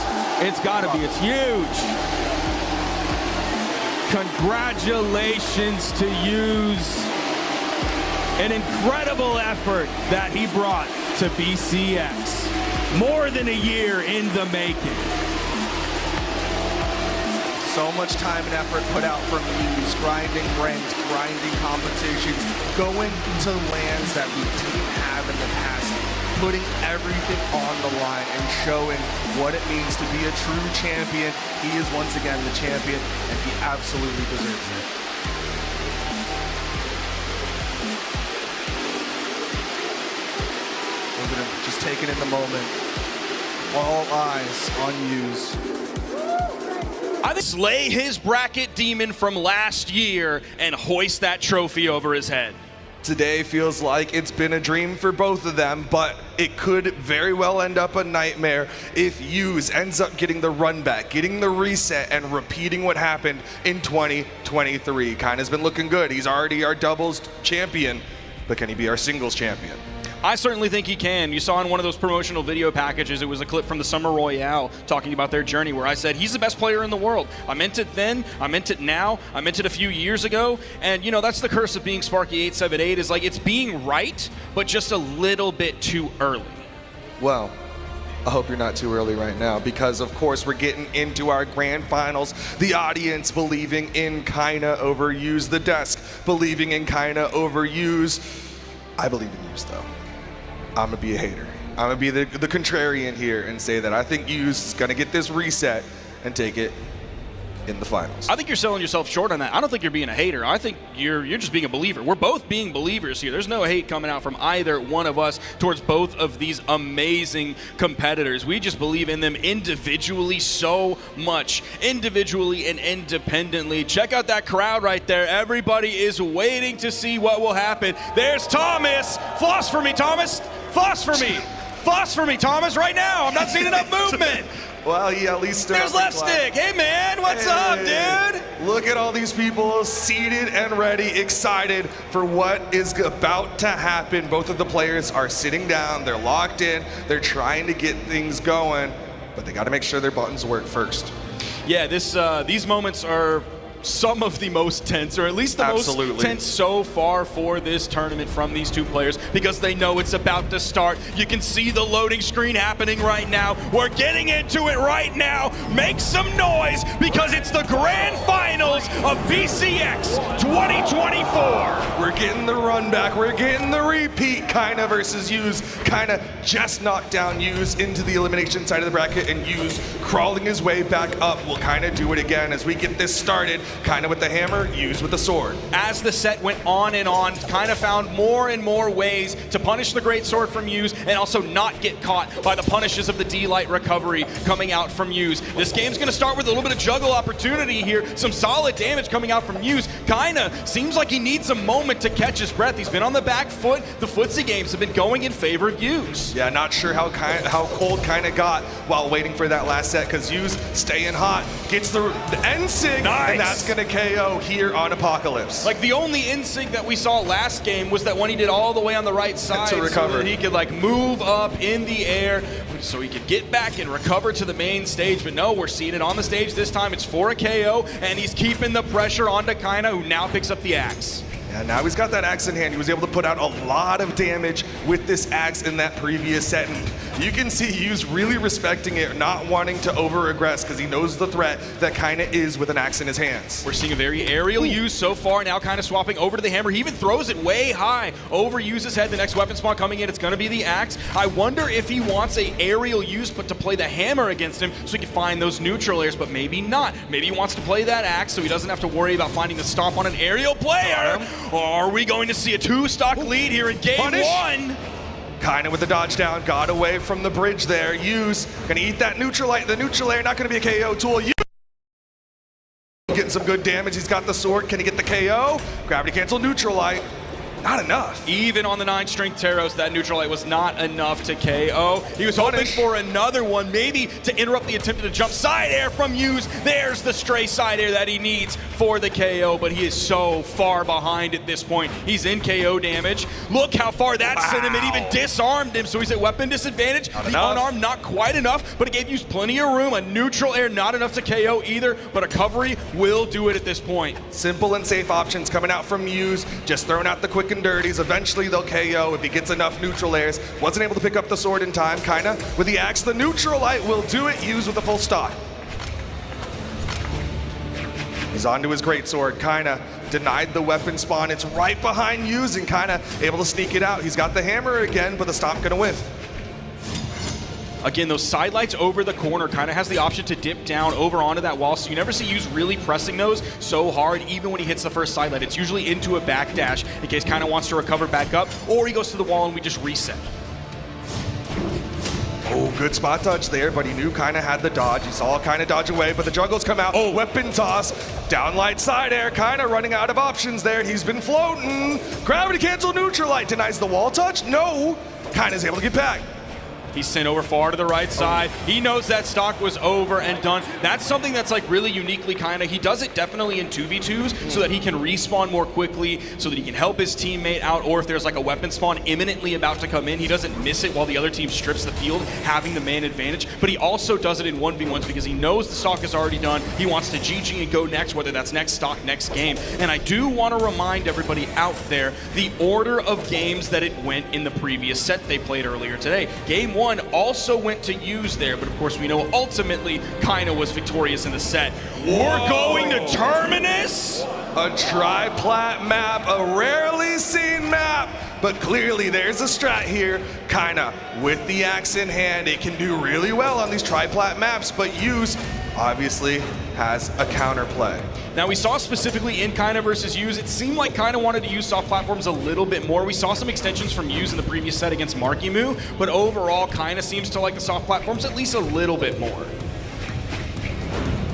It's gotta be. It's huge. Congratulations to Hughes. An incredible effort that he brought to BCX. More than a year in the making. So much time and effort put out from Hughes, grinding ranked, grinding competitions, going to lands that we didn't have in the past, putting everything on the line and showing what it means to be a true champion. He is once again the champion, and he absolutely deserves it. We're gonna just take it in the moment. All eyes on Hughes. I think slay his bracket demon from last year and hoist that trophy over his head. Today feels like it's been a dream for both of them, but it could very well end up a nightmare if Hughes ends up getting the run back, getting the reset, and repeating what happened in 2023. Kyna's been looking good. He's already our doubles champion, but can he be our singles champion? I certainly think he can. You saw in one of those promotional video packages, it was a clip from the Summer Royale talking about their journey where I said, he's the best player in the world. I meant it then, I meant it now, I meant it a few years ago. And you know, that's the curse of being Sparky878 is like, it's being right, but just a little bit too early. Well, I hope you're not too early right now because, of course, we're getting into our grand finals. The audience believing in Kyna over Hughes. The desk believing in Kyna over Hughes. I believe in Hughes, though. I'm going to be a hater. I'm going to be the contrarian here and say that I think Hughes is going to get this reset and take it in the finals. I think you're selling yourself short on that. I don't think you're being a hater. I think you're just being a believer. We're both being believers here. There's no hate coming out from either one of us towards both of these amazing competitors. We just believe in them individually so much, individually and independently. Check out that crowd right there. Everybody is waiting to see what will happen. There's Thomas. Floss for me, Thomas. Floss for me. Floss for me, Thomas, right now. I'm not seeing enough movement. Well, he at least there's left stick. Hey, man, what's up, dude? Look at all these people seated and ready, excited for what is about to happen. Both of the players are sitting down. They're locked in. They're trying to get things going, but they got to make sure their buttons work first. Yeah, these moments are some of the most tense, or at least the most tense so far for this tournament from these two players, because they know it's about to start. You can see the loading screen happening right now. We're getting into it right now. Make some noise, because it's the grand finals of BCX 2024. We're getting the run back. We're getting the repeat. Kyna versus Hughes. Kyna just knocked down Hughes into the elimination side of the bracket, and Hughes crawling his way back up. Will Kyna do it again as we get this started? Kyna with the hammer, Use with the sword. As the set went on and on, Kyna found more and more ways to punish the great sword from Use and also not get caught by the punishes of the D-Light recovery coming out from Use. This game's going to start with a little bit of juggle opportunity here. Some solid damage coming out from Use. Kyna seems like he needs a moment to catch his breath. He's been on the back foot. The footsie games have been going in favor of Use. Yeah, not sure how cold Kyna got while waiting for that last set, because Use staying hot, gets the end sig, nice. And that's going to KO here on Apocalypse. Like the only insig that we saw last game was that when he did all the way on the right side to recover. so that he could like move up in the air so he could get back and recover to the main stage. But no, we're seeing it on the stage this time. It's for a KO, and he's keeping the pressure onto Kyna, who now picks up the axe. And now he's got that axe in hand. He was able to put out a lot of damage with this axe in that previous set. And you can see Use really respecting it, not wanting to over-aggress because he knows the threat that Kyna is with an axe in his hands. We're seeing a very aerial Use so far, now kind of swapping over to the hammer. He even throws it way high over Use's head. The next weapon spawn coming in, it's going to be the axe. I wonder if he wants a aerial Use, but to play the hammer against him so he can find those neutral airs, but maybe not. Maybe he wants to play that axe so he doesn't have to worry about finding the stomp on an aerial player. Or are we going to see a 2-stock lead here in game one? Kyna with the dodge down, got away from the bridge there. Use gonna eat that neutral light. The neutral air not gonna be a KO tool. Use getting some good damage. He's got the sword. Can he get the KO? Gravity cancel neutral light. Not enough. Even on the 9-strength Taros, that neutral light was not enough to KO. He was hoping for another one, maybe to interrupt the attempt to jump side air from Use. There's the stray side air that he needs for the KO, but he is so far behind at this point. He's in KO damage. Look how far that sent him. It even disarmed him, so he's at weapon disadvantage. The unarmed, not quite enough, but it gave Use plenty of room. A neutral air, not enough to KO either, but a recovery will do it at this point. Simple and safe options coming out from Use, just throwing out the quick and dirties. Eventually they'll KO if he gets enough neutral airs. Wasn't able to pick up the sword in time. Kyna with the axe. The neutral light will do it. Use with a full stock. He's onto his greatsword. Kyna denied the weapon spawn. It's right behind Use, and Kyna able to sneak it out. He's got the hammer again, but the stomp gonna whiff. Again, those side lights over the corner kind of has the option to dip down over onto that wall, so you never see Use really pressing those so hard, even when he hits the first side light. It's usually into a backdash in case Kyna wants to recover back up, or he goes to the wall and we just reset. Oh, good spot touch there, but he knew Kyna had the dodge. He saw Kyna dodge away, but the juggles come out. Oh, weapon toss, down light side air. Kyna running out of options there. He's been floating. Gravity cancel neutral light denies the wall touch. No, Kyna's able to get back. He's sent over far to the right side. He knows that stock was over and done. That's something that's like really uniquely Kyna. He does it definitely in 2v2s so that he can respawn more quickly, so that he can help his teammate out, or if there's like a weapon spawn imminently about to come in, he doesn't miss it while the other team strips the field, having the man advantage. But he also does it in 1v1s because he knows the stock is already done. He wants to GG and go next, whether that's next stock, next game. And I do want to remind everybody out there the order of games that it went in the previous set they played earlier today. Game 1 also went to Use there, but of course we know ultimately Kyna was victorious in the set. We're going to Terminus! A tri-plat map, a rarely seen map, but clearly there's a strat here. Kyna with the axe in hand, it can do really well on these tri-plat maps, but Use obviously has a counterplay. Now we saw specifically in Kyna versus Use, it seemed like Kyna wanted to use soft platforms a little bit more. We saw some extensions from Use in the previous set against Maltimum, but overall Kyna seems to like the soft platforms at least a little bit more.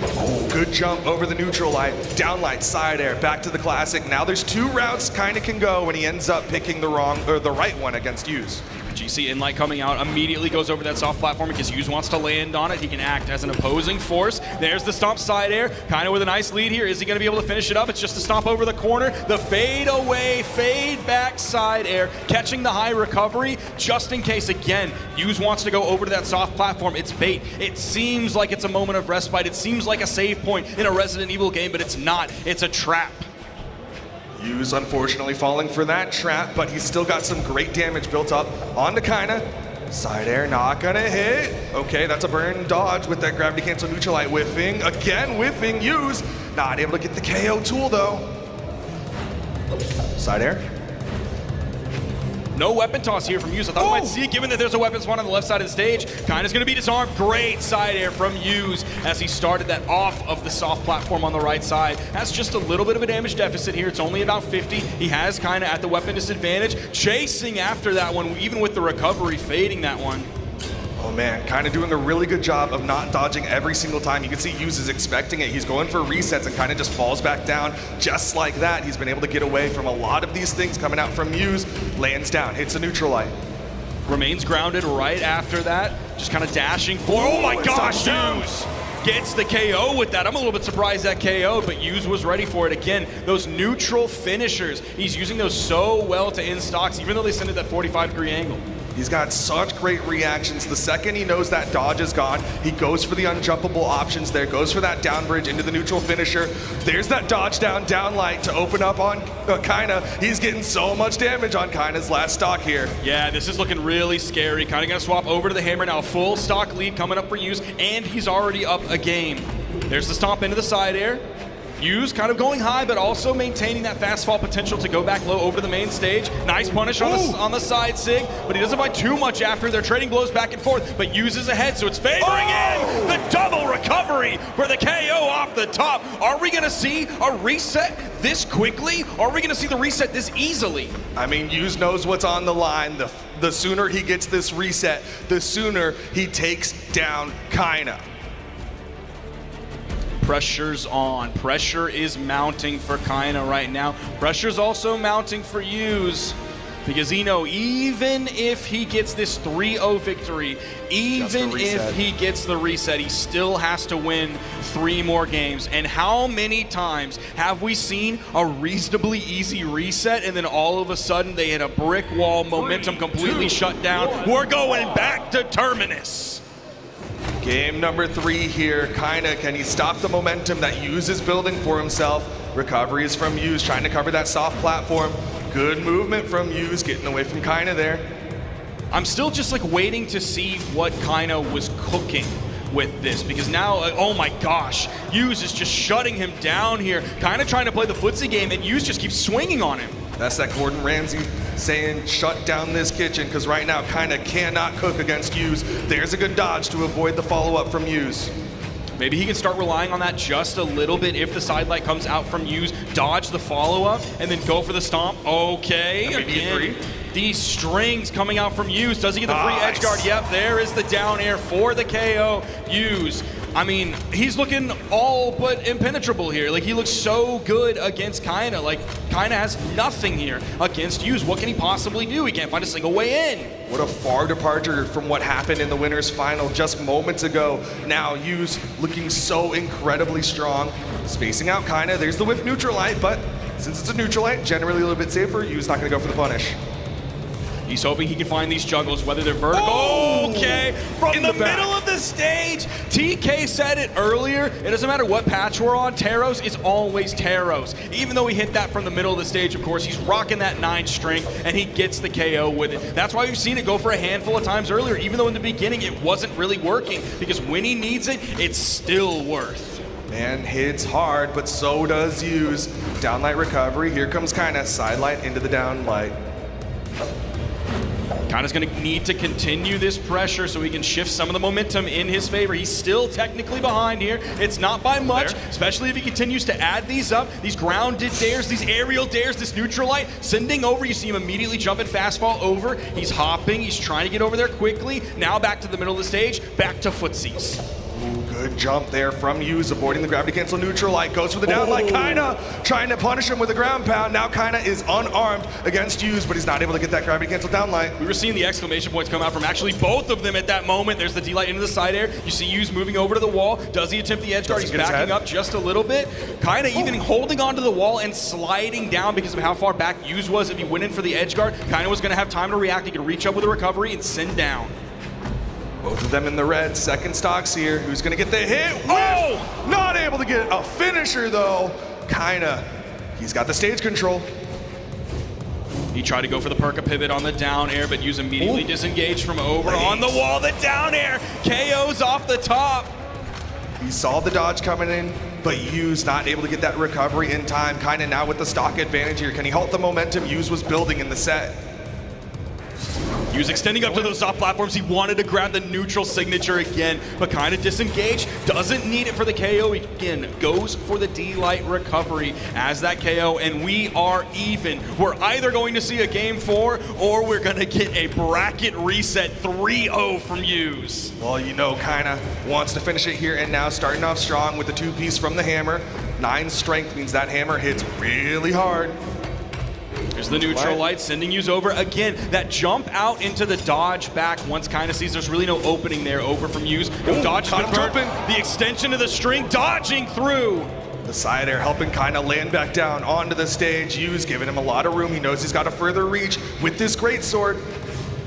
Oh, good jump over the neutral light, down light, side air, back to the classic. Now there's 2 routes Kyna can go when he ends up picking the right one against Use. GC in light coming out, immediately goes over that soft platform because Use wants to land on it. He can act as an opposing force. There's the stomp side air, Kyna with a nice lead here. Is he going to be able to finish it up? It's just a stomp over the corner. The fade away, fade back side air, catching the high recovery just in case. Again, Use wants to go over to that soft platform. It's bait. It seems like it's a moment of respite. It seems like a save point in a Resident Evil game, but it's not. It's a trap. Use unfortunately falling for that trap, but he's still got some great damage built up onto Kyna. Side air not gonna hit. Okay, that's a burn dodge with that gravity cancel neutral light whiffing. Again whiffing, Use not able to get the KO tool though. Side air. No weapon toss here from Hughes. I thought we might see it, given that there's a weapon spawn on the left side of the stage. Kyna's gonna be disarmed. Great side air from Hughes as he started that off of the soft platform on the right side. Has just a little bit of a damage deficit here. It's only about 50. He has Kyna at the weapon disadvantage. Chasing after that one, even with the recovery, fading that one. Oh man, kind of doing a really good job of not dodging every single time. You can see Hughes is expecting it. He's going for resets and kind of just falls back down just like that. He's been able to get away from a lot of these things coming out from Hughes. Lands down, hits a neutral light. Remains grounded right after that. Just kind of dashing for, oh my gosh, Hughes gets the KO with that. I'm a little bit surprised that KO'd, but Hughes was ready for it. Again, those neutral finishers, he's using those so well to end stocks, even though they send it that 45-degree angle. He's got such great reactions. The second he knows that dodge is gone, he goes for the unjumpable options there, goes for that down bridge into the neutral finisher. There's that dodge down light to open up on Kyna. He's getting so much damage on Kyna's last stock here. Yeah, this is looking really scary. Kyna gonna swap over to the hammer now. Full stock lead coming up for Hughes, and he's already up a game. There's the stomp into the side air. Hughes kind of going high, but also maintaining that fast fall potential to go back low over the main stage. Nice punish on the side sig, but he doesn't fight too much after. They're trading blows back and forth, but Hughes is ahead, so it's favoring in. The double recovery for the KO off the top. Are we going to see a reset this quickly? Or are we going to see the reset this easily? I mean, Hughes knows what's on the line. The sooner he gets this reset, the sooner he takes down Kyna. Pressure's on. Pressure is mounting for Kyna right now. Pressure's also mounting for Hughes, because even if he gets this 3-0 victory, even if he gets the reset, he still has to win 3 more games. And how many times have we seen a reasonably easy reset and then all of a sudden they hit a brick wall, momentum completely shut down? We're going back to Terminus. Game number 3 here. Kyna, can he stop the momentum that Hughes is building for himself? Recovery is from Hughes, trying to cover that soft platform. Good movement from Hughes, getting away from Kyna there. I'm still just like waiting to see what Kyna was cooking with this, because now, oh my gosh, Hughes is just shutting him down here. Kyna trying to play the footsie game, and Hughes just keeps swinging on him. That's that Gordon Ramsay saying, shut down this kitchen, because right now Kyna cannot cook against Hughes. There's a good dodge to avoid the follow-up from Hughes. Maybe he can start relying on that just a little bit if the side light comes out from Hughes, dodge the follow-up, and then go for the stomp. Okay, again, these strings coming out from Hughes. Does he get the free edge guard? Yep, there is the down air for the KO. Hughes, I mean, he's looking all but impenetrable here. Like, he looks so good against Kyna. Like, Kyna has nothing here against Hughes. What can he possibly do? He can't find a single way in. What a far departure from what happened in the winner's final just moments ago. Now Hughes looking so incredibly strong. Spacing out Kyna. There's the whiff neutral light, but since it's a neutral light, generally a little bit safer, Hughes not gonna go for the punish. He's hoping he can find these juggles, whether they're vertical. Okay, from the middle of the stage. TK said it earlier. It doesn't matter what patch we're on. Taros is always Taros. Even though he hit that from the middle of the stage, of course, he's rocking that 9 string, and he gets the KO with it. That's why we've seen it go for a handful of times earlier, even though in the beginning it wasn't really working, because when he needs it, it's still worth. Man hits hard, but so does Hughes. Downlight recovery. Here comes Kyna. Side light into the downlight. Kyna's going to need to continue this pressure so he can shift some of the momentum in his favor. He's still technically behind here. It's not by much, especially if he continues to add these up. These grounded dares, these aerial dares, this neutral light, sending over. You see him immediately jumping fastball over. He's hopping. He's trying to get over there quickly. Now back to the middle of the stage, back to footsies. Good jump there from Hughes, avoiding the gravity cancel neutral light. Goes for the down light. Kyna trying to punish him with a ground pound. Now Kyna is unarmed against Hughes, but he's not able to get that gravity cancel down light. We were seeing the exclamation points come out from actually both of them at that moment. There's the D-light into the side air. You see Hughes moving over to the wall. Does he attempt the edge guard? He's backing up just a little bit. Kyna even holding onto the wall and sliding down because of how far back Hughes was. If he went in for the edge guard, Kyna was going to have time to react. He could reach up with a recovery and send down. Both of them in the red. Second stocks here. Who's going to get the hit? Oh! Not able to get a finisher, though. Kyna, he's got the stage control. He tried to go for the Perka pivot on the down air, but Hughes immediately disengaged from over on the wall. The down air KO's off the top. He saw the dodge coming in, but Hughes not able to get that recovery in time. Kyna now with the stock advantage here. Can he halt the momentum Hughes was building in the set? He was extending up to those top platforms. He wanted to grab the neutral signature again, but kind of disengaged. Doesn't need it for the KO. Again, goes for the D-Light recovery as that KO, and we are even. We're either going to see a game 4 or we're going to get a bracket reset 3-0 from Use. Well, you know, Kyna wants to finish it here and now, starting off strong with the 2-piece from the hammer. 9 strength means that hammer hits really hard. There's the neutral light, sending Use over. Again, that jump out into the dodge back once Kyna sees there's really no opening there over from Use. No dodge has been burned. The extension of the string, dodging through. The side air helping Kyna land back down onto the stage. Use giving him a lot of room. He knows he's got a further reach with this greatsword.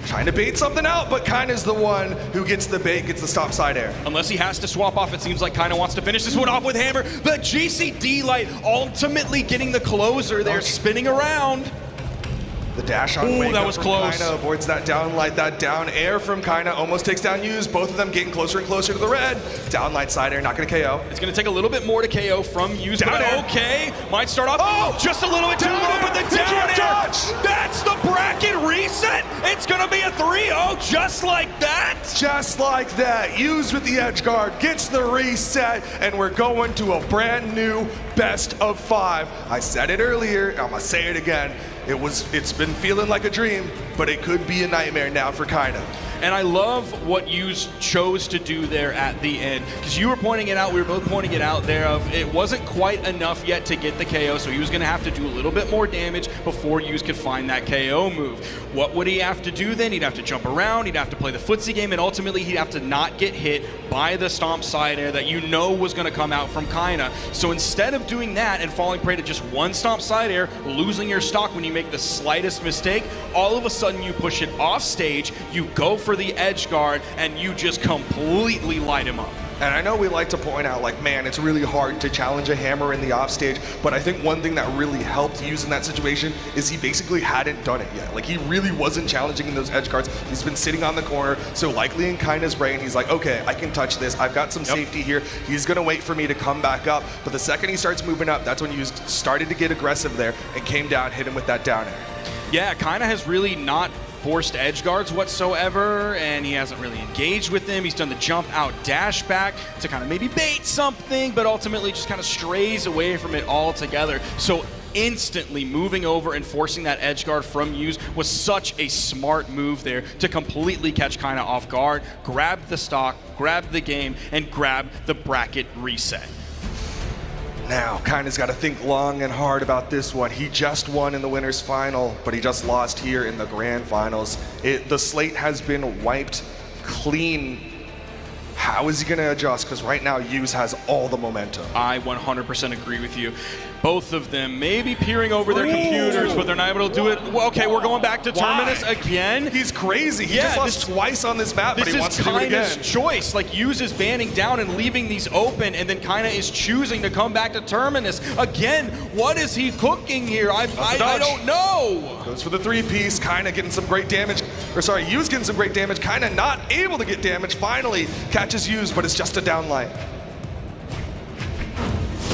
Trying to bait something out, but Kyna's the one who gets the bait, gets the stop side air. Unless he has to swap off, it seems like Kyna wants to finish this one off with hammer. The GCD light ultimately getting the closer there, spinning around. The dash on wake that was close. Kyna avoids that down light, that down air from Kyna almost takes down Use. Both of them getting closer and closer to the red. Down light side air, not gonna KO. It's gonna take a little bit more to KO from Use, but okay. Might start off just a little bit too low, but the down air. That's the bracket reset. It's gonna be a 3-0 just like that. Just like that. Use with the edge guard, gets the reset, and we're going to a brand new best of 5. I said it earlier, I'm gonna say it again. It's been feeling like a dream, but it could be a nightmare now for Kyna. And I love what you chose to do there at the end, because you were pointing it out, we were both pointing it out there of it wasn't quite enough yet to get the KO, so he was going to have to do a little bit more damage before Use could find that KO move. What would he have to do then? He'd have to jump around, he'd have to play the footsie game, and ultimately he'd have to not get hit by the stomp side air that you know was going to come out from Kyna. So instead of doing that and falling prey to just one stomp side air, losing your stock when you make the slightest mistake, all of a sudden you push it off stage, you go for the edge guard, and you just completely light him up. And I know we like to point out, like, man, it's really hard to challenge a hammer in the offstage, but I think one thing that really helped Use in that situation is he basically hadn't done it yet. Like, he really wasn't challenging in those edge guards. He's been sitting on the corner, so likely in Kyna's brain, he's like, okay, I can touch this. I've got some safety here. He's gonna wait for me to come back up, but the second he starts moving up, that's when Use started to get aggressive there and came down, hit him with that down air. Yeah, Kyna has really not forced edge guards whatsoever, and he hasn't really engaged with them. He's done the jump out dash back to kind of maybe bait something, but ultimately just kind of strays away from it altogether. So instantly moving over and forcing that edge guard from Use was such a smart move there to completely catch Kyna off guard, grab the stock, grab the game, and grab the bracket reset. Now, Kyna's got to think long and hard about this one. He just won in the winner's final, but he just lost here in the grand finals. The slate has been wiped clean. How is he going to adjust? Because right now, Use has all the momentum. I 100% agree with you. Both of them maybe peering over their computers, but they're not able to do it. Well, okay, we're going back to Terminus again. He's crazy. He just lost twice on this map, but he wants to do it again. This is Kyna's choice. Like, Use is banning down and leaving these open, and then Kyna is choosing to come back to Terminus. Again, what is he cooking here? I don't know. Goes for the 3-piece. Kyna getting some great damage. Or sorry, Use getting some great damage. Kyna not able to get damage. Finally catches Use, but it's just a downlight.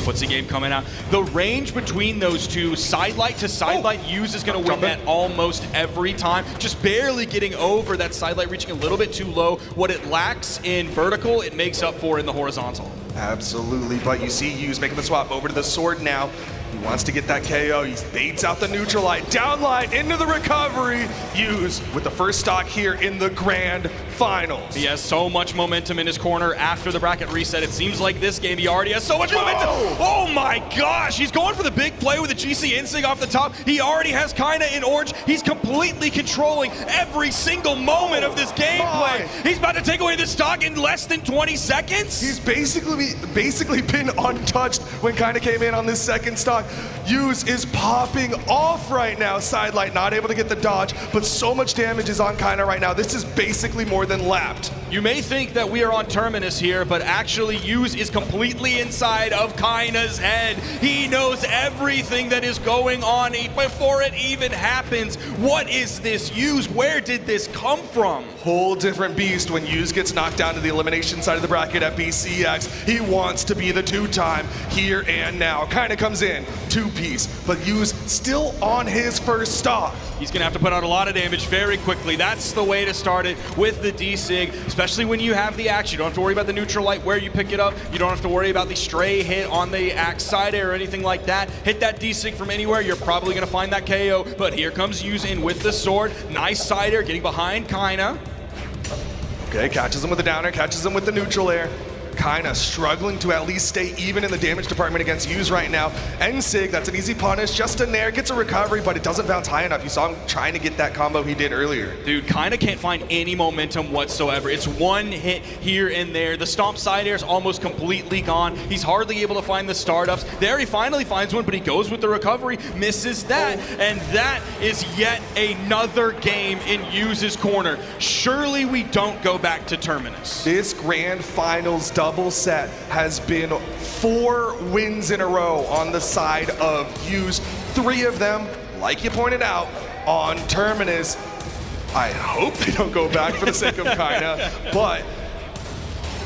Footsie game coming out. The range between those two, sidelight to sidelight, Use is going to win that almost every time. Just barely getting over that sidelight, reaching a little bit too low. What it lacks in vertical, it makes up for in the horizontal. Absolutely, but you see Use making the swap over to the sword now. He wants to get that KO. He baits out the neutral light, down light into the recovery. Use with the first stock here in the grand finals. He has so much momentum in his corner after the bracket reset. It seems like this game he already has so much momentum. Oh my gosh, he's going for the big play with the GC Insig off the top. He already has Kyna in orange. He's completely controlling every single moment of this gameplay. He's about to take away the stock in less than 20 seconds. He's basically been untouched when Kyna came in on this second stock. Use is popping off right now. Sidelight not able to get the dodge, but so much damage is on Kyna right now. This is basically more than lapped. You may think that we are on Terminus here, but actually Use is completely inside of Kyna's head. He knows everything that is going on before it even happens. What is this Use? Where did this come from? Whole different beast when Use gets knocked down to the elimination side of the bracket at BCX. He wants to be the 2-time here and now. Kyna comes in. two-piece, but Yu's still on his first stock. He's going to have to put out a lot of damage very quickly. That's the way to start it with the D-Sig, especially when you have the axe. You don't have to worry about the neutral light where you pick it up. You don't have to worry about the stray hit on the axe side or anything like that. Hit that D-Sig from anywhere, you're probably going to find that KO, but here comes Yu's in with the sword. Nice side air, getting behind Kyna. Okay, catches him with the downer, catches him with the neutral air. Kyna struggling to at least stay even in the damage department against Yuz right now. N-Sig, that's an easy punish. Just a nair, gets a recovery, but it doesn't bounce high enough. You saw him trying to get that combo he did earlier. Dude, Kyna can't find any momentum whatsoever. It's one hit here and there. The stomp side air is almost completely gone. He's hardly able to find the startups. There he finally finds one, but he goes with the recovery, misses that, and that is yet another game in Yuz's corner. Surely we don't go back to Terminus. This grand finals double set has been 4 wins in a row on the side of Yuz. 3 of them, like you pointed out, on Terminus. I hope they don't go back for the sake of Kyna, but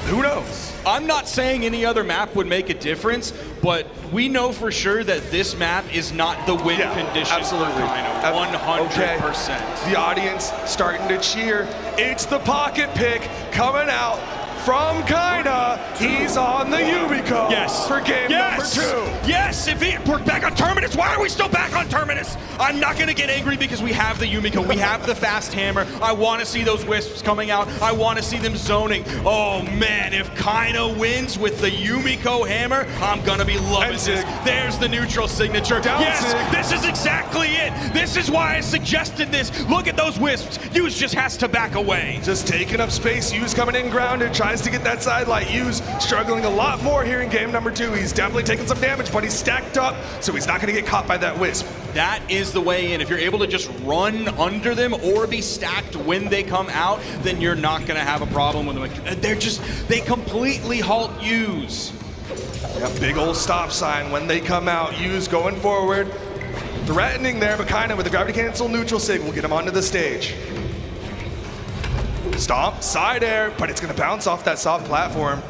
who knows? I'm not saying any other map would make a difference, but we know for sure that this map is not the win condition absolutely. for Kyna, 100%. Okay. The audience starting to cheer. It's the pocket pick coming out from Kyna. He's on the Yumiko for game number 2. Yes, we're back on Terminus. Why are we still back on Terminus? I'm not going to get angry because we have the Yumiko. We have the fast hammer. I want to see those wisps coming out. I want to see them zoning. Oh, man, if Kyna wins with the Yumiko hammer, I'm going to be loving this. There's the neutral signature. This is exactly it. This is why I suggested this. Look at those wisps. Yuz just has to back away. Just taking up space. Yuz coming in grounded, tries to get that side light. Yuz struggling a lot more here in game number 2. He's definitely taking some damage, but he's stacked up, so he's not going to get caught by that wisp. That is the way in. If you're able to just run under them or be stacked when they come out, then you're not going to have a problem with them. They completely halt Yuz. Yeah, big old stop sign when they come out. Yuz going forward, threatening there, but Kyna with the gravity cancel neutral sig will get him onto the stage. Stomp, side air, but it's going to bounce off that soft platform.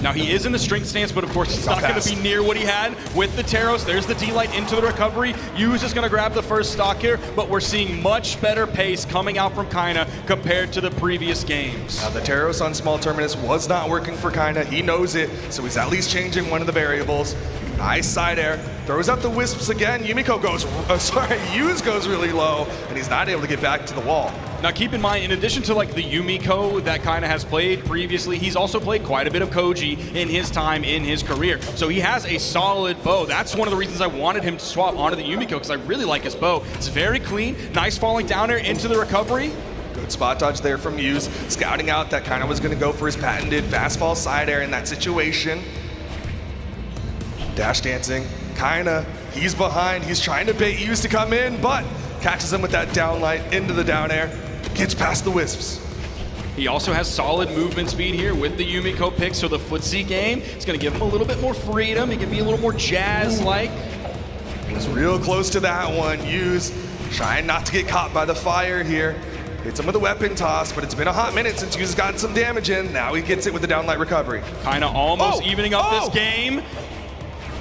Now he is in the strength stance, but of course it's not going to be near what he had with the Taros. There's the D-Light into the recovery. Yuz is going to grab the first stock here, but we're seeing much better pace coming out from Kyna compared to the previous games. Now the Taros on small Terminus was not working for Kyna. He knows it, so he's at least changing one of the variables. Nice side air, throws out the wisps again. Yumiko goes, Yuz goes really low, and he's not able to get back to the wall. Now keep in mind, in addition to like the Yumiko that Kyna has played previously, he's also played quite a bit of Koji in his time in his career. So he has a solid bow. That's one of the reasons I wanted him to swap onto the Yumiko, because I really like his bow. It's very clean, nice falling down there into the recovery. Good spot dodge there from Yuz, scouting out that Kyna was going to go for his patented fast fall side air in that situation. Dash dancing, Kyna, he's behind, he's trying to bait Yuz to come in, but catches him with that down light into the down air, gets past the wisps. He also has solid movement speed here with the Yumiko pick, so the footsie game is going to give him a little bit more freedom. He can be a little more jazz-like. Was real close to that one. Yuz trying not to get caught by the fire here. Hits him with a weapon toss, but it's been a hot minute since Yuz gotten some damage in. Now he gets it with the down light recovery. Kyna almost evening up this game.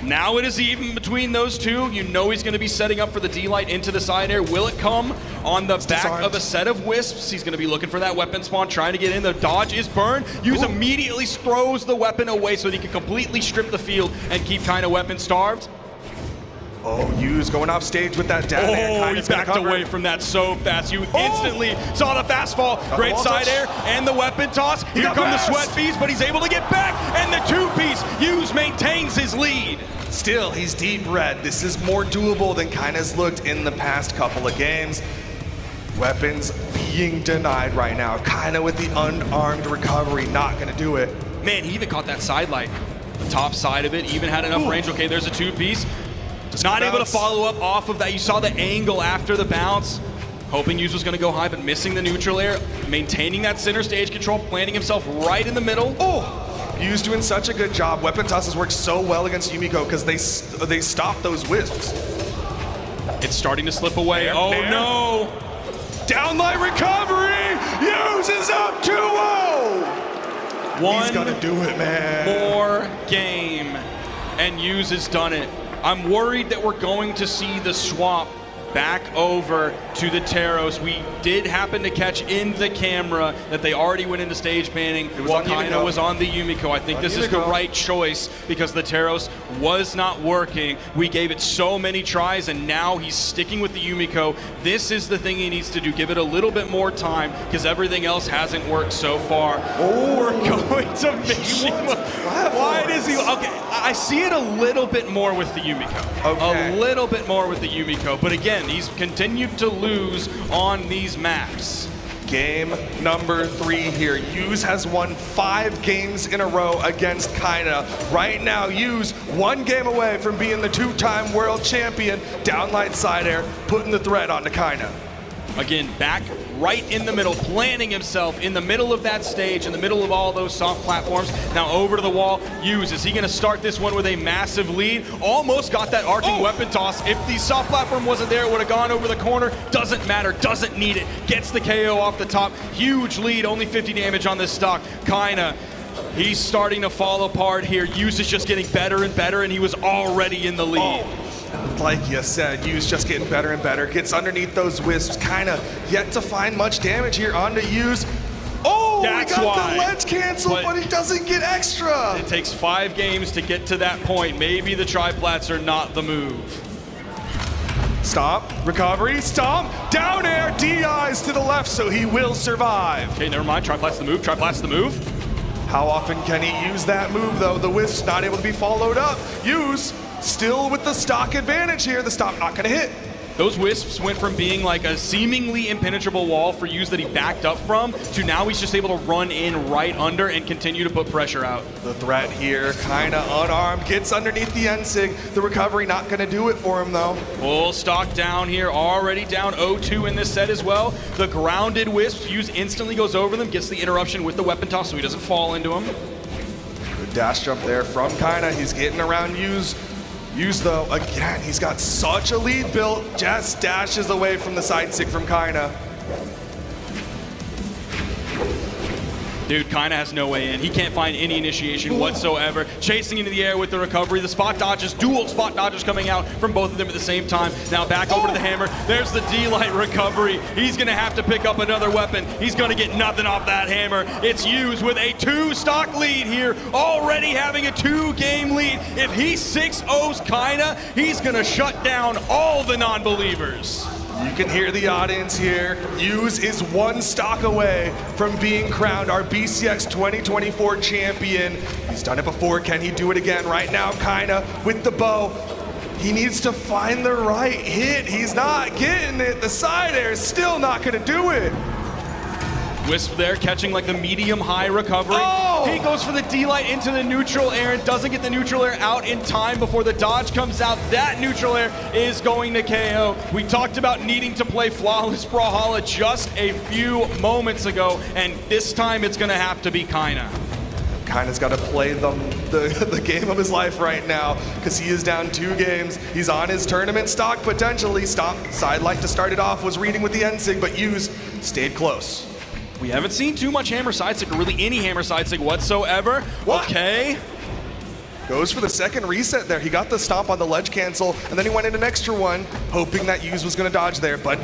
Now it is even between those two. You know he's going to be setting up for the D-Light into the side air. Will it come on the back of a set of wisps? He's going to be looking for that weapon spawn, trying to get in. The dodge is burned. Yuz immediately throws the weapon away so that he can completely strip the field and keep Kyna weapon starved. Oh, Yuz going off stage with that down air. Oh, he backed away from that so fast. You instantly saw the fast fall. Great side air and the weapon toss. Here come the sweat bees, but he's able to get back. And the two-piece, Yuz maintains his lead. Still, he's deep red. This is more doable than Kyna's looked in the past couple of games. Weapons being denied right now. Kyna with the unarmed recovery, not gonna do it. Man, he even caught that side light. The top side of it, even had enough range. Okay, there's a two-piece. Not able to follow up off of that. You saw the angle after the bounce. Hoping Yuz was going to go high, but missing the neutral air. Maintaining that center stage control, planting himself right in the middle. Yuz doing such a good job. Weapon tosses work so well against Yumiko because they stop those wisps. It's starting to slip away. No. Downlight recovery. Yuz is up 2-0. He's going to do it, man. More game. And Yuz has done it. I'm worried that we're going to see the swap back over to the Taros. We did happen to catch in the camera that they already went into stage banning while Kyna was on the Yumiko. I think this is the right choice because the Taros was not working. We gave it so many tries and now he's sticking with the Yumiko. This is the thing he needs to do. Give it a little bit more time because everything else hasn't worked so far. Oh, we're going to maybe. Why does he? Okay, I see it a little bit more with the Yumiko. Okay. A little bit more with the Yumiko. But again, he's continued to lose on these maps. Game number 3 here. Yuz has won 5 games in a row against Kyna. Right now, Yuz 1 game away from being the 2-time world champion. Downlight side air, putting the threat onto Kyna. Again, back right in the middle, planting himself in the middle of that stage, in the middle of all those soft platforms. Now over to the wall. Yuz, is he going to start this one with a massive lead? Almost got that arcing weapon toss. If the soft platform wasn't there, it would have gone over the corner. Doesn't matter, doesn't need it. Gets the KO off the top. Huge lead, only 50 damage on this stock. Kyna, he's starting to fall apart here. Yuz is just getting better and better, and he was already in the lead. Like you said, Yuz just getting better and better. Gets underneath those wisps. Kyna yet to find much damage here onto Yuz. Oh, That's he got why. the ledge cancel, but he doesn't get extra. It takes 5 games to get to that point. Maybe the triplats are not the move. Stomp, recovery, stomp, down air, DIs to the left, so he will survive. Okay, never mind. Triplats the move. Triplats the move. How often can he use that move, though? The Wisp's not able to be followed up. Yuz still with the stock advantage here. The stomp not gonna hit. Those wisps went from being like a seemingly impenetrable wall for Yuz that he backed up from to now he's just able to run in right under and continue to put pressure out. The threat here, Kyna unarmed, gets underneath the N-Sig. The recovery not gonna do it for him, though. Full stock down here, already down 0-2 in this set as well. The grounded wisps, Yuz instantly goes over them, gets the interruption with the weapon toss so he doesn't fall into him. Good dash jump there from Kyna. He's getting around Yuz. Yuz, though, again, he's got such a lead built, just dashes away from the side stick from Kyna. Dude, Kyna has no way in. He can't find any initiation whatsoever. Chasing into the air with the recovery. The spot dodges, dual spot dodges coming out from both of them at the same time. Now back over to the hammer. There's the D-Light recovery. He's gonna have to pick up another weapon. He's gonna get nothing off that hammer. It's Yuz with a 2-stock lead here, already having a 2-game lead. If he 6-0s Kyna, he's gonna shut down all the non-believers. You can hear the audience here. Yuz is 1 stock away from being crowned our BCX 2024 champion. He's done it before. Can he do it again? Right now, Kyna with the bow. He needs to find the right hit. He's not getting it. The side air is still not going to do it. Wisp there catching like the medium-high recovery. He goes for the D-Light into the neutral air and doesn't get the neutral air out in time before the dodge comes out. That neutral air is going to KO. We talked about needing to play flawless Brawlhalla just a few moments ago, and this time it's going to have to be Kyna. Kyna's got to play the game of his life right now because he is down 2 games. He's on his tournament stock potentially. Side light to start it off was reading with the N-Sig, but Yuz stayed close. We haven't seen too much hammer side stick, or really any hammer side stick whatsoever. What? Okay. Goes for the second reset there. He got the stomp on the ledge cancel, and then he went in an extra one, hoping that Yuz was gonna dodge there, but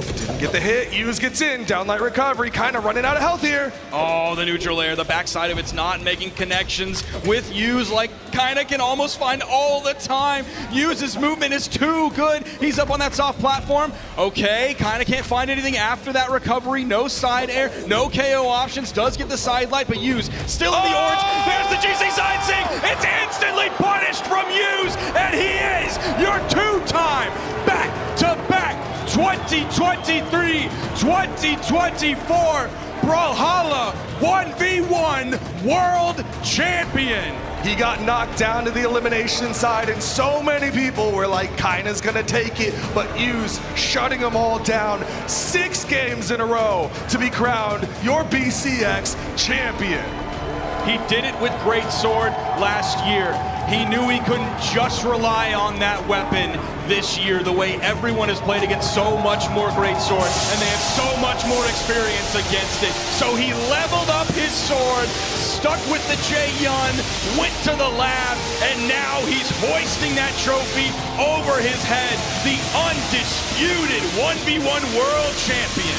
didn't get the hit. Yuz gets in, downlight recovery, kind of running out of health here. Oh, the neutral air, the backside of it's not making connections with Yuz like Kyna can almost find all the time. Yuz's movement is too good. He's up on that soft platform. Okay, Kyna can't find anything after that recovery. No side air, no KO options. Does get the side light, but Yuz still in the orange. There's the GC side sing. It's instantly punished from Yuz, and he is your 2-time back-to-back 2023-2024 Brawlhalla 1v1 World Champion. He got knocked down to the elimination side, and so many people were like, Kyna's gonna take it, but Yuz shutting them all down. 6 games in a row to be crowned your BCX champion. He did it with Great Sword last year. He knew he couldn't just rely on that weapon this year, the way everyone has played against so much more great swords, and they have so much more experience against it. So he leveled up his sword, stuck with the Jae-Yun, went to the lab, and now he's hoisting that trophy over his head, the undisputed 1v1 world champion.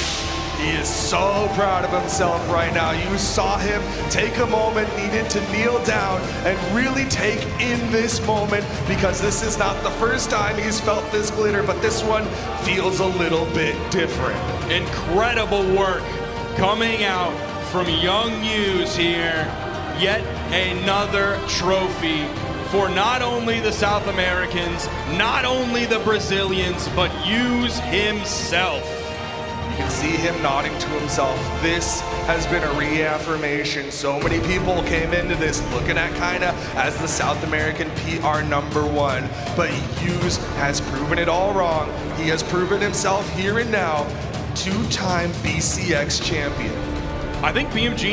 He is so proud of himself right now. You saw him take a moment, needed to kneel down and really take in this moment, because this is not the first time he's felt this glitter, but this one feels a little bit different. Incredible work coming out from Young Yuz here. Yet another trophy for not only the South Americans, not only the Brazilians, but Yuz himself. You can see him nodding to himself. This has been a reaffirmation. So many people came into this looking at Kyna as the South American PR #1, but Yuz has proven it all wrong. He has proven himself here and now, 2-time BCX champion. I think BMG